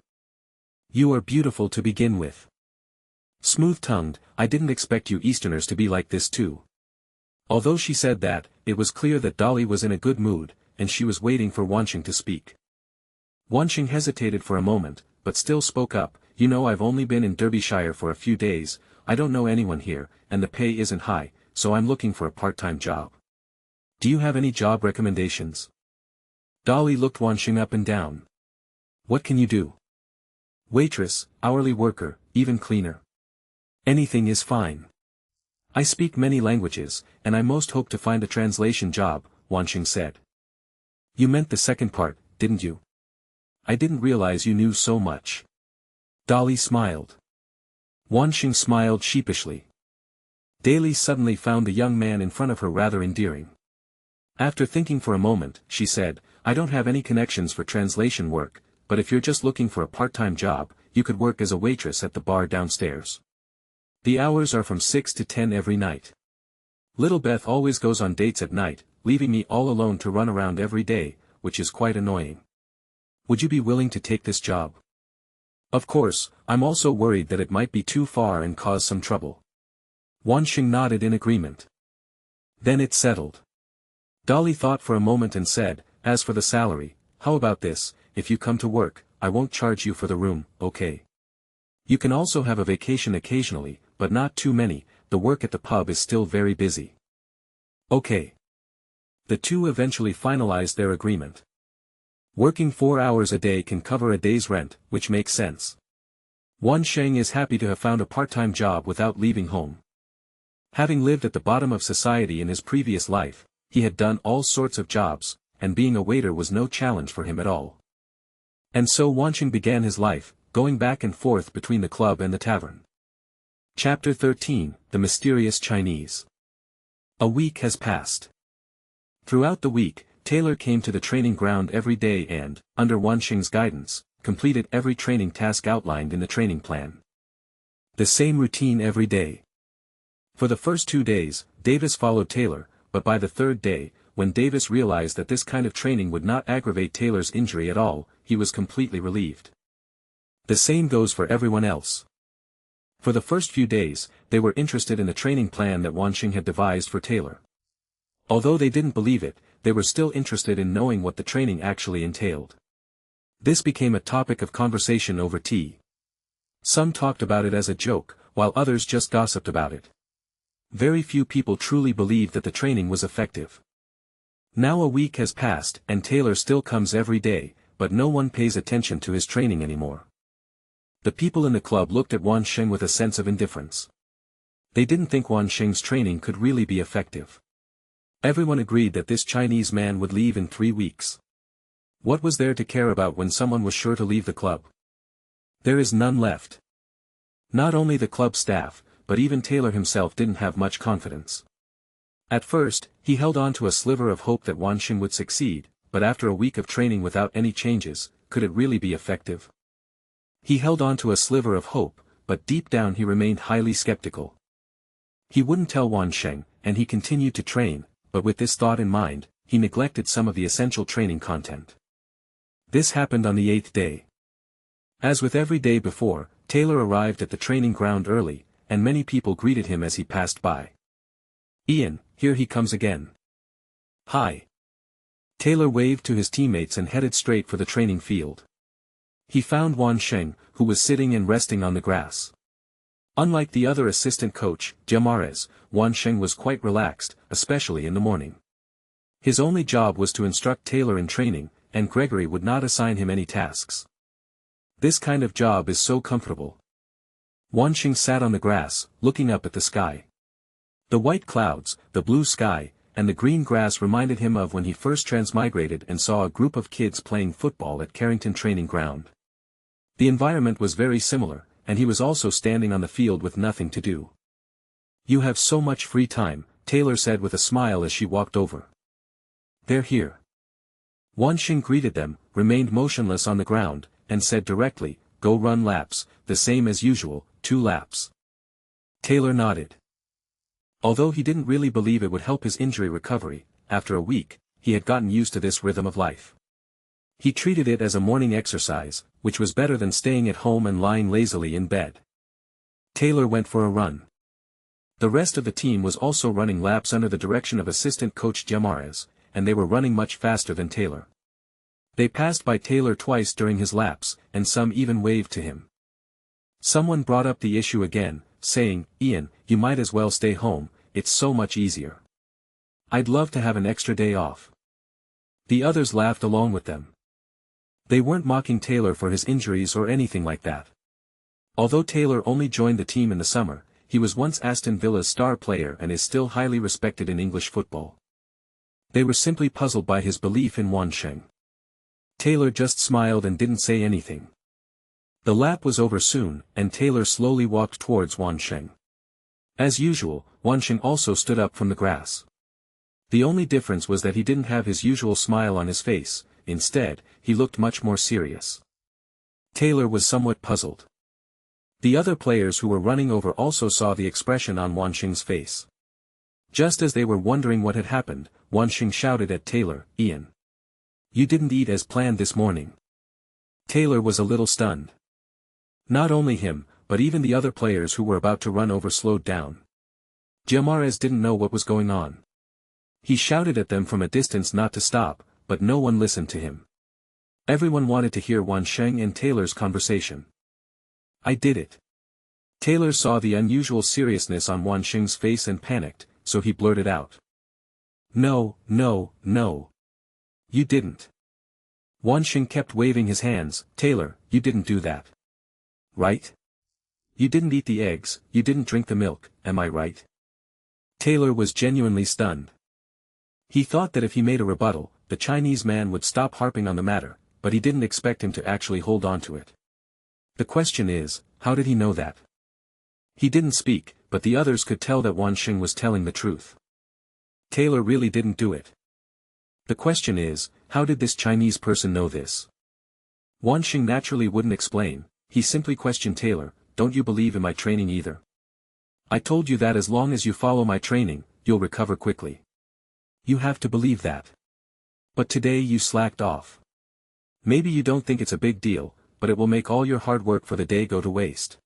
[SPEAKER 2] "You are beautiful to begin with. Smooth-tongued, I didn't expect you Easterners to be like this too." Although she said that, it was clear that Dolly was in a good mood, and she was waiting for Wan Sheng to speak. Wan Sheng hesitated for a moment, but still spoke up, "You know, I've only been in Derbyshire for a few days, I don't know anyone here, and the pay isn't high, so I'm looking for a part-time job. Do you have any job recommendations?" Dolly looked Wan Sheng up and down. "What can you do?" "Waitress, hourly worker, even cleaner. Anything is fine. I speak many languages, and I most hope to find a translation job," Wan Sheng said. "You meant the second part, didn't you? I didn't realize you knew so much." Dolly smiled. Wan Sheng smiled sheepishly. Daly suddenly found the young man in front of her rather endearing. After thinking for a moment, she said, "I don't have any connections for translation work, but if you're just looking for a part-time job, you could work as a waitress at the bar downstairs. The hours are from 6 to 10 every night. Little Beth always goes on dates at night, leaving me all alone to run around every day, which is quite annoying. Would you be willing to take this job? Of course, I'm also worried that it might be too far and cause some trouble." Wan Sheng nodded in agreement. Then it's settled. Dolly thought for a moment and said, "As for the salary, how about this, if you come to work, I won't charge you for the room, okay? You can also have a vacation occasionally, but not too many, the work at the pub is still very busy." "Okay." The two eventually finalized their agreement. Working 4 hours a day can cover a day's rent, which makes sense. Wan Sheng is happy to have found a part-time job without leaving home. Having lived at the bottom of society in his previous life, he had done all sorts of jobs, and being a waiter was no challenge for him at all. And so Wan Sheng began his life, going back and forth between the club and the tavern. Chapter 13, The Mysterious Chinese. A week has passed. Throughout the week, Taylor came to the training ground every day and, under Wan Sheng's guidance, completed every training task outlined in the training plan. The same routine every day. For the first 2 days, Davis followed Taylor, but by the 3rd day, when Davis realized that this kind of training would not aggravate Taylor's injury at all, he was completely relieved. The same goes for everyone else. For the first few days, they were interested in the training plan that Wan Sheng had devised for Taylor. Although they didn't believe it, they were still interested in knowing what the training actually entailed. This became a topic of conversation over tea. Some talked about it as a joke, while others just gossiped about it. Very few people truly believed that the training was effective. Now a week has passed and Taylor still comes every day, but no one pays attention to his training anymore. The people in the club looked at Wan Sheng with a sense of indifference. They didn't think Wan Sheng's training could really be effective. Everyone agreed that this Chinese man would leave in 3 weeks. What was there to care about when someone was sure to leave the club? There is none left. Not only the club staff, but even Taylor himself didn't have much confidence. At first, he held on to a sliver of hope that Wan Sheng would succeed, but after a week of training without any changes, could it really be effective? He held on to a sliver of hope, but deep down he remained highly skeptical. He wouldn't tell Wan Sheng, and he continued to train, but with this thought in mind, he neglected some of the essential training content. This happened on the 8th day. As with every day before, Taylor arrived at the training ground early, and many people greeted him as he passed by. "Ian, here he comes again." "Hi." Taylor waved to his teammates and headed straight for the training field. He found Wan Sheng, who was sitting and resting on the grass. Unlike the other assistant coach, Jamares, Wan Sheng was quite relaxed, especially in the morning. His only job was to instruct Taylor in training, and Gregory would not assign him any tasks. This kind of job is so comfortable. Wan Sheng sat on the grass, looking up at the sky. The white clouds, the blue sky, and the green grass reminded him of when he first transmigrated and saw a group of kids playing football at Carrington Training Ground. The environment was very similar, and he was also standing on the field with nothing to do. "You have so much free time," Taylor said with a smile as she walked over. "They're here." Wan Sheng greeted them, remained motionless on the ground, and said directly, "Go run laps, the same as usual, 2 laps." Taylor nodded. Although he didn't really believe it would help his injury recovery, after a week, he had gotten used to this rhythm of life. He treated it as a morning exercise, which was better than staying at home and lying lazily in bed. Taylor went for a run. The rest of the team was also running laps under the direction of assistant coach Giamares, and they were running much faster than Taylor. They passed by Taylor twice during his laps, and some even waved to him. Someone brought up the issue again, saying, "Ian, you might as well stay home, it's so much easier. I'd love to have an extra day off." The others laughed along with them. They weren't mocking Taylor for his injuries or anything like that. Although Taylor only joined the team in the summer, he was once Aston Villa's star player and is still highly respected in English football. They were simply puzzled by his belief in Wan Sheng. Taylor just smiled and didn't say anything. The lap was over soon, and Taylor slowly walked towards Wan Sheng. As usual, Wan Sheng also stood up from the grass. The only difference was that he didn't have his usual smile on his face, instead, he looked much more serious. Taylor was somewhat puzzled. The other players who were running over also saw the expression on Wan Sheng's face. Just as they were wondering what had happened, Wan Sheng shouted at Taylor, "Ian! You didn't eat as planned this morning." Taylor was a little stunned. Not only him, but even the other players who were about to run over slowed down. Giamares didn't know what was going on. He shouted at them from a distance not to stop, but no one listened to him. Everyone wanted to hear Wan Sheng and Taylor's conversation. "I did it." Taylor saw the unusual seriousness on Wan Sheng's face and panicked, so he blurted out. "No, no, no. You didn't." Wan Sheng kept waving his hands. "Taylor, you didn't do that. Right? You didn't eat the eggs, you didn't drink the milk, am I right?" Taylor was genuinely stunned. He thought that if he made a rebuttal, the Chinese man would stop harping on the matter, but he didn't expect him to actually hold on to it. The question is, how did he know that? He didn't speak, but the others could tell that Wan Sheng was telling the truth. Taylor really didn't do it. The question is, how did this Chinese person know this? Wan Sheng naturally wouldn't explain. He simply questioned Taylor, "Don't you believe in my training either? I told you that as long as you follow my training, you'll recover quickly. You have to believe that. But today you slacked off. Maybe you don't think it's a big deal, but it will make all your hard work for the day go to waste.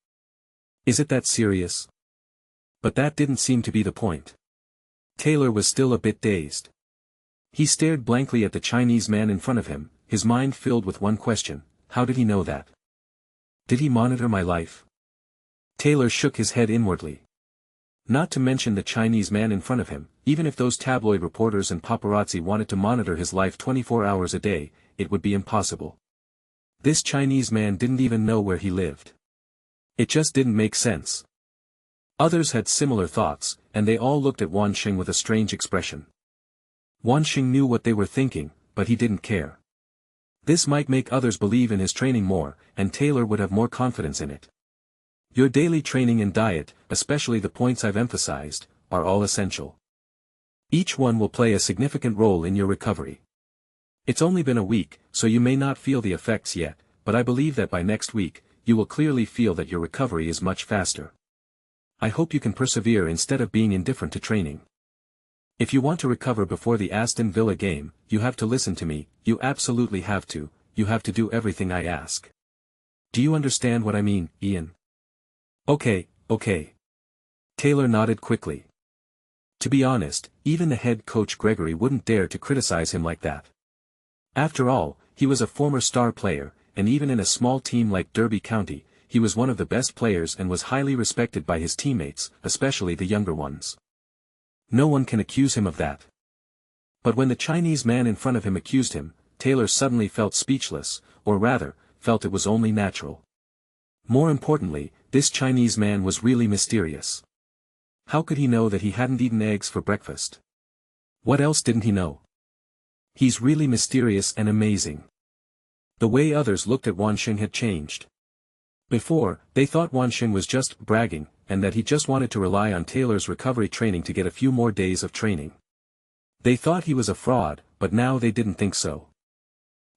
[SPEAKER 2] Is it that serious?" But that didn't seem to be the point. Taylor was still a bit dazed. He stared blankly at the Chinese man in front of him, his mind filled with one question: how did he know that? Did he monitor my life? Taylor shook his head inwardly. Not to mention the Chinese man in front of him, even if those tabloid reporters and paparazzi wanted to monitor his life 24 hours a day, it would be impossible. This Chinese man didn't even know where he lived. It just didn't make sense. Others had similar thoughts, and they all looked at Wan Sheng with a strange expression. Wan Sheng knew what they were thinking, but he didn't care. This might make others believe in his training more, and Taylor would have more confidence in it. Your daily training and diet, especially the points I've emphasized, are all essential. Each one will play a significant role in your recovery. It's only been a week, so you may not feel the effects yet, but I believe that by next week, you will clearly feel that your recovery is much faster. I hope you can persevere instead of being indifferent to training. If you want to recover before the Aston Villa game, you have to listen to me, you absolutely have to, you have to do everything I ask. Do you understand what I mean, Ian? Okay. Taylor nodded quickly. To be honest, even the head coach Gregory wouldn't dare to criticize him like that. After all, he was a former star player, and even in a small team like Derby County, he was one of the best players and was highly respected by his teammates, especially the younger ones. No one can accuse him of that. But when the Chinese man in front of him accused him, Taylor suddenly felt speechless, or rather, felt it was only natural. More importantly, this Chinese man was really mysterious. How could he know that he hadn't eaten eggs for breakfast? What else didn't he know? He's really mysterious and amazing. The way others looked at Wan Sheng had changed. Before, they thought Wan Sheng was just bragging, and that he just wanted to rely on Taylor's recovery training to get a few more days of training. They thought he was a fraud, but now they didn't think so.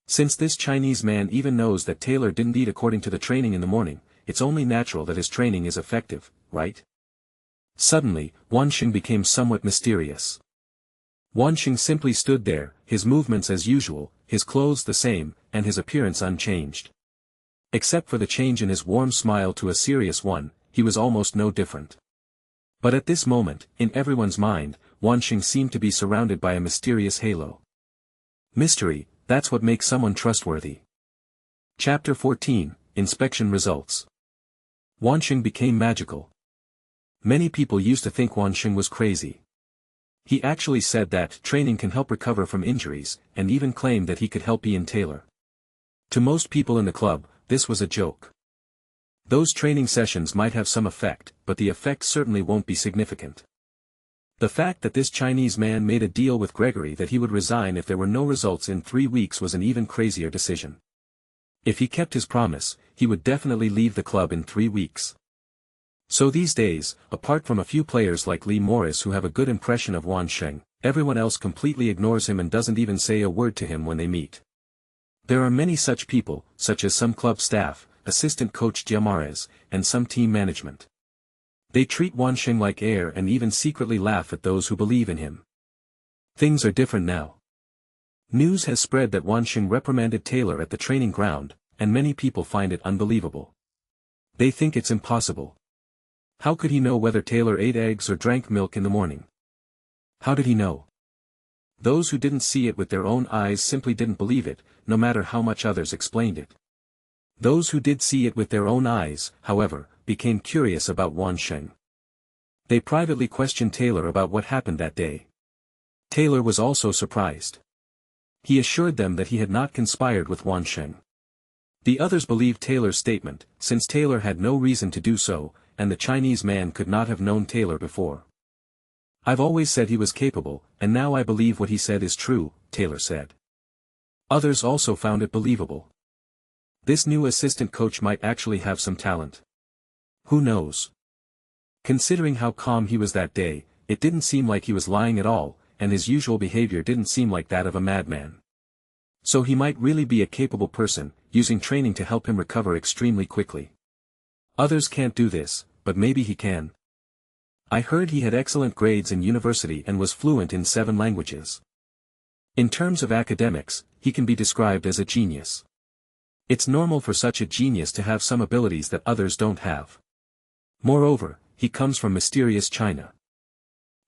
[SPEAKER 2] Since this Chinese man even knows that Taylor didn't eat according to the training in the morning, it's only natural that his training is effective, right? Suddenly, Wan Sheng became somewhat mysterious. Wan Sheng simply stood there, his movements as usual, his clothes the same, and his appearance unchanged. Except for the change in his warm smile to a serious one, he was almost no different. But at this moment, in everyone's mind, Wan Sheng seemed to be surrounded by a mysterious halo. Mystery, that's what makes someone trustworthy. Chapter 14, Inspection Results. Wan Sheng became magical. Many people used to think Wan Sheng was crazy. He actually said that training can help recover from injuries, and even claimed that he could help Ian Taylor. To most people in the club, this was a joke. Those training sessions might have some effect, but the effect certainly won't be significant. The fact that this Chinese man made a deal with Gregory that he would resign if there were no results in 3 weeks was an even crazier decision. If he kept his promise, he would definitely leave the club in 3 weeks. So these days, apart from a few players like Lee Morris who have a good impression of Wan Sheng, everyone else completely ignores him and doesn't even say a word to him when they meet. There are many such people, such as some club staff, assistant coach Giamares, and some team management. They treat Wan Sheng like air and even secretly laugh at those who believe in him. Things are different now. News has spread that Wan Sheng reprimanded Taylor at the training ground, and many people find it unbelievable. They think it's impossible. How could he know whether Taylor ate eggs or drank milk in the morning? How did he know? Those who didn't see it with their own eyes simply didn't believe it, no matter how much others explained it. Those who did see it with their own eyes, however, became curious about Wan Sheng. They privately questioned Taylor about what happened that day. Taylor was also surprised. He assured them that he had not conspired with Wan Sheng. The others believed Taylor's statement, since Taylor had no reason to do so, and the Chinese man could not have known Taylor before. "I've always said he was capable, and now I believe what he said is true," Taylor said. Others also found it believable. This new assistant coach might actually have some talent. Who knows? Considering how calm he was that day, it didn't seem like he was lying at all, and his usual behavior didn't seem like that of a madman. So he might really be a capable person, using training to help him recover extremely quickly. Others can't do this, but maybe he can. I heard he had excellent grades in university and was fluent in 7 languages. In terms of academics, he can be described as a genius. It's normal for such a genius to have some abilities that others don't have. Moreover, he comes from mysterious China.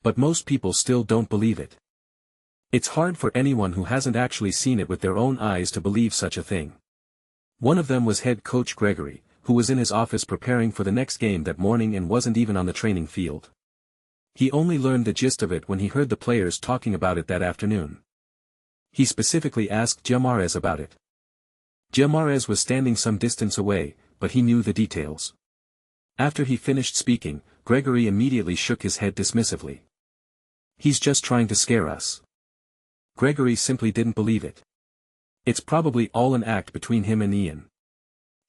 [SPEAKER 2] But most people still don't believe it. It's hard for anyone who hasn't actually seen it with their own eyes to believe such a thing. One of them was head coach Gregory, who was in his office preparing for the next game that morning and wasn't even on the training field. He only learned the gist of it when he heard the players talking about it that afternoon. He specifically asked Giamares about it. Giamares was standing some distance away, but he knew the details. After he finished speaking, Gregory immediately shook his head dismissively. "He's just trying to scare us." Gregory simply didn't believe it. It's probably all an act between him and Ian.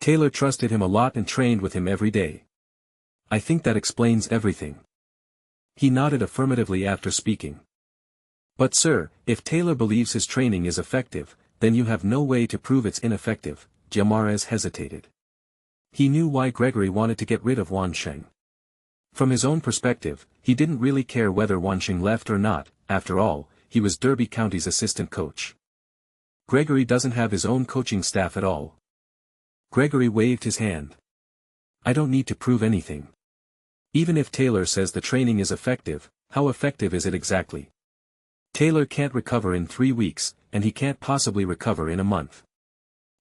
[SPEAKER 2] Taylor trusted him a lot and trained with him every day. I think that explains everything. He nodded affirmatively after speaking. "But sir, if Taylor believes his training is effective, then you have no way to prove it's ineffective," Giamares hesitated. He knew why Gregory wanted to get rid of Wan Sheng. From his own perspective, he didn't really care whether Wan Sheng left or not. After all, he was Derby County's assistant coach. Gregory doesn't have his own coaching staff at all. Gregory waved his hand. "I don't need to prove anything. Even if Taylor says the training is effective, how effective is it exactly? Taylor can't recover in 3 weeks, and he can't possibly recover in a month.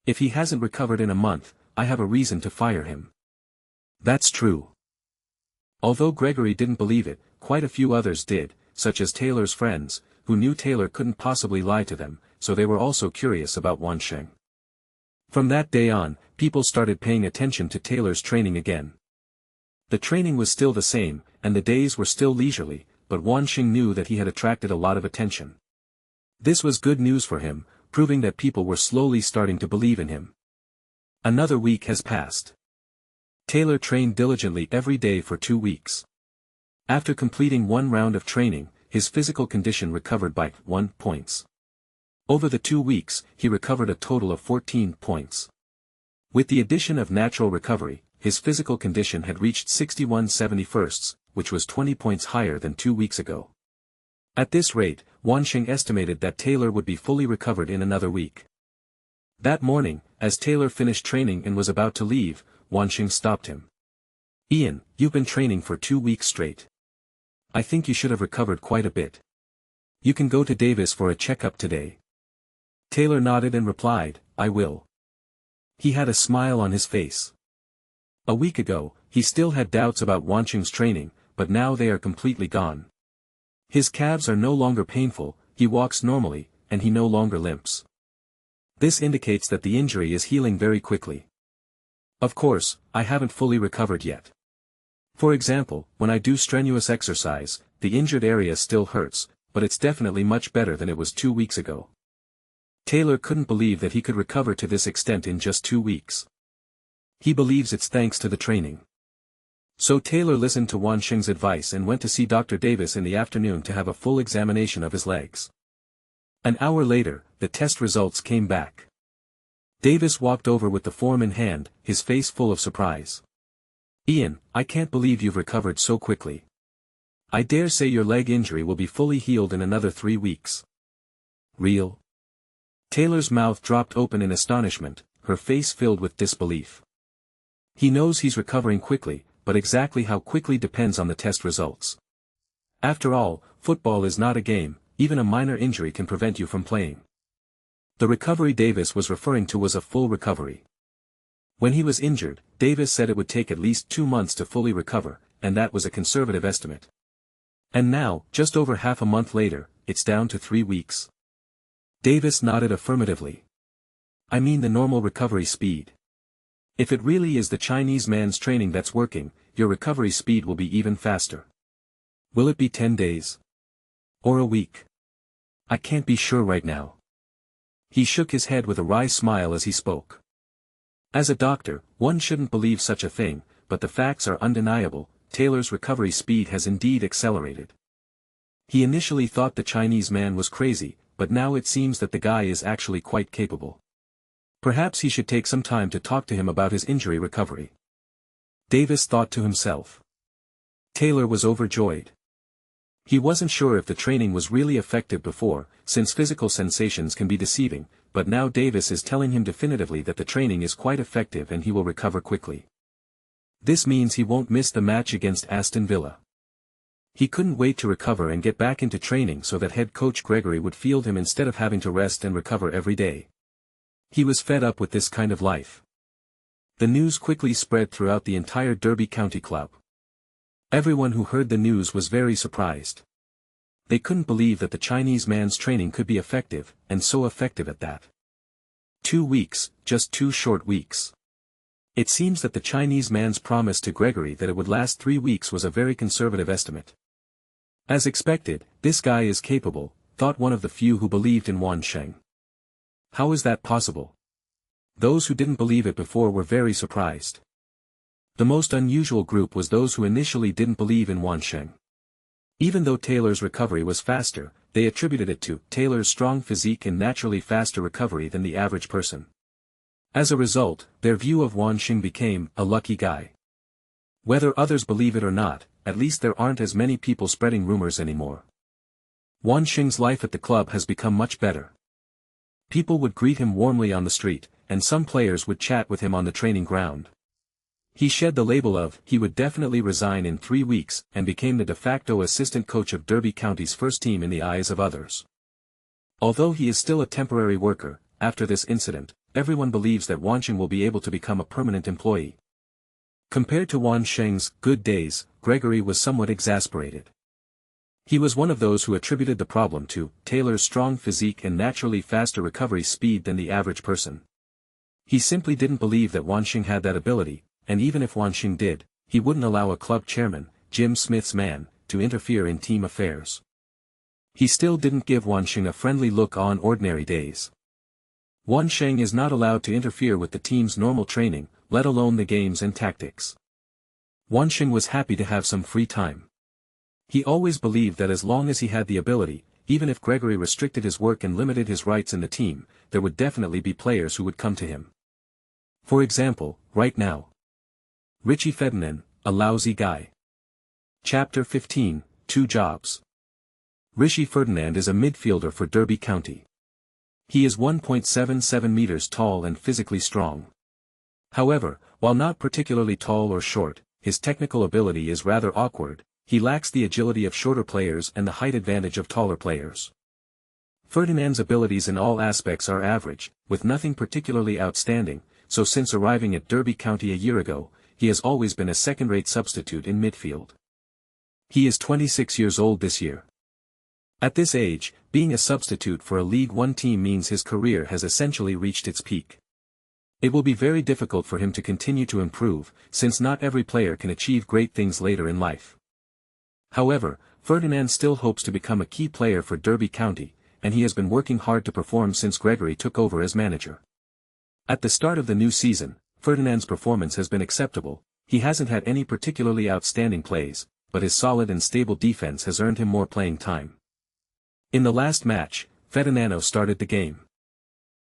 [SPEAKER 2] If he hasn't recovered in a month, I have a reason to fire him." That's true. Although Gregory didn't believe it, quite a few others did, such as Taylor's friends, who knew Taylor couldn't possibly lie to them, so they were also curious about Wan Sheng. From that day on, people started paying attention to Taylor's training again. The training was still the same, and the days were still leisurely, but Wan Sheng knew that he had attracted a lot of attention. This was good news for him, proving that people were slowly starting to believe in him. Another week has passed. Taylor trained diligently every day for 2 weeks. After completing one round of training, his physical condition recovered by 1 points. Over the 2 weeks, he recovered a total of 14 points. With the addition of natural recovery, his physical condition had reached 61/71, which was 20 points higher than 2 weeks ago. At this rate, Wan Sheng estimated that Taylor would be fully recovered in another week. That morning, as Taylor finished training and was about to leave, Wan Sheng stopped him. "Ian, you've been training for 2 weeks straight. I think you should have recovered quite a bit. You can go to Davis for a checkup today." Taylor nodded and replied, "I will." He had a smile on his face. A week ago, he still had doubts about Wan Sheng's training, but now they are completely gone. His calves are no longer painful, he walks normally, and he no longer limps. This indicates that the injury is healing very quickly. Of course, I haven't fully recovered yet. For example, when I do strenuous exercise, the injured area still hurts, but it's definitely much better than it was 2 weeks ago. Taylor couldn't believe that he could recover to this extent in just 2 weeks. He believes it's thanks to the training. So Taylor listened to Wan Sheng's advice and went to see Dr. Davis in the afternoon to have a full examination of his legs. An hour later, the test results came back. Davis walked over with the form in hand, his face full of surprise. "Ian, I can't believe you've recovered so quickly. I dare say your leg injury will be fully healed in another 3 weeks. Real?" Taylor's mouth dropped open in astonishment, her face filled with disbelief. He knows he's recovering quickly, but exactly how quickly depends on the test results. After all, football is not a game, even a minor injury can prevent you from playing. The recovery Davis was referring to was a full recovery. When he was injured, Davis said it would take at least 2 months to fully recover, and that was a conservative estimate. And now, just over half a month later, it's down to 3 weeks. Davis nodded affirmatively. "I mean the normal recovery speed. If it really is the Chinese man's training that's working, your recovery speed will be even faster. Will it be 10 days? Or a week? I can't be sure right now." He shook his head with a wry smile as he spoke. As a doctor, one shouldn't believe such a thing, but the facts are undeniable. Taylor's recovery speed has indeed accelerated. He initially thought the Chinese man was crazy, but now it seems that the guy is actually quite capable. Perhaps he should take some time to talk to him about his injury recovery. Davis thought to himself. Taylor was overjoyed. He wasn't sure if the training was really effective before, since physical sensations can be deceiving, but now Davis is telling him definitively that the training is quite effective and he will recover quickly. This means he won't miss the match against Aston Villa. He couldn't wait to recover and get back into training so that head coach Gregory would field him instead of having to rest and recover every day. He was fed up with this kind of life. The news quickly spread throughout the entire Derby County Club. Everyone who heard the news was very surprised. They couldn't believe that the Chinese man's training could be effective, and so effective at that. 2 weeks, just 2 short weeks. It seems that the Chinese man's promise to Gregory that it would last 3 weeks was a very conservative estimate. As expected, this guy is capable, thought one of the few who believed in Wan Sheng. How is that possible? Those who didn't believe it before were very surprised. The most unusual group was those who initially didn't believe in Wan Sheng. Even though Taylor's recovery was faster, they attributed it to Taylor's strong physique and naturally faster recovery than the average person. As a result, their view of Wan Sheng became a lucky guy. Whether others believe it or not, at least there aren't as many people spreading rumors anymore. Wan Sheng's life at the club has become much better. People would greet him warmly on the street, and some players would chat with him on the training ground. He shed the label of he would definitely resign in 3 weeks and became the de facto assistant coach of Derby County's first team in the eyes of others. Although he is still a temporary worker, after this incident, everyone believes that Wan Sheng will be able to become a permanent employee. Compared to Wan Sheng's good days, Gregory was somewhat exasperated. He was one of those who attributed the problem to Taylor's strong physique and naturally faster recovery speed than the average person. He simply didn't believe that Wan Sheng had that ability, and even if Wan Sheng did, he wouldn't allow a club chairman, Jim Smith's man, to interfere in team affairs. He still didn't give Wan Sheng a friendly look on ordinary days. Wan Sheng is not allowed to interfere with the team's normal training, let alone the games and tactics. Wan Sheng was happy to have some free time. He always believed that as long as he had the ability, even if Gregory restricted his work and limited his rights in the team, there would definitely be players who would come to him. For example, right now. Richie Ferdinand, a lousy guy. Chapter 15, 2 Jobs. Richie Ferdinand is a midfielder for Derby County. He is 1.77 meters tall and physically strong. However, while not particularly tall or short, his technical ability is rather awkward. He lacks the agility of shorter players and the height advantage of taller players. Ferdinand's abilities in all aspects are average, with nothing particularly outstanding, so since arriving at Derby County a year ago, he has always been a second-rate substitute in midfield. He is 26 years old this year. At this age, being a substitute for a League One team means his career has essentially reached its peak. It will be very difficult for him to continue to improve, since not every player can achieve great things later in life. However, Ferdinand still hopes to become a key player for Derby County, and he has been working hard to perform since Gregory took over as manager. At the start of the new season, Ferdinand's performance has been acceptable. He hasn't had any particularly outstanding plays, but his solid and stable defense has earned him more playing time. In the last match, Ferdinando started the game.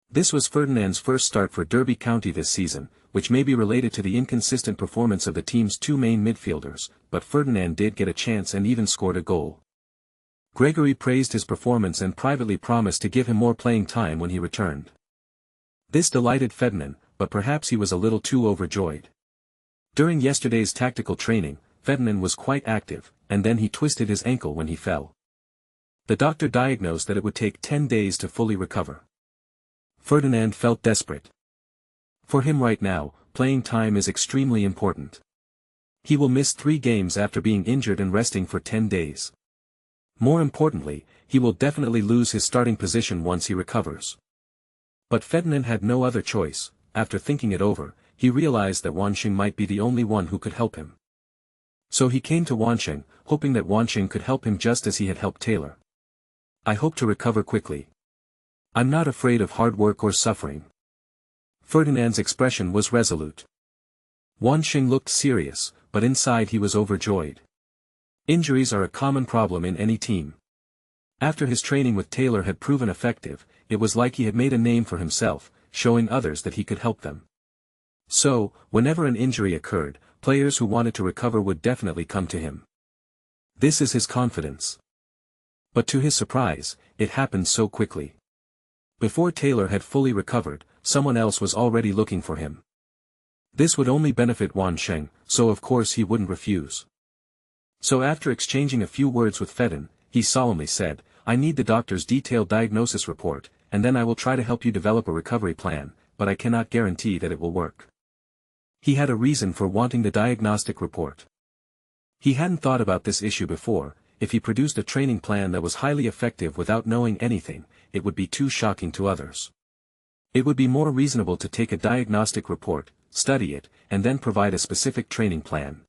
[SPEAKER 2] This was Ferdinand's first start for Derby County this season, which may be related to the inconsistent performance of the team's two main midfielders, but Ferdinand did get a chance and even scored a goal. Gregory praised his performance and privately promised to give him more playing time when he returned. This delighted Ferdinand, but perhaps he was a little too overjoyed. During yesterday's tactical training, Ferdinand was quite active, and then he twisted his ankle when he fell. The doctor diagnosed that it would take 10 days to fully recover. Ferdinand felt desperate. For him right now, playing time is extremely important. He will miss 3 games after being injured and resting for 10 days. More importantly, he will definitely lose his starting position once he recovers. But Ferdinand had no other choice. After thinking it over, he realized that Wan Sheng might be the only one who could help him. So he came to Wan Sheng, hoping that Wan Sheng could help him just as he had helped Taylor. I hope to recover quickly. I'm not afraid of hard work or suffering. Ferdinand's expression was resolute. Wan Sheng looked serious, but inside he was overjoyed. Injuries are a common problem in any team. After his training with Taylor had proven effective, it was like he had made a name for himself, showing others that he could help them. So, whenever an injury occurred, players who wanted to recover would definitely come to him. This is his confidence. But to his surprise, it happened so quickly. Before Taylor had fully recovered, someone else was already looking for him. This would only benefit Wan Sheng, so of course he wouldn't refuse. So after exchanging a few words with Ferdinand, he solemnly said, I need the doctor's detailed diagnosis report, and then I will try to help you develop a recovery plan, but I cannot guarantee that it will work. He had a reason for wanting the diagnostic report. He hadn't thought about this issue before. If he produced a training plan that was highly effective without knowing anything, it would be too shocking to others. It would be more reasonable to take a diagnostic report, study it, and then provide a specific training plan.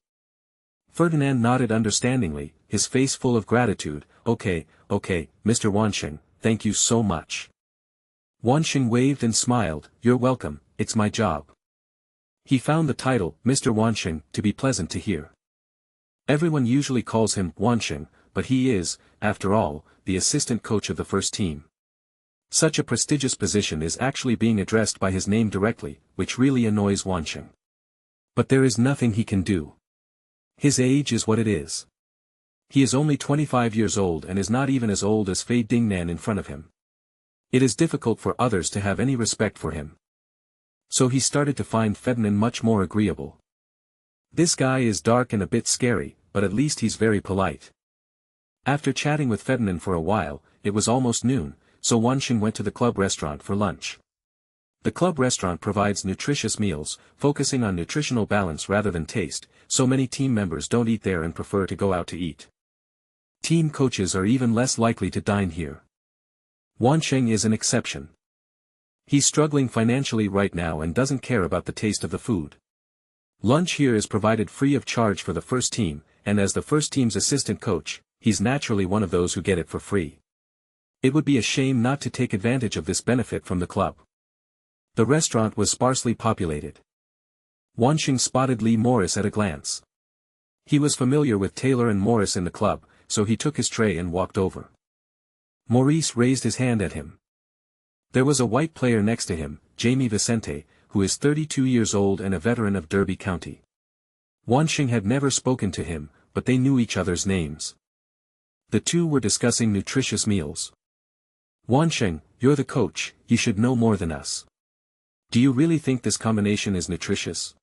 [SPEAKER 2] Ferdinand nodded understandingly, his face full of gratitude. Okay, Mr. Wan Sheng, thank you so much. Wan Sheng waved and smiled, you're welcome, it's my job. He found the title, Mr. Wan Sheng, to be pleasant to hear. Everyone usually calls him Wan Sheng, but he is, after all, the assistant coach of the first team. Such a prestigious position is actually being addressed by his name directly, which really annoys Wan Sheng. But there is nothing he can do. His age is what it is. He is only 25 years old and is not even as old as Fei Dingnan in front of him. It is difficult for others to have any respect for him. So he started to find Ferdinand much more agreeable. This guy is dark and a bit scary, but at least he's very polite. After chatting with Ferdinand for a while, it was almost noon, so Wan Sheng went to the club restaurant for lunch. The club restaurant provides nutritious meals, focusing on nutritional balance rather than taste, so many team members don't eat there and prefer to go out to eat. Team coaches are even less likely to dine here. Wan Sheng is an exception. He's struggling financially right now and doesn't care about the taste of the food. Lunch here is provided free of charge for the first team, and as the first team's assistant coach, he's naturally one of those who get it for free. It would be a shame not to take advantage of this benefit from the club. The restaurant was sparsely populated. Wan Sheng spotted Lee Morris at a glance. He was familiar with Taylor and Morris in the club, so he took his tray and walked over. Maurice raised his hand at him. There was a white player next to him, Jamie Vicente, who is 32 years old and a veteran of Derby County. Wan Sheng had never spoken to him, but they knew each other's names. The two were discussing nutritious meals. Wan Sheng, you're the coach, you should know more than us. Do you really think this combination is nutritious?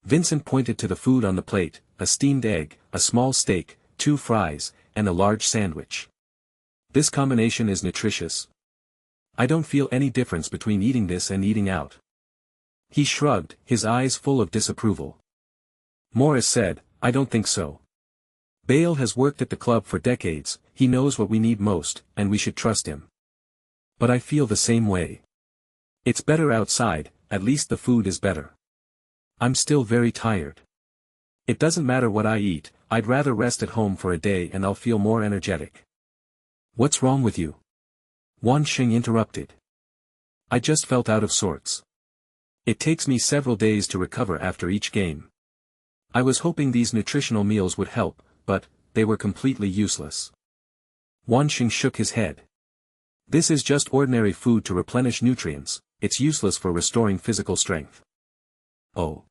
[SPEAKER 2] Vincent pointed to the food on the plate, a steamed egg, a small steak, 2 fries, and a large sandwich. This combination is nutritious. I don't feel any difference between eating this and eating out. He shrugged, his eyes full of disapproval. Morris said, I don't think so. Bale has worked at the club for decades, he knows what we need most, and we should trust him. But I feel the same way. It's better outside, at least the food is better. I'm still very tired. It doesn't matter what I eat, I'd rather rest at home for a day and I'll feel more energetic. What's wrong with you? Wan Sheng interrupted. I just felt out of sorts. It takes me several days to recover after each game. I was hoping these nutritional meals would help, but they were completely useless. Wan Sheng shook his head. This is just ordinary food to replenish nutrients, it's useless for restoring physical strength. Oh.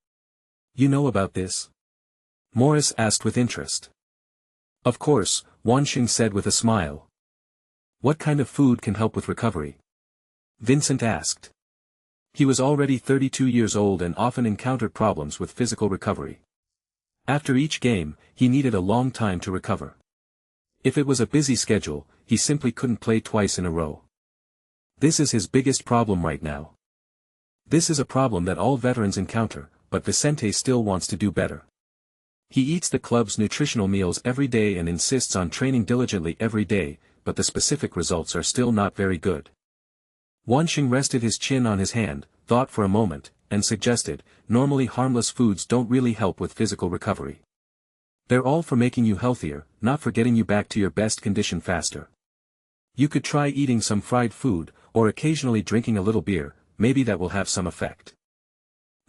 [SPEAKER 2] You know about this? Morris asked with interest. Of course, Wan Sheng said with a smile. What kind of food can help with recovery? Vincent asked. He was already 32 years old and often encountered problems with physical recovery. After each game, he needed a long time to recover. If it was a busy schedule, he simply couldn't play twice in a row. This is his biggest problem right now. This is a problem that all veterans encounter, but Vicente still wants to do better. He eats the club's nutritional meals every day and insists on training diligently every day, but the specific results are still not very good. Wan Sheng rested his chin on his hand, thought for a moment, and suggested, normally harmless foods don't really help with physical recovery. They're all for making you healthier, not for getting you back to your best condition faster. You could try eating some fried food, or occasionally drinking a little beer, maybe that will have some effect.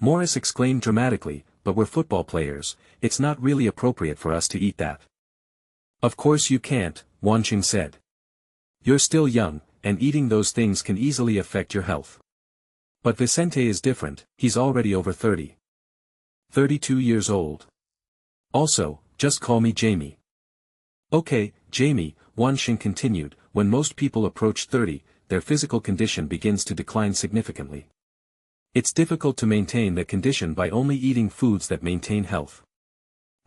[SPEAKER 2] Morris exclaimed dramatically, but we're football players, it's not really appropriate for us to eat that. Of course you can't, Wan Sheng said. You're still young, and eating those things can easily affect your health. But Vicente is different, he's already over 30. 32 years old. Also, just call me Jamie. Okay, Jamie, Wan Sheng continued, when most people approach 30, their physical condition begins to decline significantly. It's difficult to maintain that condition by only eating foods that maintain health.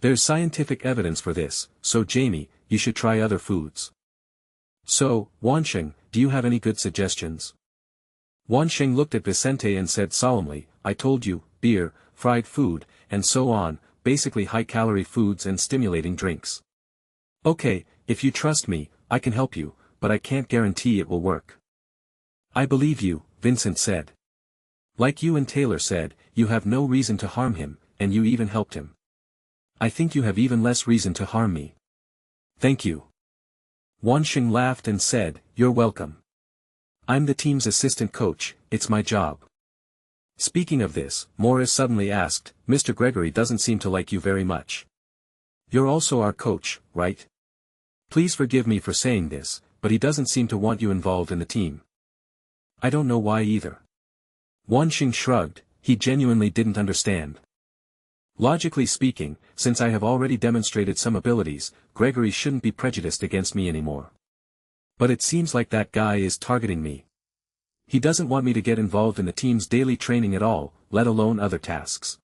[SPEAKER 2] There's scientific evidence for this, so Jamie, you should try other foods. So, Wan Sheng, do you have any good suggestions? Wan Sheng looked at Vicente and said solemnly, I told you, beer, fried food, and so on, basically high-calorie foods and stimulating drinks. Okay, if you trust me, I can help you, but I can't guarantee it will work. I believe you, Vincent said. Like you and Taylor said, you have no reason to harm him, and you even helped him. I think you have even less reason to harm me. Thank you. Wan Sheng laughed and said, You're welcome. I'm the team's assistant coach, it's my job. Speaking of this, Morris suddenly asked, Mr. Gregory doesn't seem to like you very much. You're also our coach, right? Please forgive me for saying this, but he doesn't seem to want you involved in the team. I don't know why either. Wan Sheng shrugged, he genuinely didn't understand. Logically speaking, since I have already demonstrated some abilities, Gregory shouldn't be prejudiced against me anymore. But it seems like that guy is targeting me. He doesn't want me to get involved in the team's daily training at all, let alone other tasks.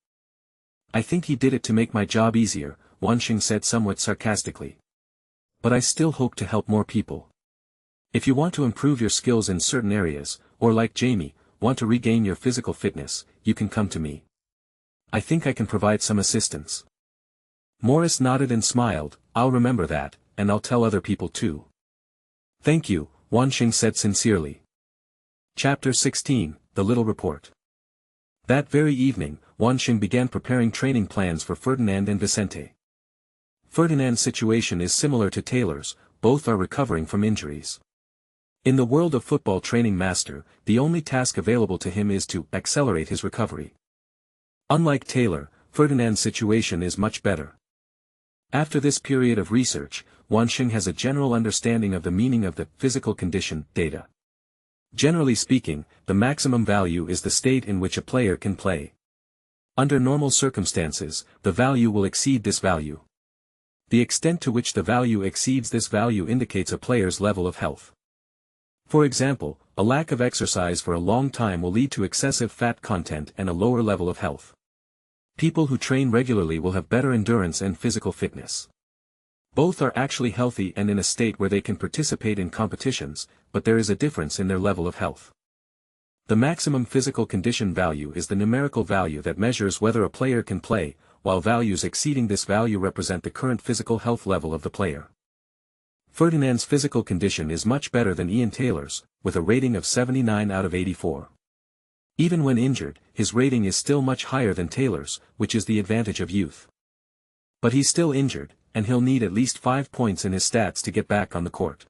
[SPEAKER 2] I think he did it to make my job easier, Wan Sheng said somewhat sarcastically. But I still hope to help more people. If you want to improve your skills in certain areas, or like Jamie, want to regain your physical fitness, you can come to me. I think I can provide some assistance. Morris nodded and smiled. "I'll remember that, and I'll tell other people too." "Thank you," Wan Sheng said sincerely. Chapter 16, The Little Report. That very evening, Wan Sheng began preparing training plans for Ferdinand and Vicente. Ferdinand's situation is similar to Taylor's, both are recovering from injuries. In the world of football training master, the only task available to him is to accelerate his recovery. Unlike Taylor, Ferdinand's situation is much better. After this period of research, Wan Sheng has a general understanding of the meaning of the physical condition data. Generally speaking, the maximum value is the state in which a player can play. Under normal circumstances, the value will exceed this value. The extent to which the value exceeds this value indicates a player's level of health. For example, a lack of exercise for a long time will lead to excessive fat content and a lower level of health. People who train regularly will have better endurance and physical fitness. Both are actually healthy and in a state where they can participate in competitions, but there is a difference in their level of health. The maximum physical condition value is the numerical value that measures whether a player can play, while values exceeding this value represent the current physical health level of the player. Ferdinand's physical condition is much better than Ian Taylor's, with a rating of 79 out of 84. Even when injured, his rating is still much higher than Taylor's, which is the advantage of youth. But he's still injured, and he'll need at least 5 points in his stats to get back on the court.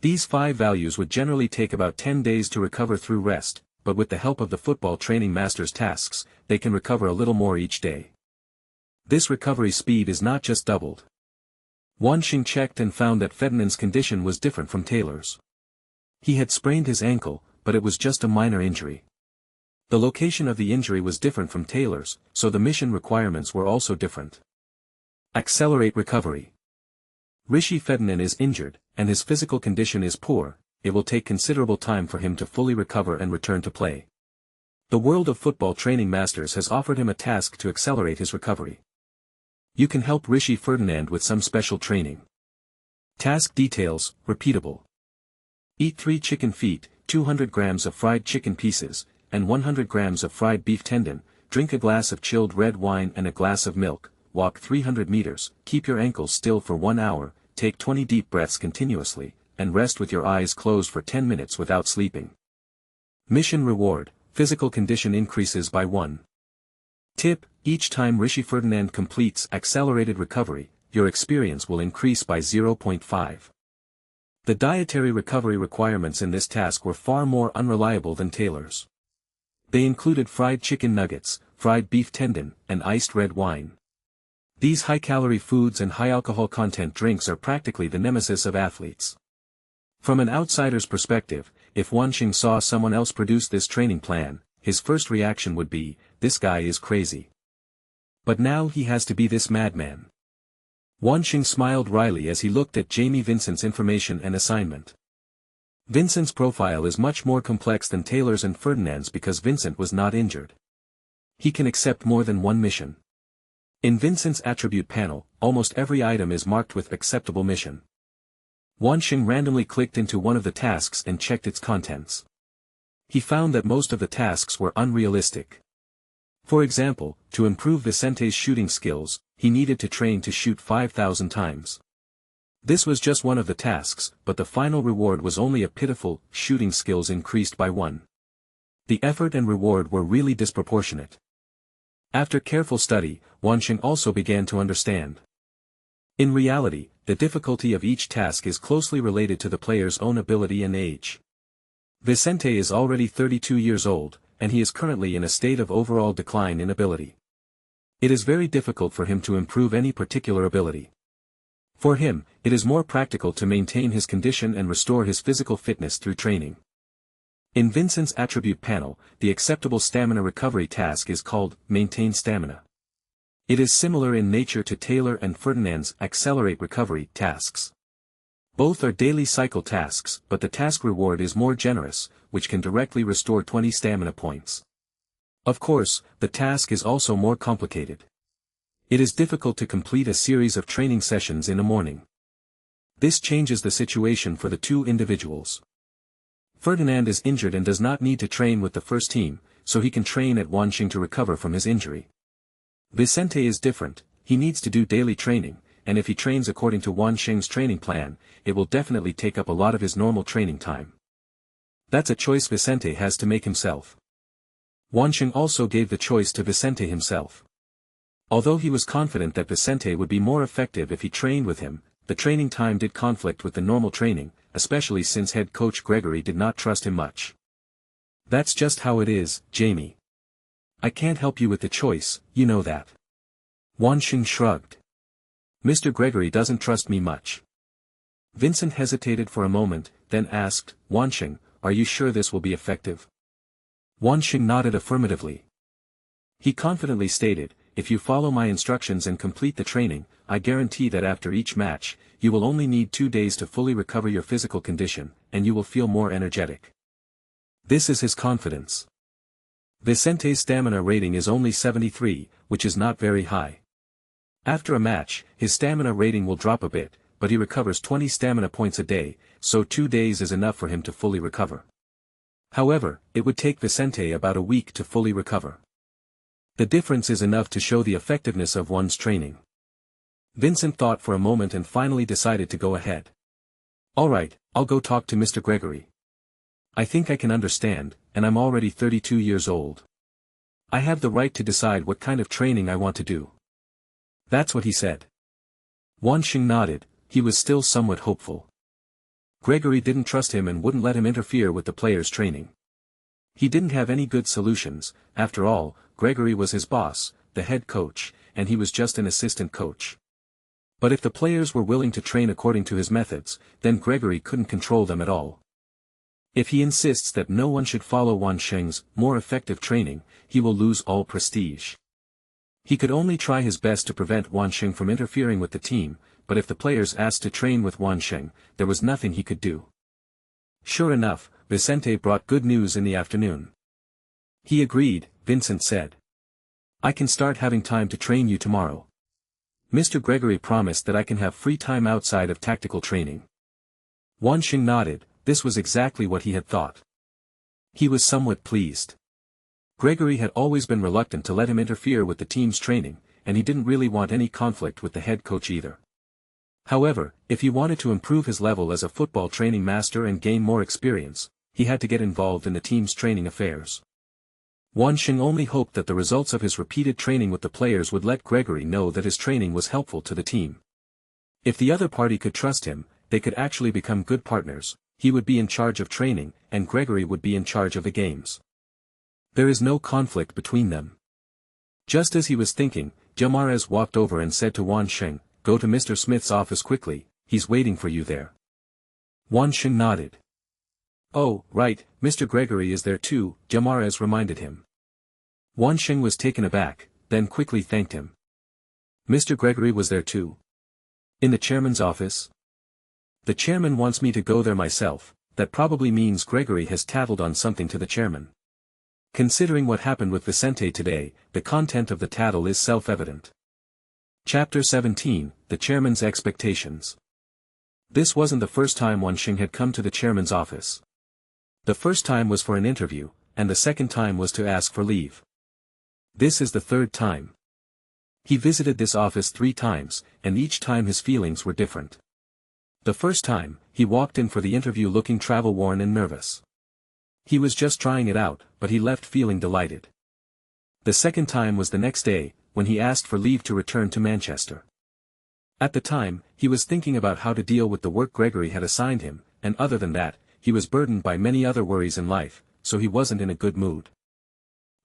[SPEAKER 2] These 5 values would generally take about 10 days to recover through rest, but with the help of the football training master's tasks, they can recover a little more each day. This recovery speed is not just doubled. Wan Sheng checked and found that Ferdinand's condition was different from Taylor's. He had sprained his ankle, but it was just a minor injury. The location of the injury was different from Taylor's, so the mission requirements were also different. Accelerate recovery. Rishi Ferdinand is injured, and his physical condition is poor. It will take considerable time for him to fully recover and return to play. The world of football training masters has offered him a task to accelerate his recovery. You can help Rishi Ferdinand with some special training. Task details: repeatable. Eat 3 chicken feet, 200 grams of fried chicken pieces, and 100 grams of fried beef tendon. Drink a glass of chilled red wine and a glass of milk. Walk 300 meters, keep your ankles still for 1 hour, take 20 deep breaths continuously, and rest with your eyes closed for 10 minutes without sleeping. Mission reward: physical condition increases by 1. Tip: each time Rishi Ferdinand completes accelerated recovery, your experience will increase by 0.5. The dietary recovery requirements in this task were far more unreliable than Taylor's. They included fried chicken nuggets, fried beef tendon, and iced red wine. These high-calorie foods and high-alcohol content drinks are practically the nemesis of athletes. From an outsider's perspective, if Wan Sheng saw someone else produce this training plan, his first reaction would be, "This guy is crazy." But now he has to be this madman. Wan Sheng smiled wryly as he looked at Jamie Vincent's information and assignment. Vincent's profile is much more complex than Taylor's and Ferdinand's because Vincent was not injured. He can accept more than one mission. In Vincent's attribute panel, almost every item is marked with acceptable mission. Wan Sheng randomly clicked into one of the tasks and checked its contents. He found that most of the tasks were unrealistic. For example, to improve Vicente's shooting skills, he needed to train to shoot 5,000 times. This was just one of the tasks, but the final reward was only a pitiful, shooting skills increased by 1. The effort and reward were really disproportionate. After careful study, Wan Sheng also began to understand. In reality, the difficulty of each task is closely related to the player's own ability and age. Vicente is already 32 years old, and he is currently in a state of overall decline in ability. It is very difficult for him to improve any particular ability. For him, it is more practical to maintain his condition and restore his physical fitness through training. In Vincent's attribute panel, the acceptable stamina recovery task is called Maintain Stamina. It is similar in nature to Taylor and Ferdinand's Accelerate Recovery tasks. Both are daily cycle tasks, but the task reward is more generous, which can directly restore 20 stamina points. Of course, the task is also more complicated. It is difficult to complete a series of training sessions in a morning. This changes the situation for the two individuals. Ferdinand is injured and does not need to train with the first team, so he can train at Wan Sheng to recover from his injury. Vicente is different. He needs to do daily training, and if he trains according to Wan Sheng's training plan, it will definitely take up a lot of his normal training time. That's a choice Vicente has to make himself. Wan Sheng also gave the choice to Vicente himself. Although he was confident that Vicente would be more effective if he trained with him, the training time did conflict with the normal training, especially since head coach Gregory did not trust him much. That's just how it is, Jamie. I can't help you with the choice, you know that. Wan Sheng shrugged. Mr. Gregory doesn't trust me much. Vincent hesitated for a moment, then asked, Wan Sheng, are you sure this will be effective? Wan Sheng nodded affirmatively. He confidently stated, if you follow my instructions and complete the training, I guarantee that after each match, you will only need 2 days to fully recover your physical condition, and you will feel more energetic. This is his confidence. Vicente's stamina rating is only 73, which is not very high. After a match, his stamina rating will drop a bit, but he recovers 20 stamina points a day, so 2 days is enough for him to fully recover. However, it would take Vicente about a week to fully recover. The difference is enough to show the effectiveness of one's training. Vincent thought for a moment and finally decided to go ahead. Alright, I'll go talk to Mr. Gregory. I think I can understand, and I'm already 32 years old. I have the right to decide what kind of training I want to do. That's what he said. Wan Sheng nodded, he was still somewhat hopeful. Gregory didn't trust him and wouldn't let him interfere with the players' training. He didn't have any good solutions, after all, Gregory was his boss, the head coach, and he was just an assistant coach. But if the players were willing to train according to his methods, then Gregory couldn't control them at all. If he insists that no one should follow Wan Sheng's more effective training, he will lose all prestige. He could only try his best to prevent Wan Sheng from interfering with the team, but if the players asked to train with Wan Sheng, there was nothing he could do. Sure enough, Vicente brought good news in the afternoon. He agreed, Vincent said. I can start having time to train you tomorrow. Mr. Gregory promised that I can have free time outside of tactical training. Wan Sheng nodded, this was exactly what he had thought. He was somewhat pleased. Gregory had always been reluctant to let him interfere with the team's training, and he didn't really want any conflict with the head coach either. However, if he wanted to improve his level as a football training master and gain more experience, he had to get involved in the team's training affairs. Wan Sheng only hoped that the results of his repeated training with the players would let Gregory know that his training was helpful to the team. If the other party could trust him, they could actually become good partners, he would be in charge of training, and Gregory would be in charge of the games. There is no conflict between them. Just as he was thinking, Jamarez walked over and said to Wan Sheng, go to Mr. Smith's office quickly, he's waiting for you there. Wan Sheng nodded. Oh, right, Mr. Gregory is there too, Jamarez reminded him. Wan Sheng was taken aback, then quickly thanked him. Mr. Gregory was there too. In the chairman's office? The chairman wants me to go there myself, that probably means Gregory has tattled on something to the chairman. Considering what happened with Vicente today, the content of the tattle is self-evident. Chapter 17, The Chairman's Expectations. This wasn't the first time Wan Sheng had come to the chairman's office. The first time was for an interview, and the second time was to ask for leave. This is the third time. He visited this office 3 times, and each time his feelings were different. The first time, he walked in for the interview looking travel-worn and nervous. He was just trying it out, but he left feeling delighted. The second time was the next day, when he asked for leave to return to Manchester. At the time, he was thinking about how to deal with the work Gregory had assigned him, and other than that, he was burdened by many other worries in life, so he wasn't in a good mood.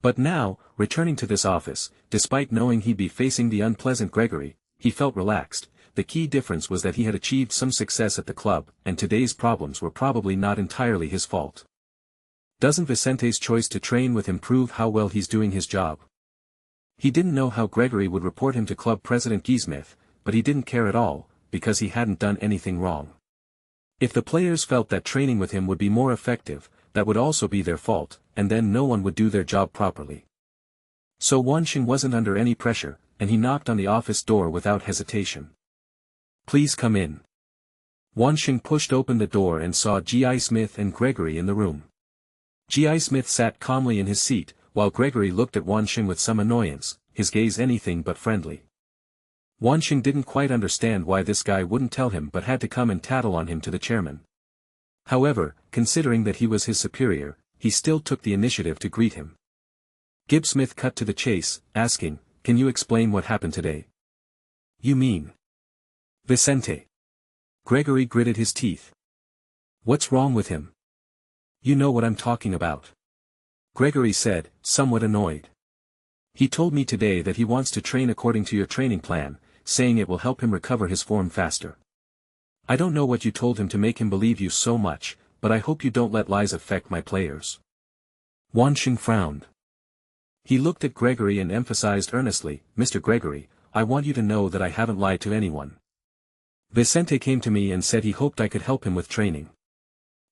[SPEAKER 2] But now, returning to this office, despite knowing he'd be facing the unpleasant Gregory, he felt relaxed. The key difference was that he had achieved some success at the club, and today's problems were probably not entirely his fault. Doesn't Vicente's choice to train with him prove how well he's doing his job? He didn't know how Gregory would report him to club president Giesmith, but he didn't care at all, because he hadn't done anything wrong. If the players felt that training with him would be more effective, that would also be their fault, and then no one would do their job properly. So Wan Sheng wasn't under any pressure, and he knocked on the office door without hesitation. Please come in. Wan Sheng pushed open the door and saw G.I. Smith and Gregory in the room. G.I. Smith sat calmly in his seat, while Gregory looked at Wan Sheng with some annoyance, his gaze anything but friendly. Wan Sheng didn't quite understand why this guy wouldn't tell him but had to come and tattle on him to the chairman. However, considering that he was his superior, he still took the initiative to greet him. Gibbs Smith cut to the chase, asking, "Can you explain what happened today?" "You mean Vicente?" Gregory gritted his teeth. "What's wrong with him?" "You know what I'm talking about," Gregory said, somewhat annoyed. "He told me today that he wants to train according to your training plan, saying it will help him recover his form faster. I don't know what you told him to make him believe you so much, but I hope you don't let lies affect my players." Wan Sheng frowned. He looked at Gregory and emphasized earnestly, "Mr. Gregory, I want you to know that I haven't lied to anyone. Vicente came to me and said he hoped I could help him with training.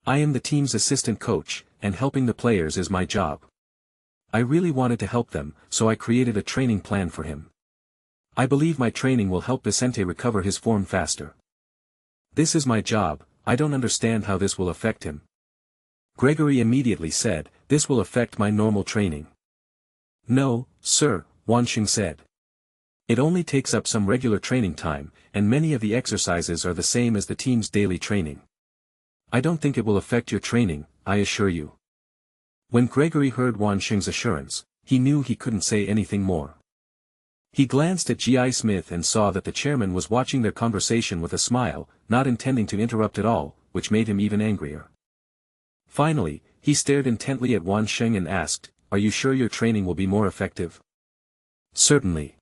[SPEAKER 2] I am the team's assistant coach, and helping the players is my job. I really wanted to help them, so I created a training plan for him. I believe my training will help Vicente recover his form faster. This is my job, I don't understand how this will affect him." Gregory immediately said, "This will affect my normal training." "No, sir," Wan Sheng said. "It only takes up some regular training time, and many of the exercises are the same as the team's daily training. I don't think it will affect your training, I assure you." When Gregory heard Wan Sheng's assurance, he knew he couldn't say anything more. He glanced at G.I. Smith and saw that the chairman was watching their conversation with a smile, not intending to interrupt at all, which made him even angrier. Finally, he stared intently at Wan Sheng and asked, "Are you sure your training will be more effective?" "Certainly.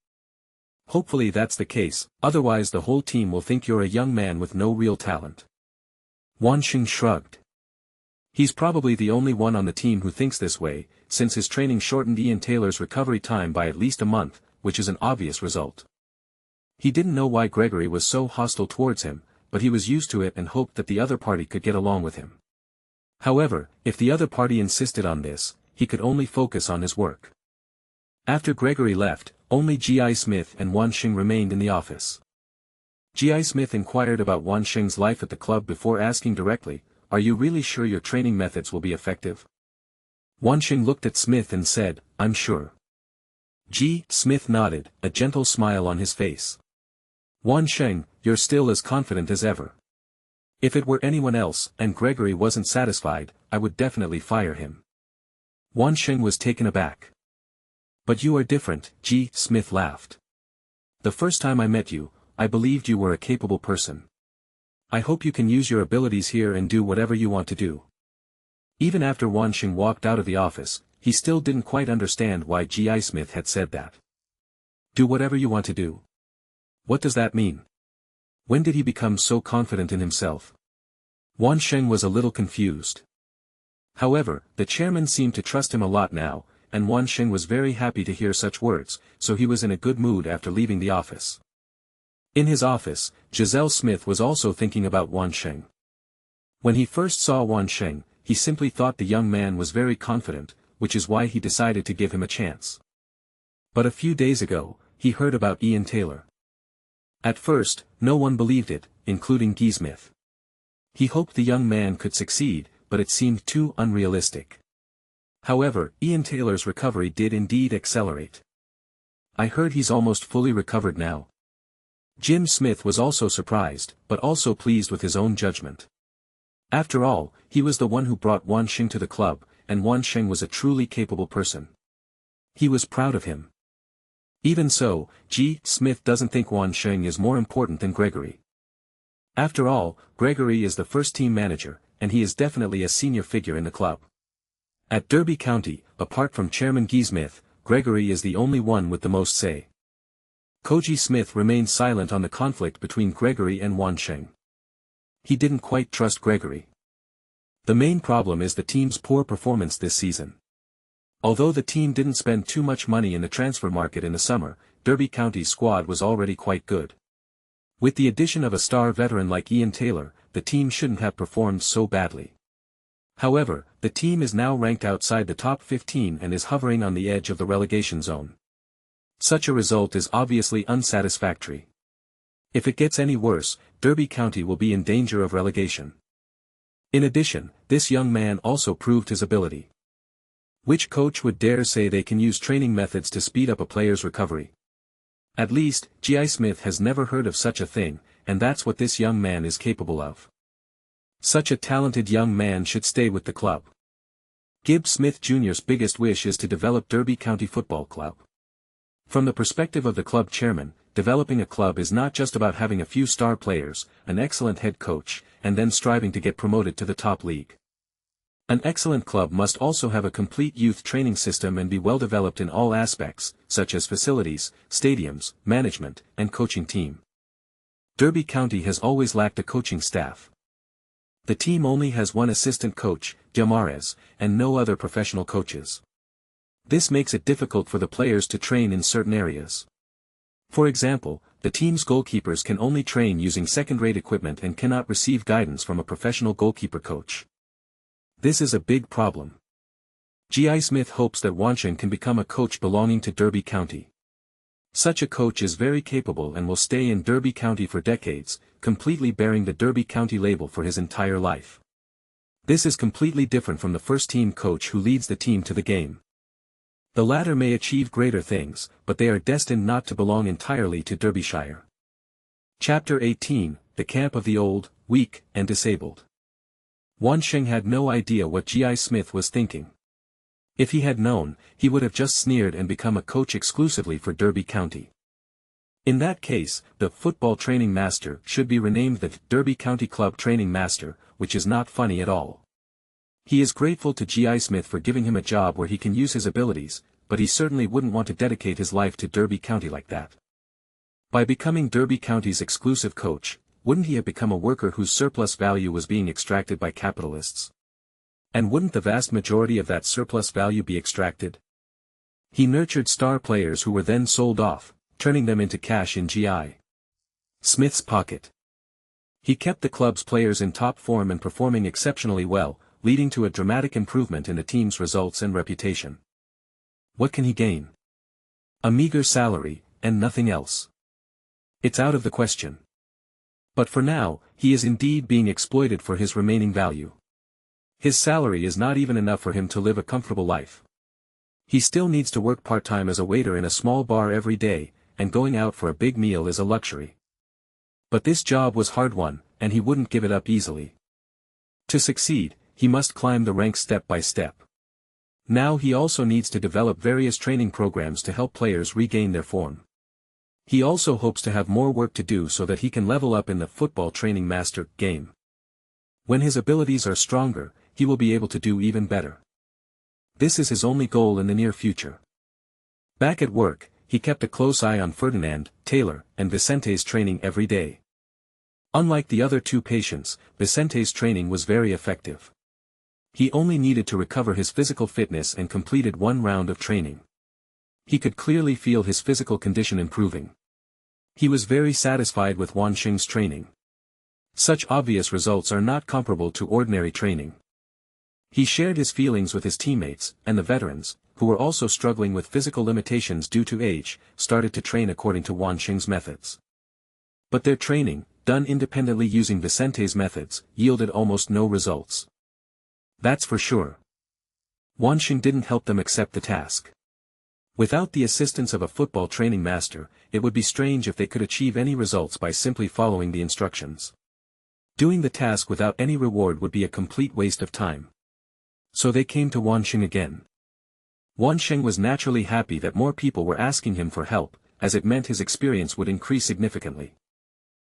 [SPEAKER 2] Hopefully that's the case, otherwise the whole team will think you're a young man with no real talent." Wan Sheng shrugged. He's probably the only one on the team who thinks this way, since his training shortened Ian Taylor's recovery time by at least a month, which is an obvious result. He didn't know why Gregory was so hostile towards him, but he was used to it and hoped that the other party could get along with him. However, if the other party insisted on this, he could only focus on his work. After Gregory left, only G.I. Smith and Wan Sheng remained in the office. G.I. Smith inquired about Wan Sheng's life at the club before asking directly, "Are you really sure your training methods will be effective?" Wan Sheng looked at Smith and said, "I'm sure." G. Smith nodded, a gentle smile on his face. "Wan Sheng, you're still as confident as ever. If it were anyone else, and Gregory wasn't satisfied, I would definitely fire him." Wan Sheng was taken aback. "But you are different," G. Smith laughed. "The first time I met you, I believed you were a capable person. I hope you can use your abilities here and do whatever you want to do." Even after Wan Sheng walked out of the office, he still didn't quite understand why G.I. Smith had said that. Do whatever you want to do. What does that mean? When did he become so confident in himself? Wan Sheng was a little confused. However, the chairman seemed to trust him a lot now, and Wan Sheng was very happy to hear such words, so he was in a good mood after leaving the office. In his office, Giselle Smith was also thinking about Wan Sheng. When he first saw Wan Sheng, he simply thought the young man was very confident, which is why he decided to give him a chance. But a few days ago, he heard about Ian Taylor. At first, no one believed it, including G. Smith. He hoped the young man could succeed, but it seemed too unrealistic. However, Ian Taylor's recovery did indeed accelerate. "I heard he's almost fully recovered now." Jim Smith was also surprised, but also pleased with his own judgment. After all, he was the one who brought Wan Sheng to the club, and Wan Sheng was a truly capable person. He was proud of him. Even so, G. Smith doesn't think Wan Sheng is more important than Gregory. After all, Gregory is the first team manager, and he is definitely a senior figure in the club. At Derby County, apart from Chairman G. Smith, Gregory is the only one with the most say. Koji Smith remained silent on the conflict between Gregory and Wan Sheng. He didn't quite trust Gregory. The main problem is the team's poor performance this season. Although the team didn't spend too much money in the transfer market in the summer, Derby County's squad was already quite good. With the addition of a star veteran like Ian Taylor, the team shouldn't have performed so badly. However, the team is now ranked outside the top 15 and is hovering on the edge of the relegation zone. Such a result is obviously unsatisfactory. If it gets any worse, Derby County will be in danger of relegation. In addition, this young man also proved his ability. Which coach would dare say they can use training methods to speed up a player's recovery? At least, G.I. Smith has never heard of such a thing, and that's what this young man is capable of. Such a talented young man should stay with the club. Gibbs Smith Jr.'s biggest wish is to develop Derby County Football Club. From the perspective of the club chairman, developing a club is not just about having a few star players, an excellent head coach, and then striving to get promoted to the top league. An excellent club must also have a complete youth training system and be well developed in all aspects, such as facilities, stadiums, management, and coaching team. Derby County has always lacked a coaching staff. The team only has one assistant coach, Diamares, and no other professional coaches. This makes it difficult for the players to train in certain areas. For example, the team's goalkeepers can only train using second-rate equipment and cannot receive guidance from a professional goalkeeper coach. This is a big problem. G.I. Smith hopes that Wan Sheng can become a coach belonging to Derby County. Such a coach is very capable and will stay in Derby County for decades, completely bearing the Derby County label for his entire life. This is completely different from the first-team coach who leads the team to the game. The latter may achieve greater things, but they are destined not to belong entirely to Derbyshire. Chapter 18, The Camp of the Old, Weak, and Disabled. Wan Sheng had no idea what G.I. Smith was thinking. If he had known, he would have just sneered and become a coach exclusively for Derby County. In that case, the football training master should be renamed the Derby County Club Training Master, which is not funny at all. He is grateful to G.I. Smith for giving him a job where he can use his abilities, but he certainly wouldn't want to dedicate his life to Derby County like that. By becoming Derby County's exclusive coach, wouldn't he have become a worker whose surplus value was being extracted by capitalists? And wouldn't the vast majority of that surplus value be extracted? He nurtured star players who were then sold off, turning them into cash in G.I. Smith's pocket. He kept the club's players in top form and performing exceptionally well, leading to a dramatic improvement in the team's results and reputation. What can he gain? A meager salary, and nothing else. It's out of the question. But for now, he is indeed being exploited for his remaining value. His salary is not even enough for him to live a comfortable life. He still needs to work part-time as a waiter in a small bar every day, and going out for a big meal is a luxury. But this job was hard-won, and he wouldn't give it up easily. To succeed, he must climb the ranks step by step. Now he also needs to develop various training programs to help players regain their form. He also hopes to have more work to do so that he can level up in the football training master game. When his abilities are stronger, he will be able to do even better. This is his only goal in the near future. Back at work, he kept a close eye on Ferdinand, Taylor, and Vicente's training every day. Unlike the other two patients, Vicente's training was very effective. He only needed to recover his physical fitness and completed one round of training. He could clearly feel his physical condition improving. He was very satisfied with Wan Sheng's training. Such obvious results are not comparable to ordinary training. He shared his feelings with his teammates, and the veterans, who were also struggling with physical limitations due to age, started to train according to Wan Sheng's methods. But their training, done independently using Vicente's methods, yielded almost no results. That's for sure. Wan Sheng didn't help them accept the task. Without the assistance of a football training master, it would be strange if they could achieve any results by simply following the instructions. Doing the task without any reward would be a complete waste of time. So they came to Wan Sheng again. Wan Sheng was naturally happy that more people were asking him for help, as it meant his experience would increase significantly.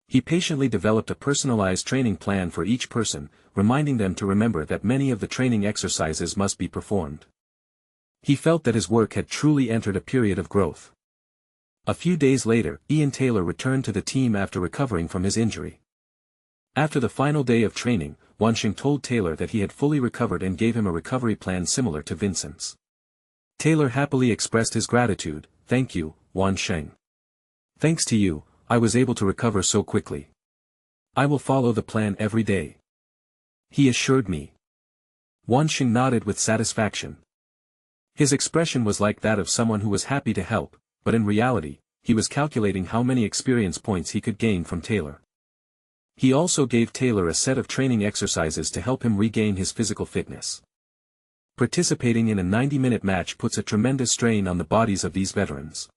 [SPEAKER 2] He patiently developed a personalized training plan for each person, reminding them to remember that many of the training exercises must be performed. He felt that his work had truly entered a period of growth. A few days later, Ian Taylor returned to the team after recovering from his injury. After the final day of training, Wan Sheng told Taylor that he had fully recovered and gave him a recovery plan similar to Vincent's. Taylor happily expressed his gratitude. "Thank you, Wan Sheng. Thanks to you, I was able to recover so quickly. I will follow the plan every day," he assured me. Wan Sheng nodded with satisfaction. His expression was like that of someone who was happy to help, but in reality, he was calculating how many experience points he could gain from Taylor. He also gave Taylor a set of training exercises to help him regain his physical fitness. Participating in a 90-minute match puts a tremendous strain on the bodies of these veterans.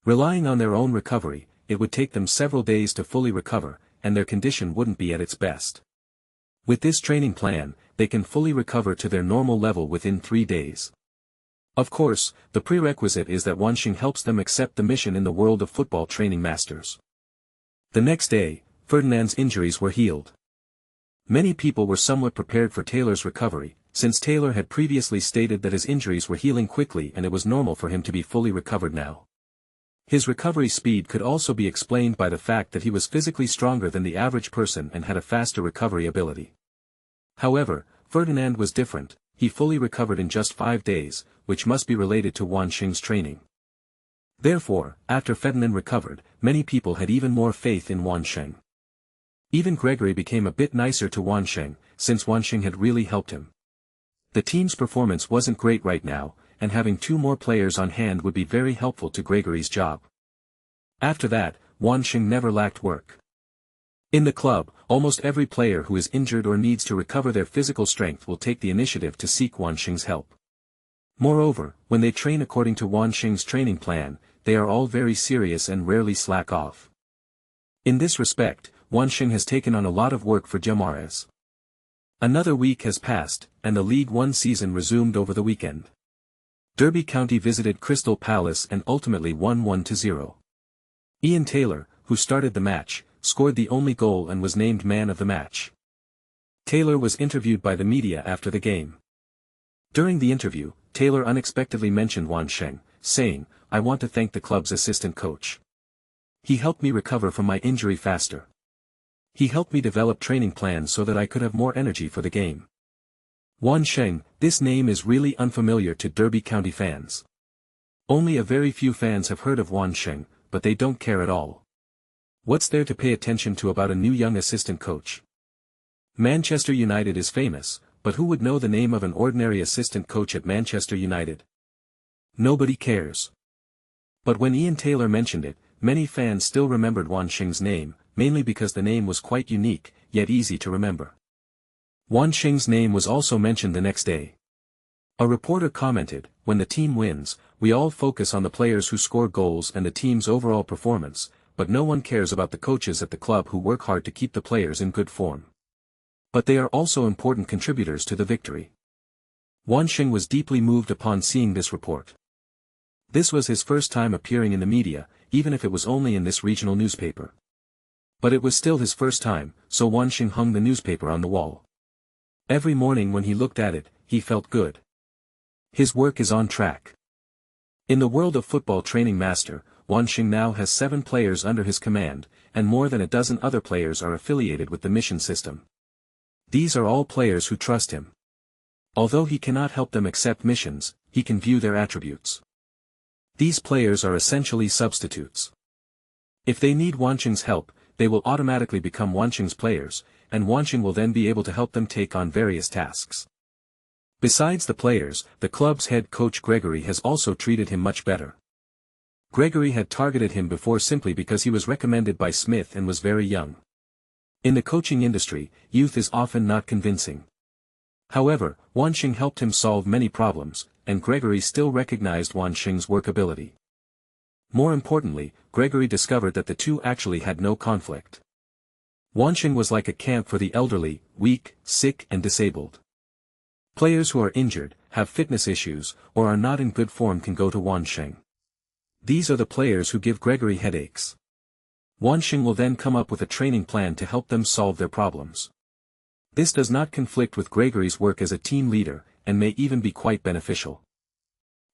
[SPEAKER 2] Relying on their own recovery, it would take them several days to fully recover, and their condition wouldn't be at its best. With this training plan, they can fully recover to their normal level within 3 days. Of course, the prerequisite is that Wan Sheng helps them accept the mission in the world of football training masters. The next day, Ferdinand's injuries were healed. Many people were somewhat prepared for Taylor's recovery, since Taylor had previously stated that his injuries were healing quickly and it was normal for him to be fully recovered now. His recovery speed could also be explained by the fact that he was physically stronger than the average person and had a faster recovery ability. However, Ferdinand was different. He fully recovered in just 5 days, which must be related to Wan Sheng's training. Therefore, after Ferdinand recovered, many people had even more faith in Wan Sheng. Even Gregory became a bit nicer to Wan Sheng, since Wan Sheng had really helped him. The team's performance wasn't great right now, and having 2 more players on hand would be very helpful to Gregory's job. After that, Wan Sheng never lacked work. In the club, almost every player who is injured or needs to recover their physical strength will take the initiative to seek Wan Sheng's help. Moreover, when they train according to Wan Sheng's training plan, they are all very serious and rarely slack off. In this respect, Wan Sheng has taken on a lot of work for Jamares. Another week has passed, and the League One season resumed over the weekend. Derby County visited Crystal Palace and ultimately won 1-0. Ian Taylor, who started the match, scored the only goal and was named man of the match. Taylor was interviewed by the media after the game. During the interview, Taylor unexpectedly mentioned Wan Sheng, saying, "I want to thank the club's assistant coach. He helped me recover from my injury faster. He helped me develop training plans so that I could have more energy for the game." Wan Sheng, this name is really unfamiliar to Derby County fans. Only a very few fans have heard of Wan Sheng, but they don't care at all. What's there to pay attention to about a new young assistant coach? Manchester United is famous, but who would know the name of an ordinary assistant coach at Manchester United? Nobody cares. But when Ian Taylor mentioned it, many fans still remembered Wan Sheng's name, mainly because the name was quite unique, yet easy to remember. Wan Sheng's name was also mentioned the next day. A reporter commented, "When the team wins, we all focus on the players who score goals and the team's overall performance, but no one cares about the coaches at the club who work hard to keep the players in good form. But they are also important contributors to the victory." Wan Sheng was deeply moved upon seeing this report. This was his first time appearing in the media, even if it was only in this regional newspaper. But it was still his first time, so Wan Sheng hung the newspaper on the wall. Every morning when he looked at it, he felt good. His work is on track. In the world of football training master, Wan Sheng now has 7 players under his command, and more than a dozen other players are affiliated with the mission system. These are all players who trust him. Although he cannot help them accept missions, he can view their attributes. These players are essentially substitutes. If they need Wan Sheng's help, they will automatically become Wan Sheng's players, and Wan Sheng will then be able to help them take on various tasks. Besides the players, the club's head coach Gregory has also treated him much better. Gregory had targeted him before simply because he was recommended by Smith and was very young. In the coaching industry, youth is often not convincing. However, Wan Sheng helped him solve many problems, and Gregory still recognized Wan Sheng's workability. More importantly, Gregory discovered that the two actually had no conflict. Wan Sheng was like a camp for the elderly, weak, sick and disabled. Players who are injured, have fitness issues, or are not in good form can go to Wan Sheng. These are the players who give Gregory headaches. Wan Sheng will then come up with a training plan to help them solve their problems. This does not conflict with Gregory's work as a team leader, and may even be quite beneficial.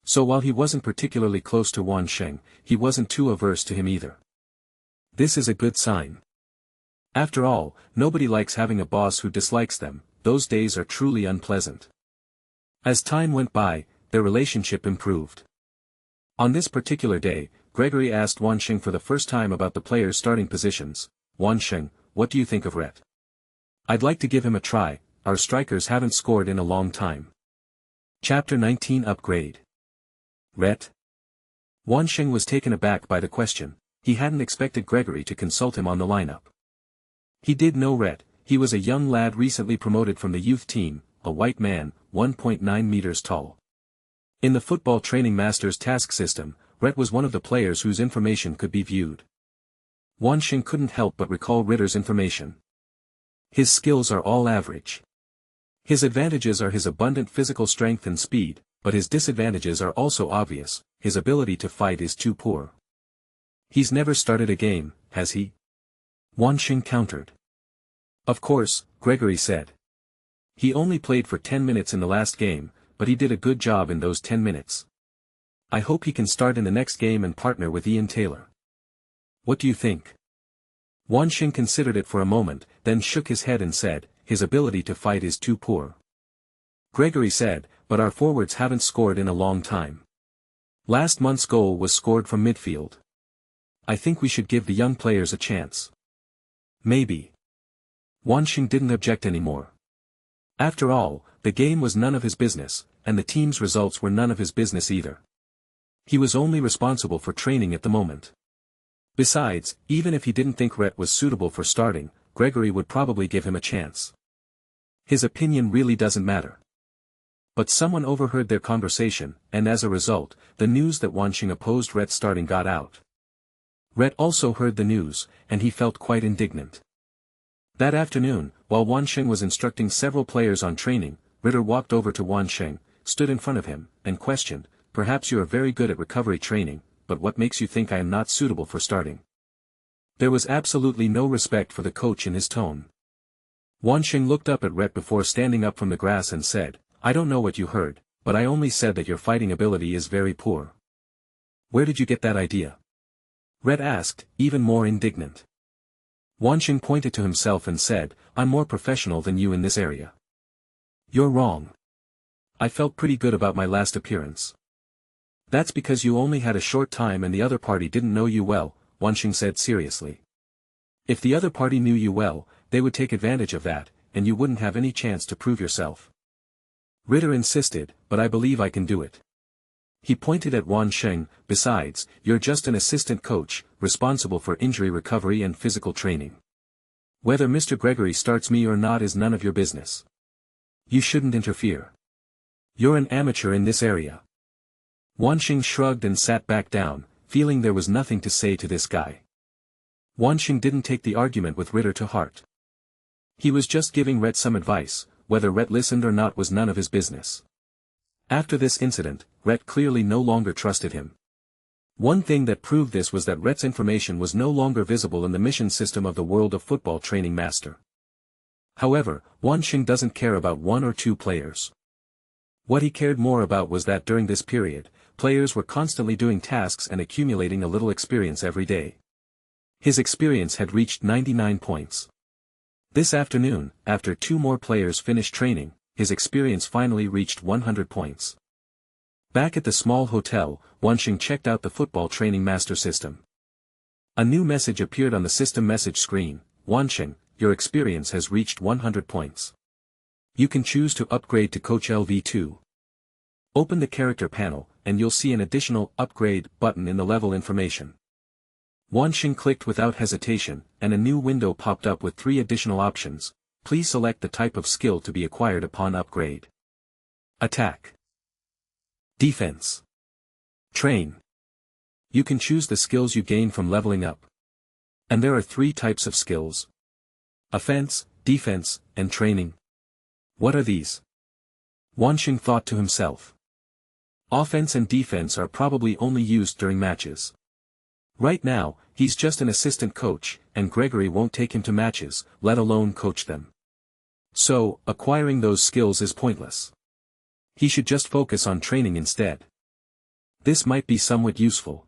[SPEAKER 2] So while he wasn't particularly close to Wan Sheng, he wasn't too averse to him either. This is a good sign. After all, nobody likes having a boss who dislikes them, those days are truly unpleasant. As time went by, their relationship improved. On this particular day, Gregory asked Wan Sheng for the first time about the players' starting positions. "Wan Sheng, what do you think of Rhett? I'd like to give him a try, our strikers haven't scored in a long time." Chapter 19 Upgrade. Rhett? Wan Sheng was taken aback by the question. He hadn't expected Gregory to consult him on the lineup. He did know Rhett. He was a young lad recently promoted from the youth team, a white man, 1.9 meters tall. In the football training master's task system, Rhett was one of the players whose information could be viewed. Wan Sheng couldn't help but recall Ritter's information. His skills are all average. His advantages are his abundant physical strength and speed, but his disadvantages are also obvious. His ability to fight is too poor. He's never started a game, has he? Wan Sheng countered. Of course, Gregory said. He only played for 10 minutes in the last game, but he did a good job in those 10 minutes. I hope he can start in the next game and partner with Ian Taylor. What do you think? Wan Sheng considered it for a moment, then shook his head and said, his ability to fight is too poor. Gregory said, but our forwards haven't scored in a long time. Last month's goal was scored from midfield. I think we should give the young players a chance. Maybe. Wan Sheng didn't object anymore. After all, the game was none of his business, and the team's results were none of his business either. He was only responsible for training at the moment. Besides, even if he didn't think Rhett was suitable for starting, Gregory would probably give him a chance. His opinion really doesn't matter. But someone overheard their conversation, and as a result, the news that Wan Sheng opposed Rhett starting got out. Rhett also heard the news, and he felt quite indignant. That afternoon, while Wan Sheng was instructing several players on training, Ritter walked over to Wan Sheng, stood in front of him, and questioned, perhaps you are very good at recovery training, but what makes you think I am not suitable for starting? There was absolutely no respect for the coach in his tone. Wan Sheng looked up at Rhett before standing up from the grass and said, I don't know what you heard, but I only said that your fighting ability is very poor. Where did you get that idea? Rhett asked, even more indignant. Wan Sheng pointed to himself and said, I'm more professional than you in this area. You're wrong. I felt pretty good about my last appearance. That's because you only had a short time and the other party didn't know you well, Wan Sheng said seriously. If the other party knew you well, they would take advantage of that, and you wouldn't have any chance to prove yourself. Ritter insisted, but I believe I can do it. He pointed at Wan Sheng, besides, you're just an assistant coach, responsible for injury recovery and physical training. Whether Mr. Gregory starts me or not is none of your business. You shouldn't interfere. You're an amateur in this area. Wan Sheng shrugged and sat back down, feeling there was nothing to say to this guy. Wan Sheng didn't take the argument with Ritter to heart. He was just giving Rhett some advice, whether Rhett listened or not was none of his business. After this incident, Rhett clearly no longer trusted him. One thing that proved this was that Rhett's information was no longer visible in the mission system of the World of Football Training Master. However, Wan Sheng doesn't care about one or two players. What he cared more about was that during this period, players were constantly doing tasks and accumulating a little experience every day. His experience had reached 99 points. This afternoon, after two more players finished training, his experience finally reached 100 points. Back at the small hotel, Wan Sheng checked out the football training master system. A new message appeared on the system message screen, Wan Sheng, your experience has reached 100 points. You can choose to upgrade to Coach LV2. Open the character panel, and you'll see an additional Upgrade button in the level information. Wan Sheng clicked without hesitation, and a new window popped up with 3 additional options. Please select the type of skill to be acquired upon upgrade. Attack. Defense. Train. You can choose the skills you gain from leveling up. And there are 3 types of skills. Offense, defense, and training. What are these? Wan Sheng thought to himself. Offense and defense are probably only used during matches. Right now, he's just an assistant coach, and Gregory won't take him to matches, let alone coach them. So, acquiring those skills is pointless. He should just focus on training instead. This might be somewhat useful.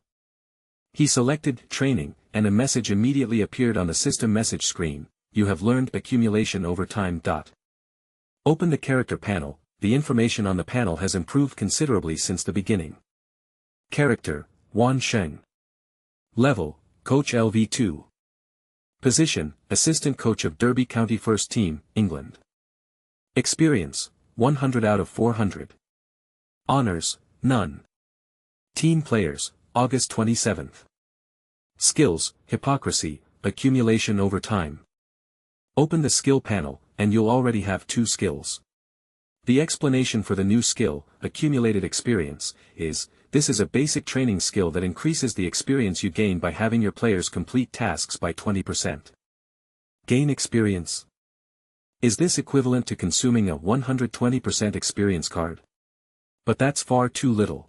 [SPEAKER 2] He selected training, and a message immediately appeared on the system message screen. You have learned accumulation over time. Open the character panel. The information on the panel has improved considerably since the beginning. Character, Wan Sheng. Level, Coach LV2. Position, Assistant Coach of Derby County First Team, England. Experience, 100 out of 400. Honors, none. Team Players, August 27th. Skills, Hypocrisy, Accumulation over time. Open the skill panel, and you'll already have 2 skills. The explanation for the new skill, Accumulated Experience, is, this is a basic training skill that increases the experience you gain by having your players complete tasks by 20%. Gain experience. Is this equivalent to consuming a 120% experience card? But that's far too little.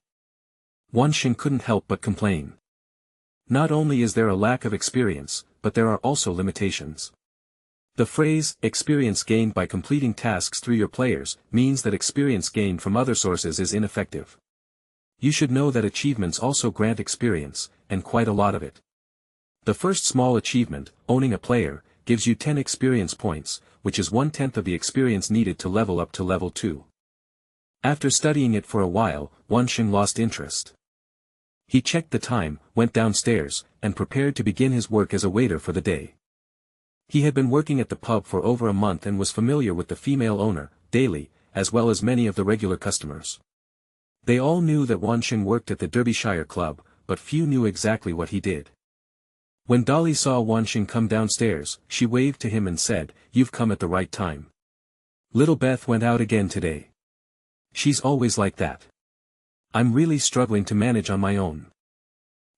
[SPEAKER 2] Wan Sheng couldn't help but complain. Not only is there a lack of experience, but there are also limitations. The phrase, experience gained by completing tasks through your players, means that experience gained from other sources is ineffective. You should know that achievements also grant experience, and quite a lot of it. The first small achievement, owning a player, gives you 10 experience points, which is 1/10 of the experience needed to level up to level 2. After studying it for a while, Wan Sheng lost interest. He checked the time, went downstairs, and prepared to begin his work as a waiter for the day. He had been working at the pub for over a month and was familiar with the female owner, Daly, as well as many of the regular customers. They all knew that Wan Sheng worked at the Derbyshire club, but few knew exactly what he did. When Dolly saw Wan Sheng come downstairs, she waved to him and said, "You've come at the right time. Little Beth went out again today. She's always like that. I'm really struggling to manage on my own."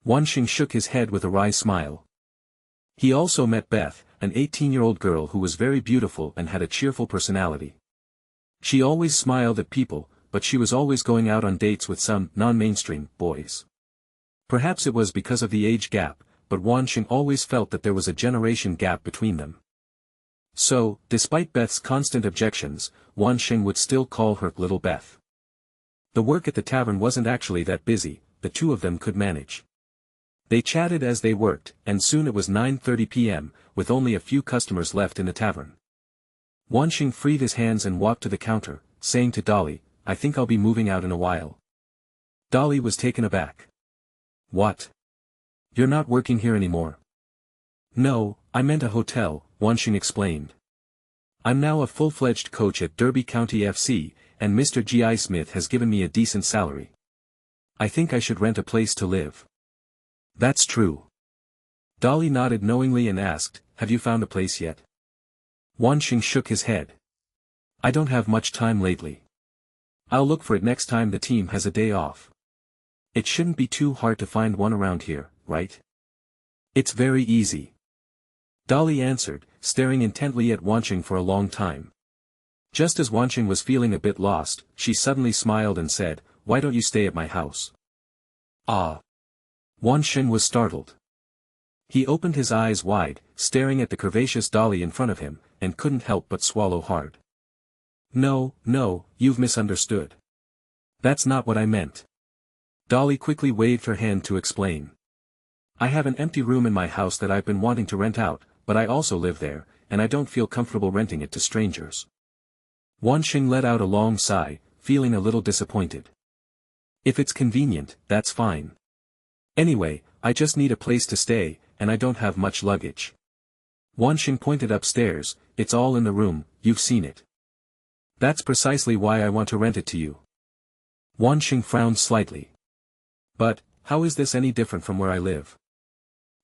[SPEAKER 2] Wan Sheng shook his head with a wry smile. He also met Beth, an 18-year-old girl who was very beautiful and had a cheerful personality. She always smiled at people, but she was always going out on dates with some non-mainstream boys. Perhaps it was because of the age gap, but Wan Sheng always felt that there was a generation gap between them. So, despite Beth's constant objections, Wan Sheng would still call her Little Beth. The work at the tavern wasn't actually that busy, the two of them could manage. They chatted as they worked, and soon it was 9:30 p.m., with only a few customers left in the tavern. Wan Sheng freed his hands and walked to the counter, saying to Dolly, "I think I'll be moving out in a while." Dolly was taken aback. "What? You're not working here anymore?" "No, I meant a hotel," Wan Sheng explained. "I'm now a full-fledged coach at Derby County FC, and Mr. G.I. Smith has given me a decent salary. I think I should rent a place to live." "That's true." Dolly nodded knowingly and asked, "Have you found a place yet?" Wan Sheng shook his head. "I don't have much time lately. I'll look for it next time the team has a day off. It shouldn't be too hard to find one around here, right?" "It's very easy," Dolly answered, staring intently at Wan Sheng for a long time. Just as Wan Sheng was feeling a bit lost, she suddenly smiled and said, "Why don't you stay at my house?" "Ah." Wan Sheng was startled. He opened his eyes wide, staring at the curvaceous Dolly in front of him, and couldn't help but swallow hard. No, you've misunderstood. That's not what I meant." Dolly quickly waved her hand to explain. "I have an empty room in my house that I've been wanting to rent out, but I also live there, and I don't feel comfortable renting it to strangers." Wan Sheng let out a long sigh, feeling a little disappointed. "If it's convenient, that's fine. Anyway, I just need a place to stay, and I don't have much luggage." Wan Sheng pointed upstairs, "It's all in the room, you've seen it." "That's precisely why I want to rent it to you." Wan Sheng frowned slightly. "But, how is this any different from where I live?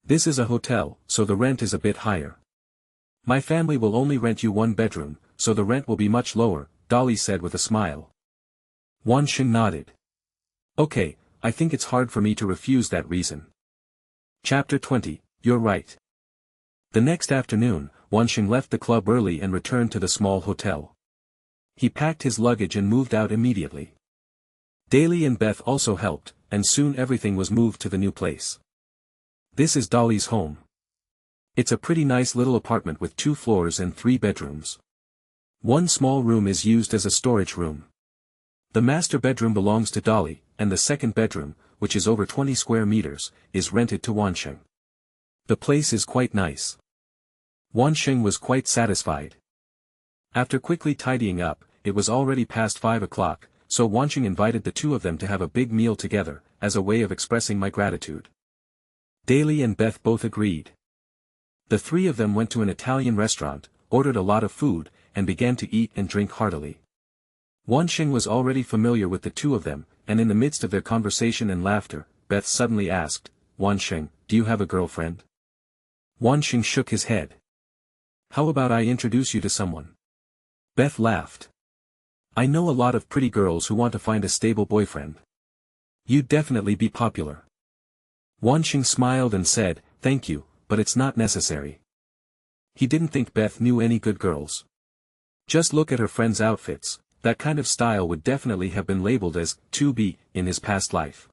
[SPEAKER 2] This is a hotel, so the rent is a bit higher. My family will only rent you one bedroom, so the rent will be much lower," Dolly said with a smile. Wan Sheng nodded. "Okay, I think it's hard for me to refuse that reason." Chapter 20, You're Right. The next afternoon, Wan Sheng left the club early and returned to the small hotel. He packed his luggage and moved out immediately. Daly and Beth also helped, and soon everything was moved to the new place. This is Dolly's home. It's a pretty nice little apartment with 2 floors and 3 bedrooms. One small room is used as a storage room. The master bedroom belongs to Dolly, and the second bedroom, which is over 20 square meters, is rented to Wan Sheng. The place is quite nice. Wan Sheng was quite satisfied. After quickly tidying up, it was already past 5 o'clock, so Wan Sheng invited the two of them to have a big meal together, as a way of expressing my gratitude. Daly and Beth both agreed. The 3 of them went to an Italian restaurant, ordered a lot of food, and began to eat and drink heartily. Wan Sheng was already familiar with the 2 of them, and in the midst of their conversation and laughter, Beth suddenly asked, "Wan Sheng, do you have a girlfriend?" Wan Sheng shook his head. "How about I introduce you to someone?" Beth laughed. "I know a lot of pretty girls who want to find a stable boyfriend. You'd definitely be popular. Wan Sheng smiled and said, "Thank you, but it's not necessary." He didn't think Beth knew any good girls. Just look at her friends' outfits, that kind of style would definitely have been labeled as 2B in his past life.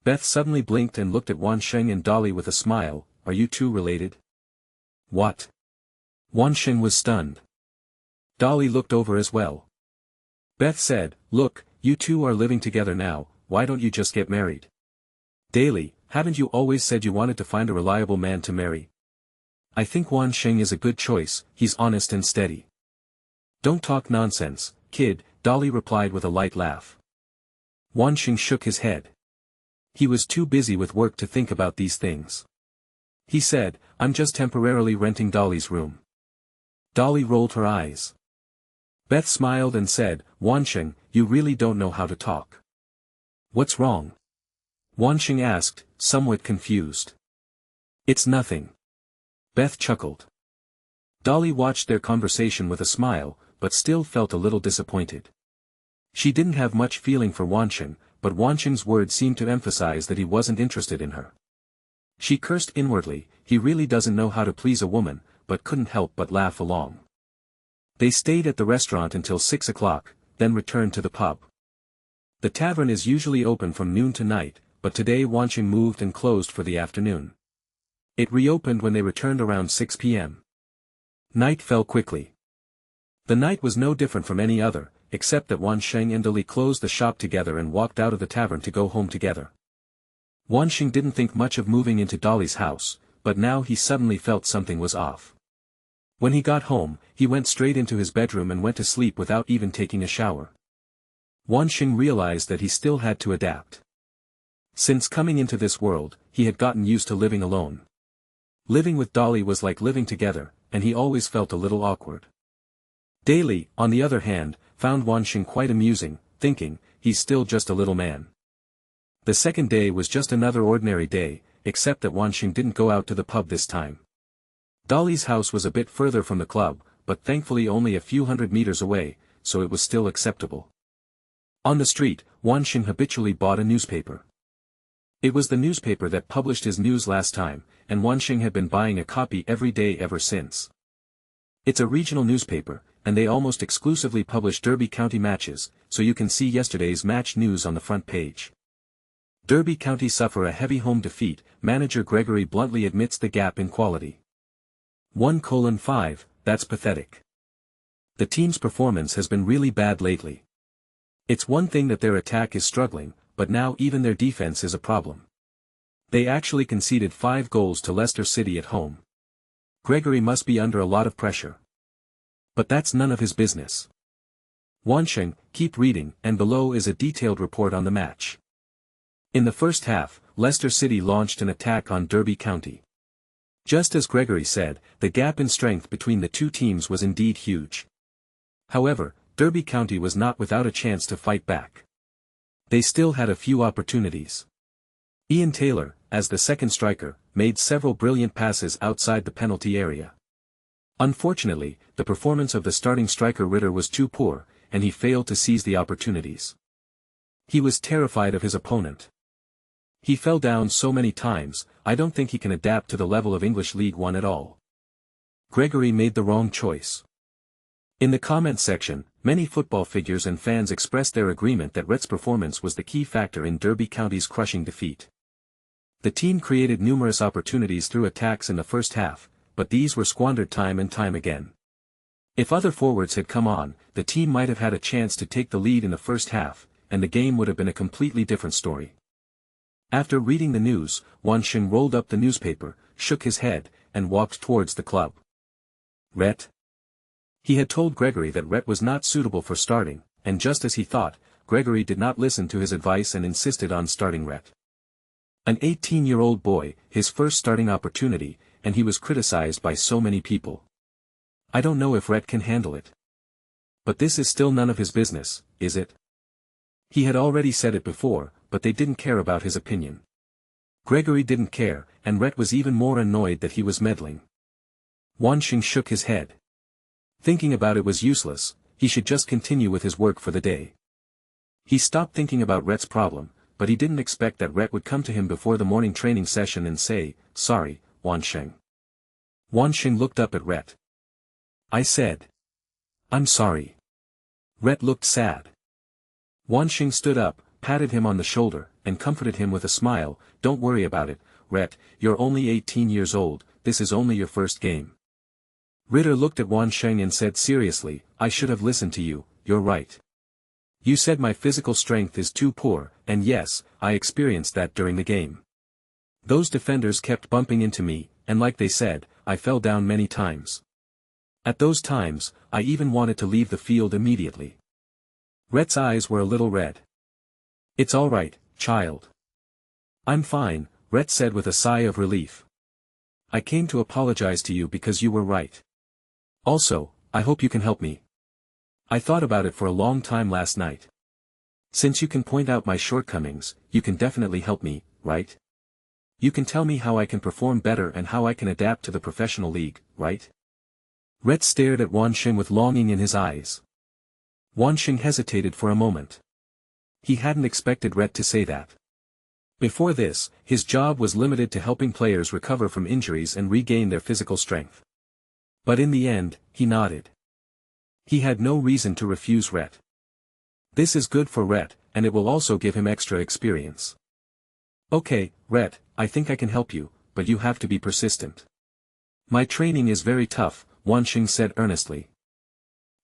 [SPEAKER 2] Beth suddenly blinked and looked at Wan Sheng and Dolly with a smile. "Are you two related?" "What?" Wan Sheng was stunned. Dolly looked over as well. Beth said, "Look, you two are living together now, why don't you just get married?" "Daly, haven't you always said you wanted to find a reliable man to marry?" "I think Wan Sheng is a good choice, he's honest and steady." "Don't talk nonsense, kid," Dolly replied with a light laugh. Wan Sheng shook his head. He was too busy with work to think about these things. He said, "I'm just temporarily renting Dolly's room." Dolly rolled her eyes. Beth smiled and said, "Wan Sheng, you really don't know how to talk." "What's wrong?" Wan Sheng asked, somewhat confused. "It's nothing." Beth chuckled. Dolly watched their conversation with a smile, but still felt a little disappointed. She didn't have much feeling for Wan Sheng, but Wan Sheng's words seemed to emphasize that he wasn't interested in her. She cursed inwardly, he really doesn't know how to please a woman, but couldn't help but laugh along. They stayed at the restaurant until 6 o'clock, then returned to the pub. The tavern is usually open from noon to night, but today Wan Sheng moved and closed for the afternoon. It reopened when they returned around 6 p.m. Night fell quickly. The night was no different from any other, except that Wan Sheng and Dolly closed the shop together and walked out of the tavern to go home together. Wan Sheng didn't think much of moving into Dolly's house, but now he suddenly felt something was off. When he got home, he went straight into his bedroom and went to sleep without even taking a shower. Wan Sheng realized that he still had to adapt. Since coming into this world, he had gotten used to living alone. Living with Dolly was like living together, and he always felt a little awkward. Daly, on the other hand, found Wan Sheng quite amusing, thinking, he's still just a little man. The second day was just another ordinary day, except that Wan Sheng didn't go out to the pub this time. Dolly's house was a bit further from the club, but thankfully only a few hundred meters away, so it was still acceptable. On the street, Wan Sheng habitually bought a newspaper. It was the newspaper that published his news last time, and Wan Sheng had been buying a copy every day ever since. It's a regional newspaper, and they almost exclusively publish Derby County matches, so you can see yesterday's match news on the front page. Derby County suffer a heavy home defeat, manager Gregory bluntly admits the gap in quality. 1:5, that's pathetic. The team's performance has been really bad lately. It's one thing that their attack is struggling, but now even their defense is a problem. They actually conceded 5 goals to Leicester City at home. Gregory must be under a lot of pressure. But that's none of his business. Wan Sheng, keep reading, and below is a detailed report on the match. In the first half, Leicester City launched an attack on Derby County. Just as Gregory said, the gap in strength between the two teams was indeed huge. However, Derby County was not without a chance to fight back. They still had a few opportunities. Ian Taylor, as the second striker, made several brilliant passes outside the penalty area. Unfortunately, the performance of the starting striker Ritter was too poor, and he failed to seize the opportunities. He was terrified of his opponent. He fell down so many times, I don't think he can adapt to the level of English League One at all. Gregory made the wrong choice. In the comment section, many football figures and fans expressed their agreement that Rhett's performance was the key factor in Derby County's crushing defeat. The team created numerous opportunities through attacks in the first half, but these were squandered time and time again. If other forwards had come on, the team might have had a chance to take the lead in the first half, and the game would have been a completely different story. After reading the news, Wan Sheng rolled up the newspaper, shook his head, and walked towards the club. Rhett? He had told Gregory that Rhett was not suitable for starting, and just as he thought, Gregory did not listen to his advice and insisted on starting Rhett. An 18-year-old boy, his first starting opportunity, and he was criticized by so many people. I don't know if Rhett can handle it. But this is still none of his business, is it? He had already said it before, but they didn't care about his opinion. Gregory didn't care, and Rhett was even more annoyed that he was meddling. Wan Sheng shook his head. Thinking about it was useless, he should just continue with his work for the day. He stopped thinking about Rhett's problem, but he didn't expect that Rhett would come to him before the morning training session and say, "Sorry, Wan Sheng." Wan Sheng looked up at Rhett. "I said. I'm sorry." Rhett looked sad. Wan Sheng stood up, patted him on the shoulder, and comforted him with a smile. "Don't worry about it, Rhett, you're only 18 years old, this is only your first game." Ritter looked at Wan Sheng and said seriously, "I should have listened to you, you're right. You said my physical strength is too poor, and yes, I experienced that during the game. Those defenders kept bumping into me, and like they said, I fell down many times. At those times, I even wanted to leave the field immediately." Rhett's eyes were a little red. "It's all right, child. I'm fine," Rhett said with a sigh of relief. "I came to apologize to you because you were right. Also, I hope you can help me. I thought about it for a long time last night. Since you can point out my shortcomings, you can definitely help me, right? You can tell me how I can perform better and how I can adapt to the professional league, right?" Rhett stared at Wan Sheng with longing in his eyes. Wan Sheng hesitated for a moment. He hadn't expected Rhett to say that. Before this, his job was limited to helping players recover from injuries and regain their physical strength. But in the end, he nodded. He had no reason to refuse Rhett. This is good for Rhett, and it will also give him extra experience. "Okay, Rhett, I think I can help you, but you have to be persistent. My training is very tough," Wan Sheng said earnestly.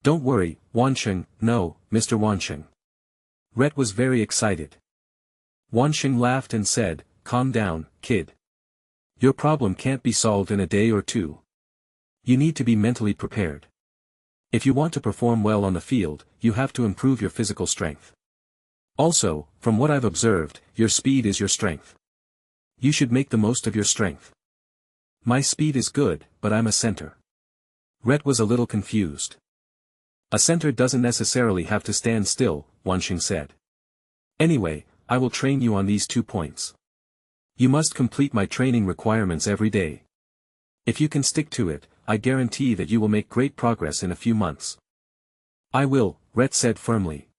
[SPEAKER 2] "Don't worry, Wan Sheng, no, Mr. Wan Sheng." Rhett was very excited. Wan Sheng laughed and said, "Calm down, kid. Your problem can't be solved in a day or two. You need to be mentally prepared. If you want to perform well on the field, you have to improve your physical strength. Also, from what I've observed, your speed is your strength. You should make the most of your strength." "My speed is good, but I'm a center." Rhett was a little confused. "A center doesn't necessarily have to stand still," Wan Sheng said. "Anyway, I will train you on these 2 points. You must complete my training requirements every day. If you can stick to it, I guarantee that you will make great progress in a few months." "I will," Rhett said firmly.